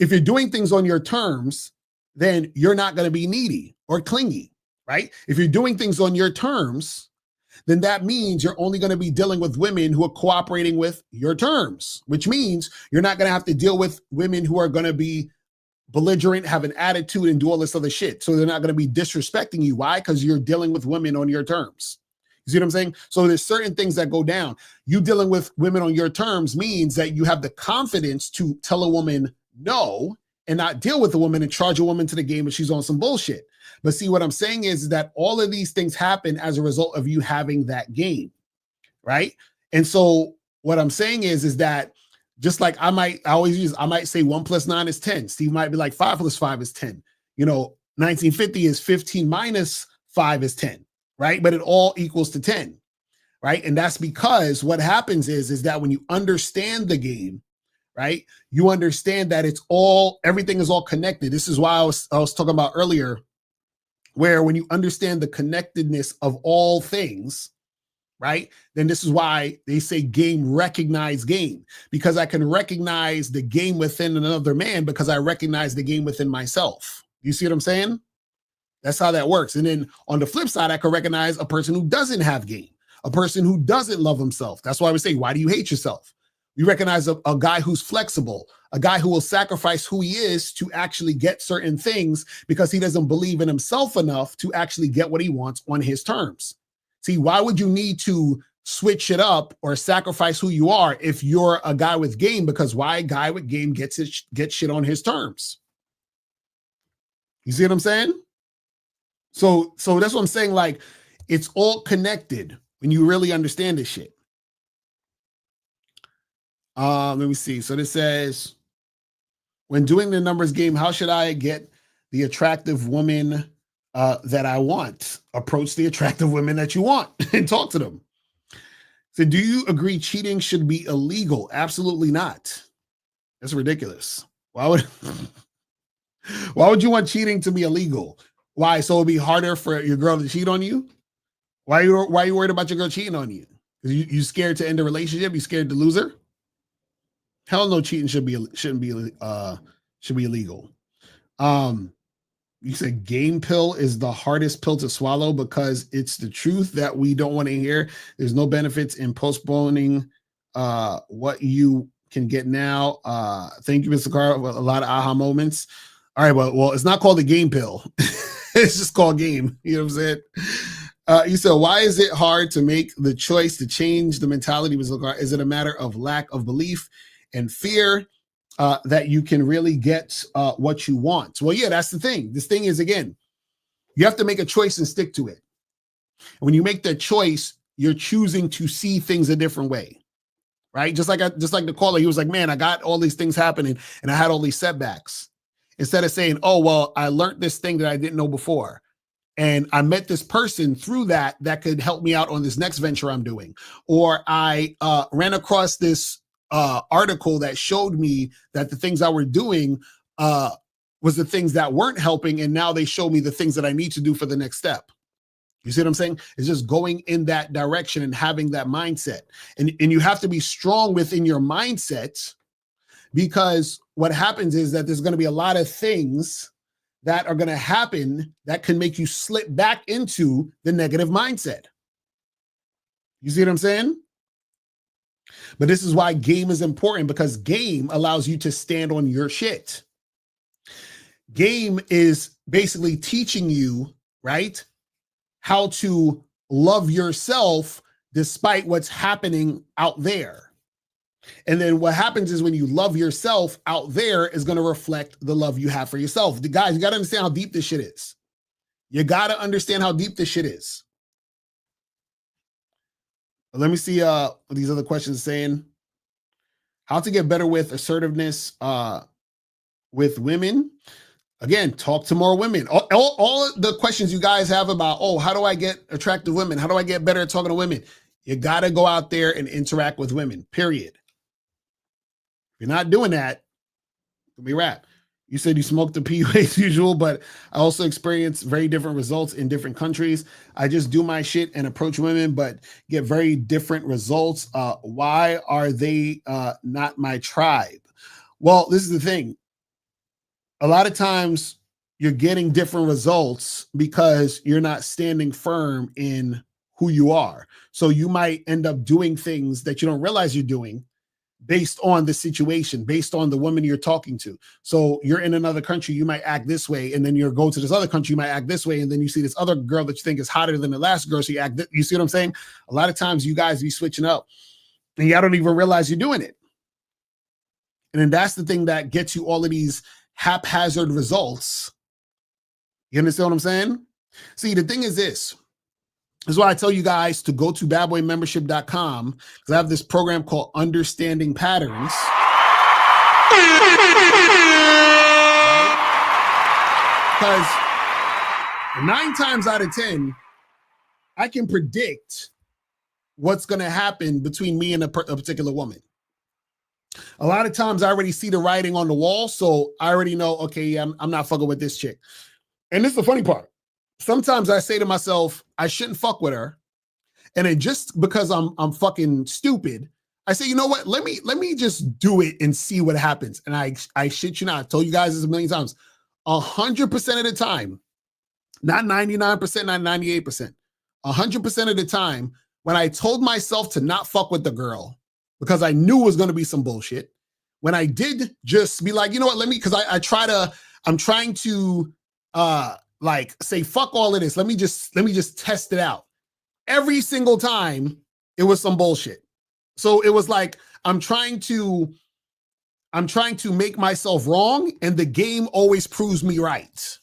Speaker 10: if you're doing things on your terms, then you're not going to be needy or clingy, right? If you're doing things on your terms, then that means you're only going to be dealing with women who are cooperating with your terms, which means you're not going to have to deal with women who are going to be belligerent, have an attitude, and do all this other shit. So they're not going to be disrespecting you. Why? Because you're dealing with women on your terms.
Speaker 9: You see what I'm saying? So there's certain things that go down. You dealing with women on your terms means that you have the confidence to tell a woman no and not deal with a woman and charge a woman to the game if she's on some bullshit. But see, what I'm saying is that all of these things happen as a result of you having that game, right? And so what I'm saying is that just like I might say 1 + 9 is 10. Steve might be like 5 + 5 is 10. 1950 is 15 - 5 is 10, right? But it all equals to 10, right? And that's because what happens is that when you understand the game, right, you understand that everything is all connected. This is why I was talking about earlier, where when you understand the connectedness of all things, right, then this is why they say game recognize game, because I can recognize the game within another man because I recognize the game within myself. You see what I'm saying? That's how that works. And then on the flip side, I can recognize a person who doesn't have game, a person who doesn't love himself. That's why we say, why do you hate yourself? You recognize a guy who's flexible, a guy who will sacrifice who he is to actually get certain things because he doesn't believe in himself enough to actually get what he wants on his terms. See, why would you need to switch it up or sacrifice who you are if you're a guy with game? Because why a guy with game gets shit on his terms? You see what I'm saying? So that's what I'm saying. Like, it's all connected when you really understand this shit. Let me see. So this says, when doing the numbers game, how should I get the attractive woman that I want? Approach the attractive women that you want and talk to them. So do you agree cheating should be illegal? Absolutely not. That's ridiculous. Why would you want cheating to be illegal? Why? So it'd be harder for your girl to cheat on you? Why are you worried about your girl cheating on you? Because you scared to end a relationship? You scared to lose her? Hell no, cheating should be illegal. You said game pill is the hardest pill to swallow because it's the truth that we don't want to hear. There's no benefits in postponing what you can get now. Thank you, Mr. Carr. A lot of aha moments. All right, well, it's not called a game pill. It's just called game. You know what I'm saying? You said, why is it hard to make the choice to change the mentality, Mr. Carr? Is it a matter of lack of belief and fear that you can really get what you want? Well, yeah, that's the thing. This thing is, again, you have to make a choice and stick to it. And when you make that choice, you're choosing to see things a different way, right? Just like the caller, he was like, man, I got all these things happening and I had all these setbacks. Instead of saying, oh, well, I learned this thing that I didn't know before. And I met this person through that could help me out on this next venture I'm doing. Or I ran across this article that showed me that the things I were doing was the things that weren't helping. And now they show me the things that I need to do for the next step. You see what I'm saying? It's just going in that direction and having that mindset. And you have to be strong within your mindset, because what happens is that there's going to be a lot of things that are going to happen that can make you slip back into the negative mindset. You see what I'm saying? But this is why game is important, because game allows you to stand on your shit. Game is basically teaching you, right, how to love yourself despite what's happening out there. And then what happens is when you love yourself, out there is going to reflect the love you have for yourself. Guys, you got to understand how deep this shit is. You got to understand how deep this shit is. Let me see what these other questions saying. How to get better with assertiveness with women. Again, talk to more women. All the questions you guys have about, oh, how do I get attractive women? How do I get better at talking to women? You got to go out there and interact with women, period. If you're not doing that, it'll be rap. You said you smoked the PUA as usual, but I also experienced very different results in different countries. I just do my shit and approach women, but get very different results. Why are they not my tribe? Well, this is the thing. A lot of times you're getting different results because you're not standing firm in who you are. So you might end up doing things that you don't realize you're doing based on the situation, based on the woman you're talking to. So you're in another country, you might act this way, and then you go to this other country, you might act this way, and then you see this other girl that you think is hotter than the last girl, so you act. You see what I'm saying? A lot of times you guys be switching up, and y'all don't even realize you're doing it. And then that's the thing that gets you all of these haphazard results. You understand what I'm saying? See, the thing is this. This is why I tell you guys to go to badboymembership.com, because I have this program called Understanding Patterns. Because 9 times out of 10, I can predict what's going to happen between me and a particular woman. A lot of times I already see the writing on the wall, so I already know, okay, I'm not fucking with this chick. And this is the funny part. Sometimes I say to myself, I shouldn't fuck with her. And then just because I'm fucking stupid, I say, you know what? Let me just do it and see what happens. And I shit you not, I told you guys this a million times. 100% of the time, not 99%, not 98%, 100% of the time, when I told myself to not fuck with the girl because I knew it was going to be some bullshit, when I did just be like, you know what? Because I'm trying to like say, fuck all of this. Let me just test it out. Every single time it was some bullshit. So it was like, I'm trying to make myself wrong, and the game always proves me right.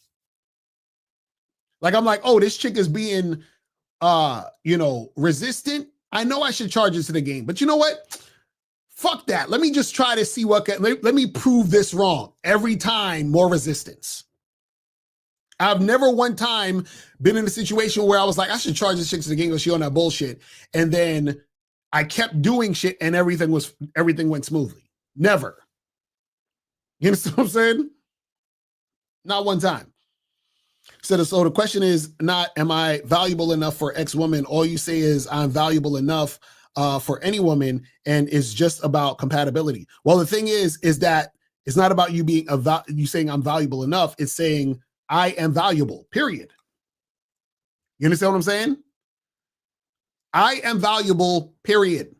Speaker 9: Like, I'm like, oh, this chick is being, resistant. I know I should charge it to the game, but you know what? Fuck that. Let me just try to see let me prove this wrong. Every time, more resistance. I've never one time been in a situation where I was like, I should charge this chick to the game because she on that bullshit. And then I kept doing shit and everything went smoothly. Never. You understand what I'm saying? Not one time. So the question is not, am I valuable enough for X woman? All you say is I'm valuable enough for any woman, and it's just about compatibility. Well, the thing is that it's not about you being you saying I'm valuable enough. It's saying I am valuable, period. You understand what I'm saying? I am valuable, period.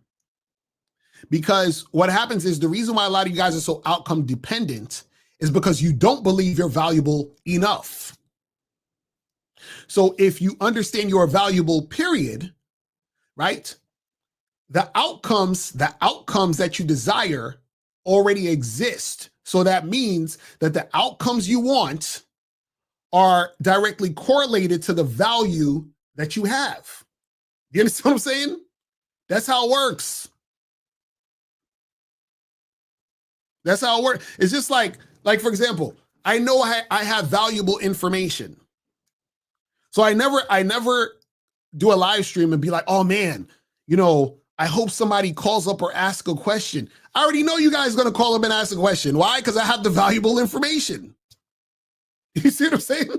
Speaker 9: Because what happens is the reason why a lot of you guys are so outcome dependent is because you don't believe you're valuable enough. So if you understand you're valuable, period, right? The outcomes that you desire already exist. So that means that the outcomes you want are directly correlated to the value that you have. You understand what I'm saying? That's how it works. That's how it works. It's just like for example, I know I have valuable information. So I never do a live stream and be like, oh man, I hope somebody calls up or asks a question. I already know you guys are going to call up and ask a question. Why? Because I have the valuable information. You see what I'm saying?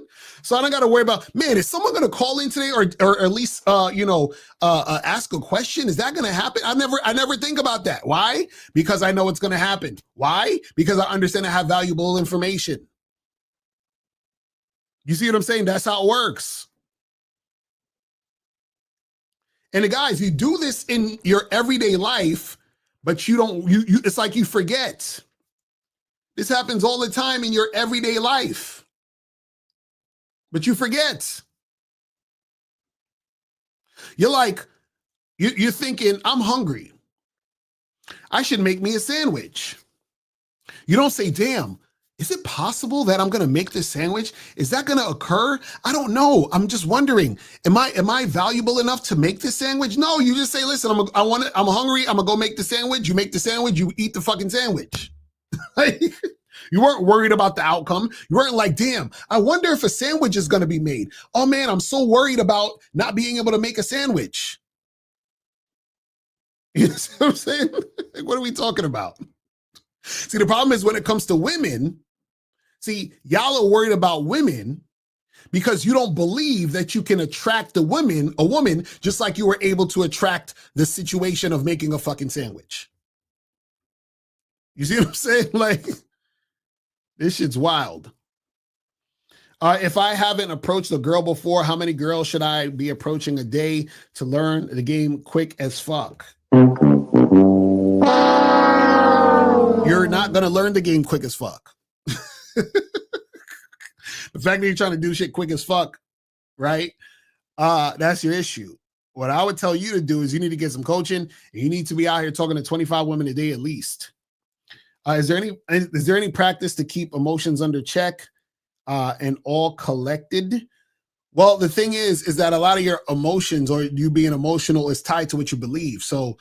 Speaker 9: So I don't got to worry about, man, is someone going to call in today or at least, ask a question? Is that going to happen? I never think about that. Why? Because I know it's going to happen. Why? Because I understand I have valuable information. You see what I'm saying? That's how it works. And guys, you do this in your everyday life, but it's like you forget. This happens all the time in your everyday life, but you forget. You're like, you're thinking, I'm hungry. I should make me a sandwich. You don't say, damn, is it possible that I'm going to make this sandwich? Is that going to occur? I don't know. I'm just wondering, am I valuable enough to make this sandwich? No, you just say, listen, I'm hungry. I'm going to go make the sandwich. You make the sandwich, you eat the fucking sandwich. You weren't worried about the outcome. You weren't like, damn, I wonder if a sandwich is going to be made. Oh man, I'm so worried about not being able to make a sandwich. You see what I'm saying? Like, what are we talking about? See, the problem is when it comes to women, see, y'all are worried about women because you don't believe that you can attract a woman just like you were able to attract the situation of making a fucking sandwich. You see what I'm saying? Like, this shit's wild. If I haven't approached a girl before, how many girls should I be approaching a day to learn the game quick as fuck? to learn the game quick as fuck. The fact that you're trying to do shit quick as fuck, right? That's your issue. What I would tell you to do is you need to get some coaching, and you need to be out here talking to 25 women a day at least. Is there any practice to keep emotions under check and all collected? Well, the thing is that a lot of your emotions or you being emotional is tied to what you believe. So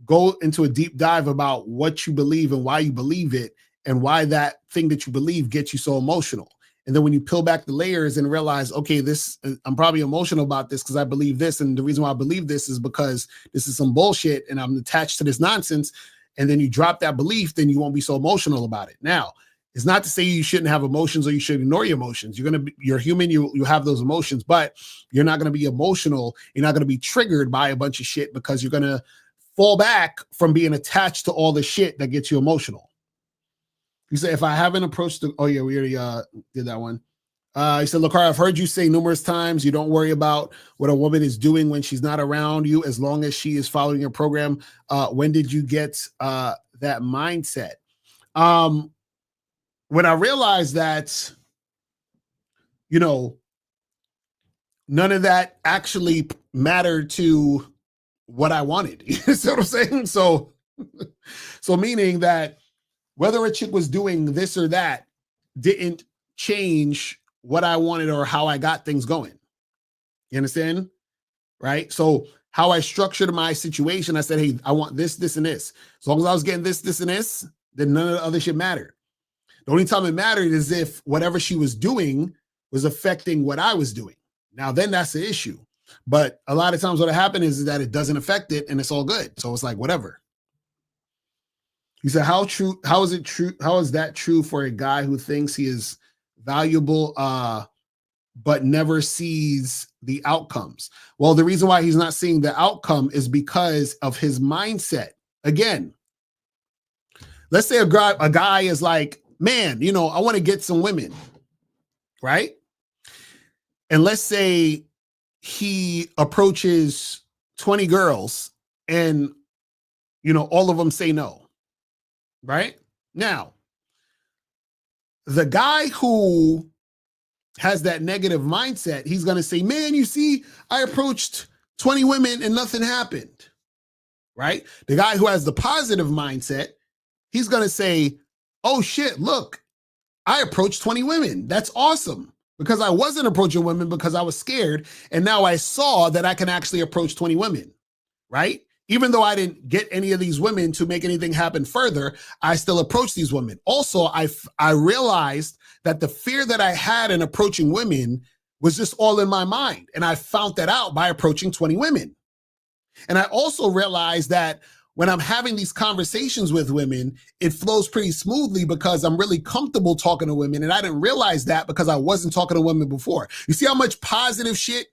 Speaker 9: go into a deep dive about what you believe and why you believe it and why that thing that you believe gets you so emotional. And then when you peel back the layers and realize, okay, I'm probably emotional about this because I believe this. And the reason why I believe this is because this is some bullshit and I'm attached to this nonsense. And then you drop that belief, then you won't be so emotional about it. Now, it's not to say you shouldn't have emotions or you should ignore your emotions. You're human, you have those emotions, but you're not going to be emotional. You're not going to be triggered by a bunch of shit because you're going to fall back from being attached to all the shit that gets you emotional. You say, if I haven't approached the, oh yeah, we already did that one. He said, Locario, I've heard you say numerous times, you don't worry about what a woman is doing when she's not around you, as long as she is following your program. When did you get that mindset? When I realized that, none of that actually mattered to what I wanted. You see what I'm saying? So meaning that whether a chick was doing this or that didn't change what I wanted or how I got things going. You understand? Right? So how I structured my situation, I said, hey, I want this, this, and this. As long as I was getting this, this, and this, then none of the other shit mattered. The only time it mattered is if whatever she was doing was affecting what I was doing. Now, then that's the issue. But a lot of times what happened is that it doesn't affect it and it's all good. So it's like, whatever. He said, how is that true for a guy who thinks he is valuable, but never sees the outcomes? Well, the reason why he's not seeing the outcome is because of his mindset. Again, let's say a guy is like, man, I want to get some women, right? And let's say he approaches 20 girls and, all of them say no. Right? Now, the guy who has that negative mindset, he's going to say, man, you see, I approached 20 women and nothing happened. Right? The guy who has the positive mindset, he's going to say, oh shit, look, I approached 20 women. That's awesome. Because I wasn't approaching women because I was scared. And now I saw that I can actually approach 20 women. Right? Even though I didn't get any of these women to make anything happen further, I still approached these women. Also, I realized that the fear that I had in approaching women was just all in my mind. And I found that out by approaching 20 women. And I also realized that when I'm having these conversations with women, it flows pretty smoothly because I'm really comfortable talking to women. And I didn't realize that because I wasn't talking to women before. You see how much positive shit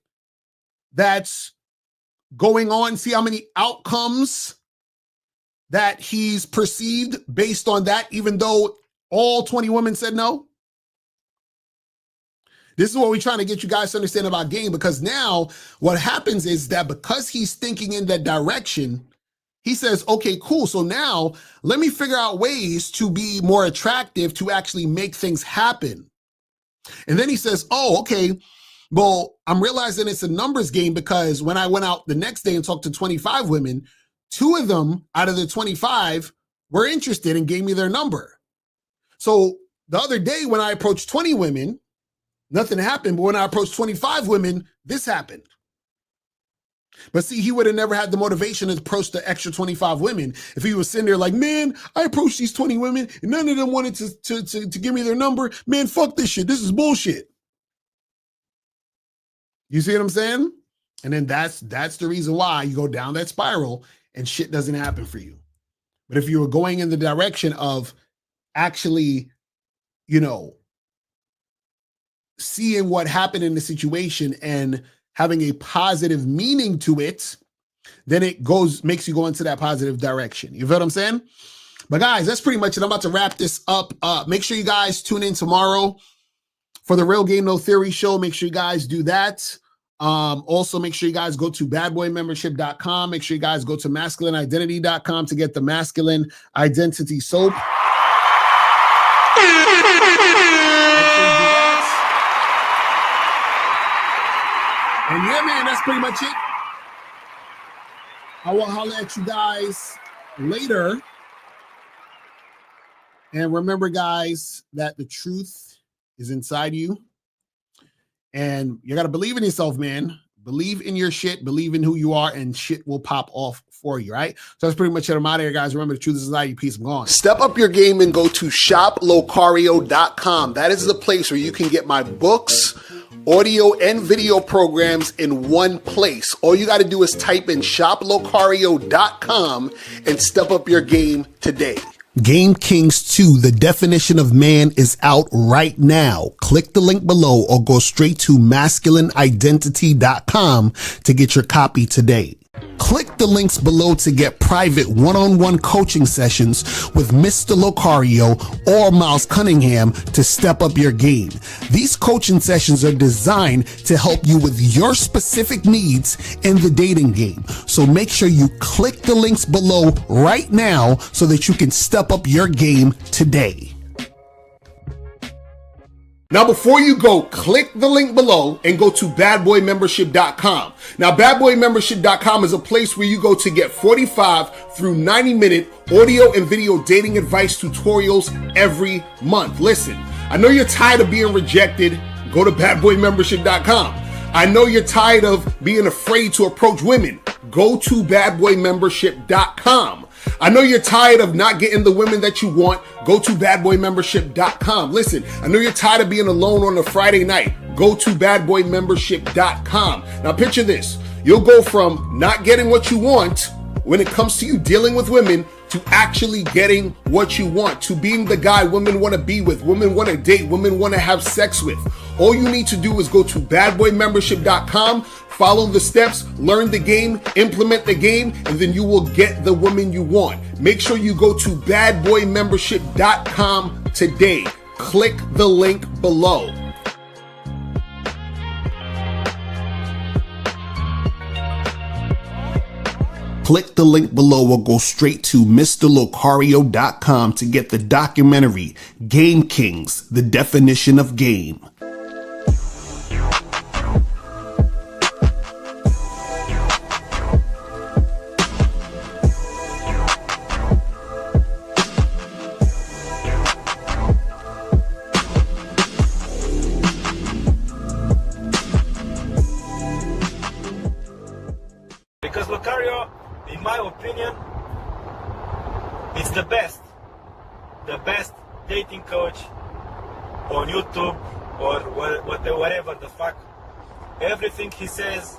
Speaker 9: that's going on? See how many outcomes that he's perceived based on that, even though all 20 women said no? This is what we're trying to get you guys to understand about game, because now what happens is that because he's thinking in that direction, he says, okay, cool. So now let me figure out ways to be more attractive, to actually make things happen. And then he says, oh, okay, well, I'm realizing it's a numbers game because when I went out the next day and talked to 25 women, 2 of them out of the 25 were interested and gave me their number. So the other day when I approached 20 women, nothing happened. But when I approached 25 women, this happened. But see, he would have never had the motivation to approach the extra 25 women if he was sitting there like, man, I approached these 20 women and none of them wanted to give me their number. Man, fuck this shit. This is bullshit. You see what I'm saying? And then that's the reason why you go down that spiral and shit doesn't happen for you. But if you were going in the direction of actually, seeing what happened in the situation and having a positive meaning to it, then it makes you go into that positive direction. You feel what I'm saying? But guys, that's pretty much it. I'm about to wrap this up. Make sure you guys tune in tomorrow for the Real Game No Theory show. Make sure you guys do that. Also, make sure you guys go to badboymembership.com. Make sure you guys go to masculineidentity.com to get the masculine identity soap.
Speaker 10: And yeah, man, that's pretty much it. I will holler at you guys later. And remember, guys, that the truth is inside you. And you got to believe in yourself, man. Believe in your shit. Believe in who you are, and shit will pop off for you, right? So that's pretty much it. I'm out of here, guys. Remember, the truth is inside you. Peace. I'm gone. Step up your game and go to shoplocario.com. That is the place where you can get my books, audio, and video programs in one place. All you got to do is type in shoplocario.com and step up your game today. Game Kings 2, The Definition of Man, is out right now. Click the link below or go straight to masculineidentity.com to get your copy today. Click the links below to get private one-on-one coaching sessions with Mr. Locario or Miles Cunningham to step up your game. These coaching sessions are designed to help you with your specific needs in the dating game. So make sure you click the links below right now so that you can step up your game today. Now, before you go, click the link below and go to badboymembership.com. Now, badboymembership.com is a place where you go to get 45 through 90-minute audio and video dating advice tutorials every month. Listen, I know you're tired of being rejected. Go to badboymembership.com. I know you're tired of being afraid to approach women. Go to badboymembership.com. I know you're tired of not getting the women that you want. Go to badboymembership.com. Listen, I know you're tired of being alone on a Friday night. Go to badboymembership.com. Now picture this. You'll go from not getting what you want when it comes to you dealing with women to actually getting what you want, to being the guy women want to be with, women want to date, women want to have sex with. All you need to do is go to badboymembership.com, follow the steps, learn the game, implement the game, and then you will get the woman you want. Make sure you go to badboymembership.com today. Click the link below. Click the link below or go straight to MrLocario.com to get the documentary, Game Kings, The Definition of Game.
Speaker 16: Because Locario, in my opinion, it's the best dating coach on YouTube or whatever the fuck. Everything he says,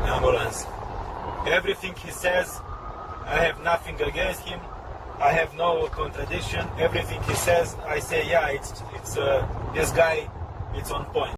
Speaker 16: ambulance. Everything he says, I have nothing against him. I have no contradiction. Everything he says, I say, yeah, it's this guy, it's on point.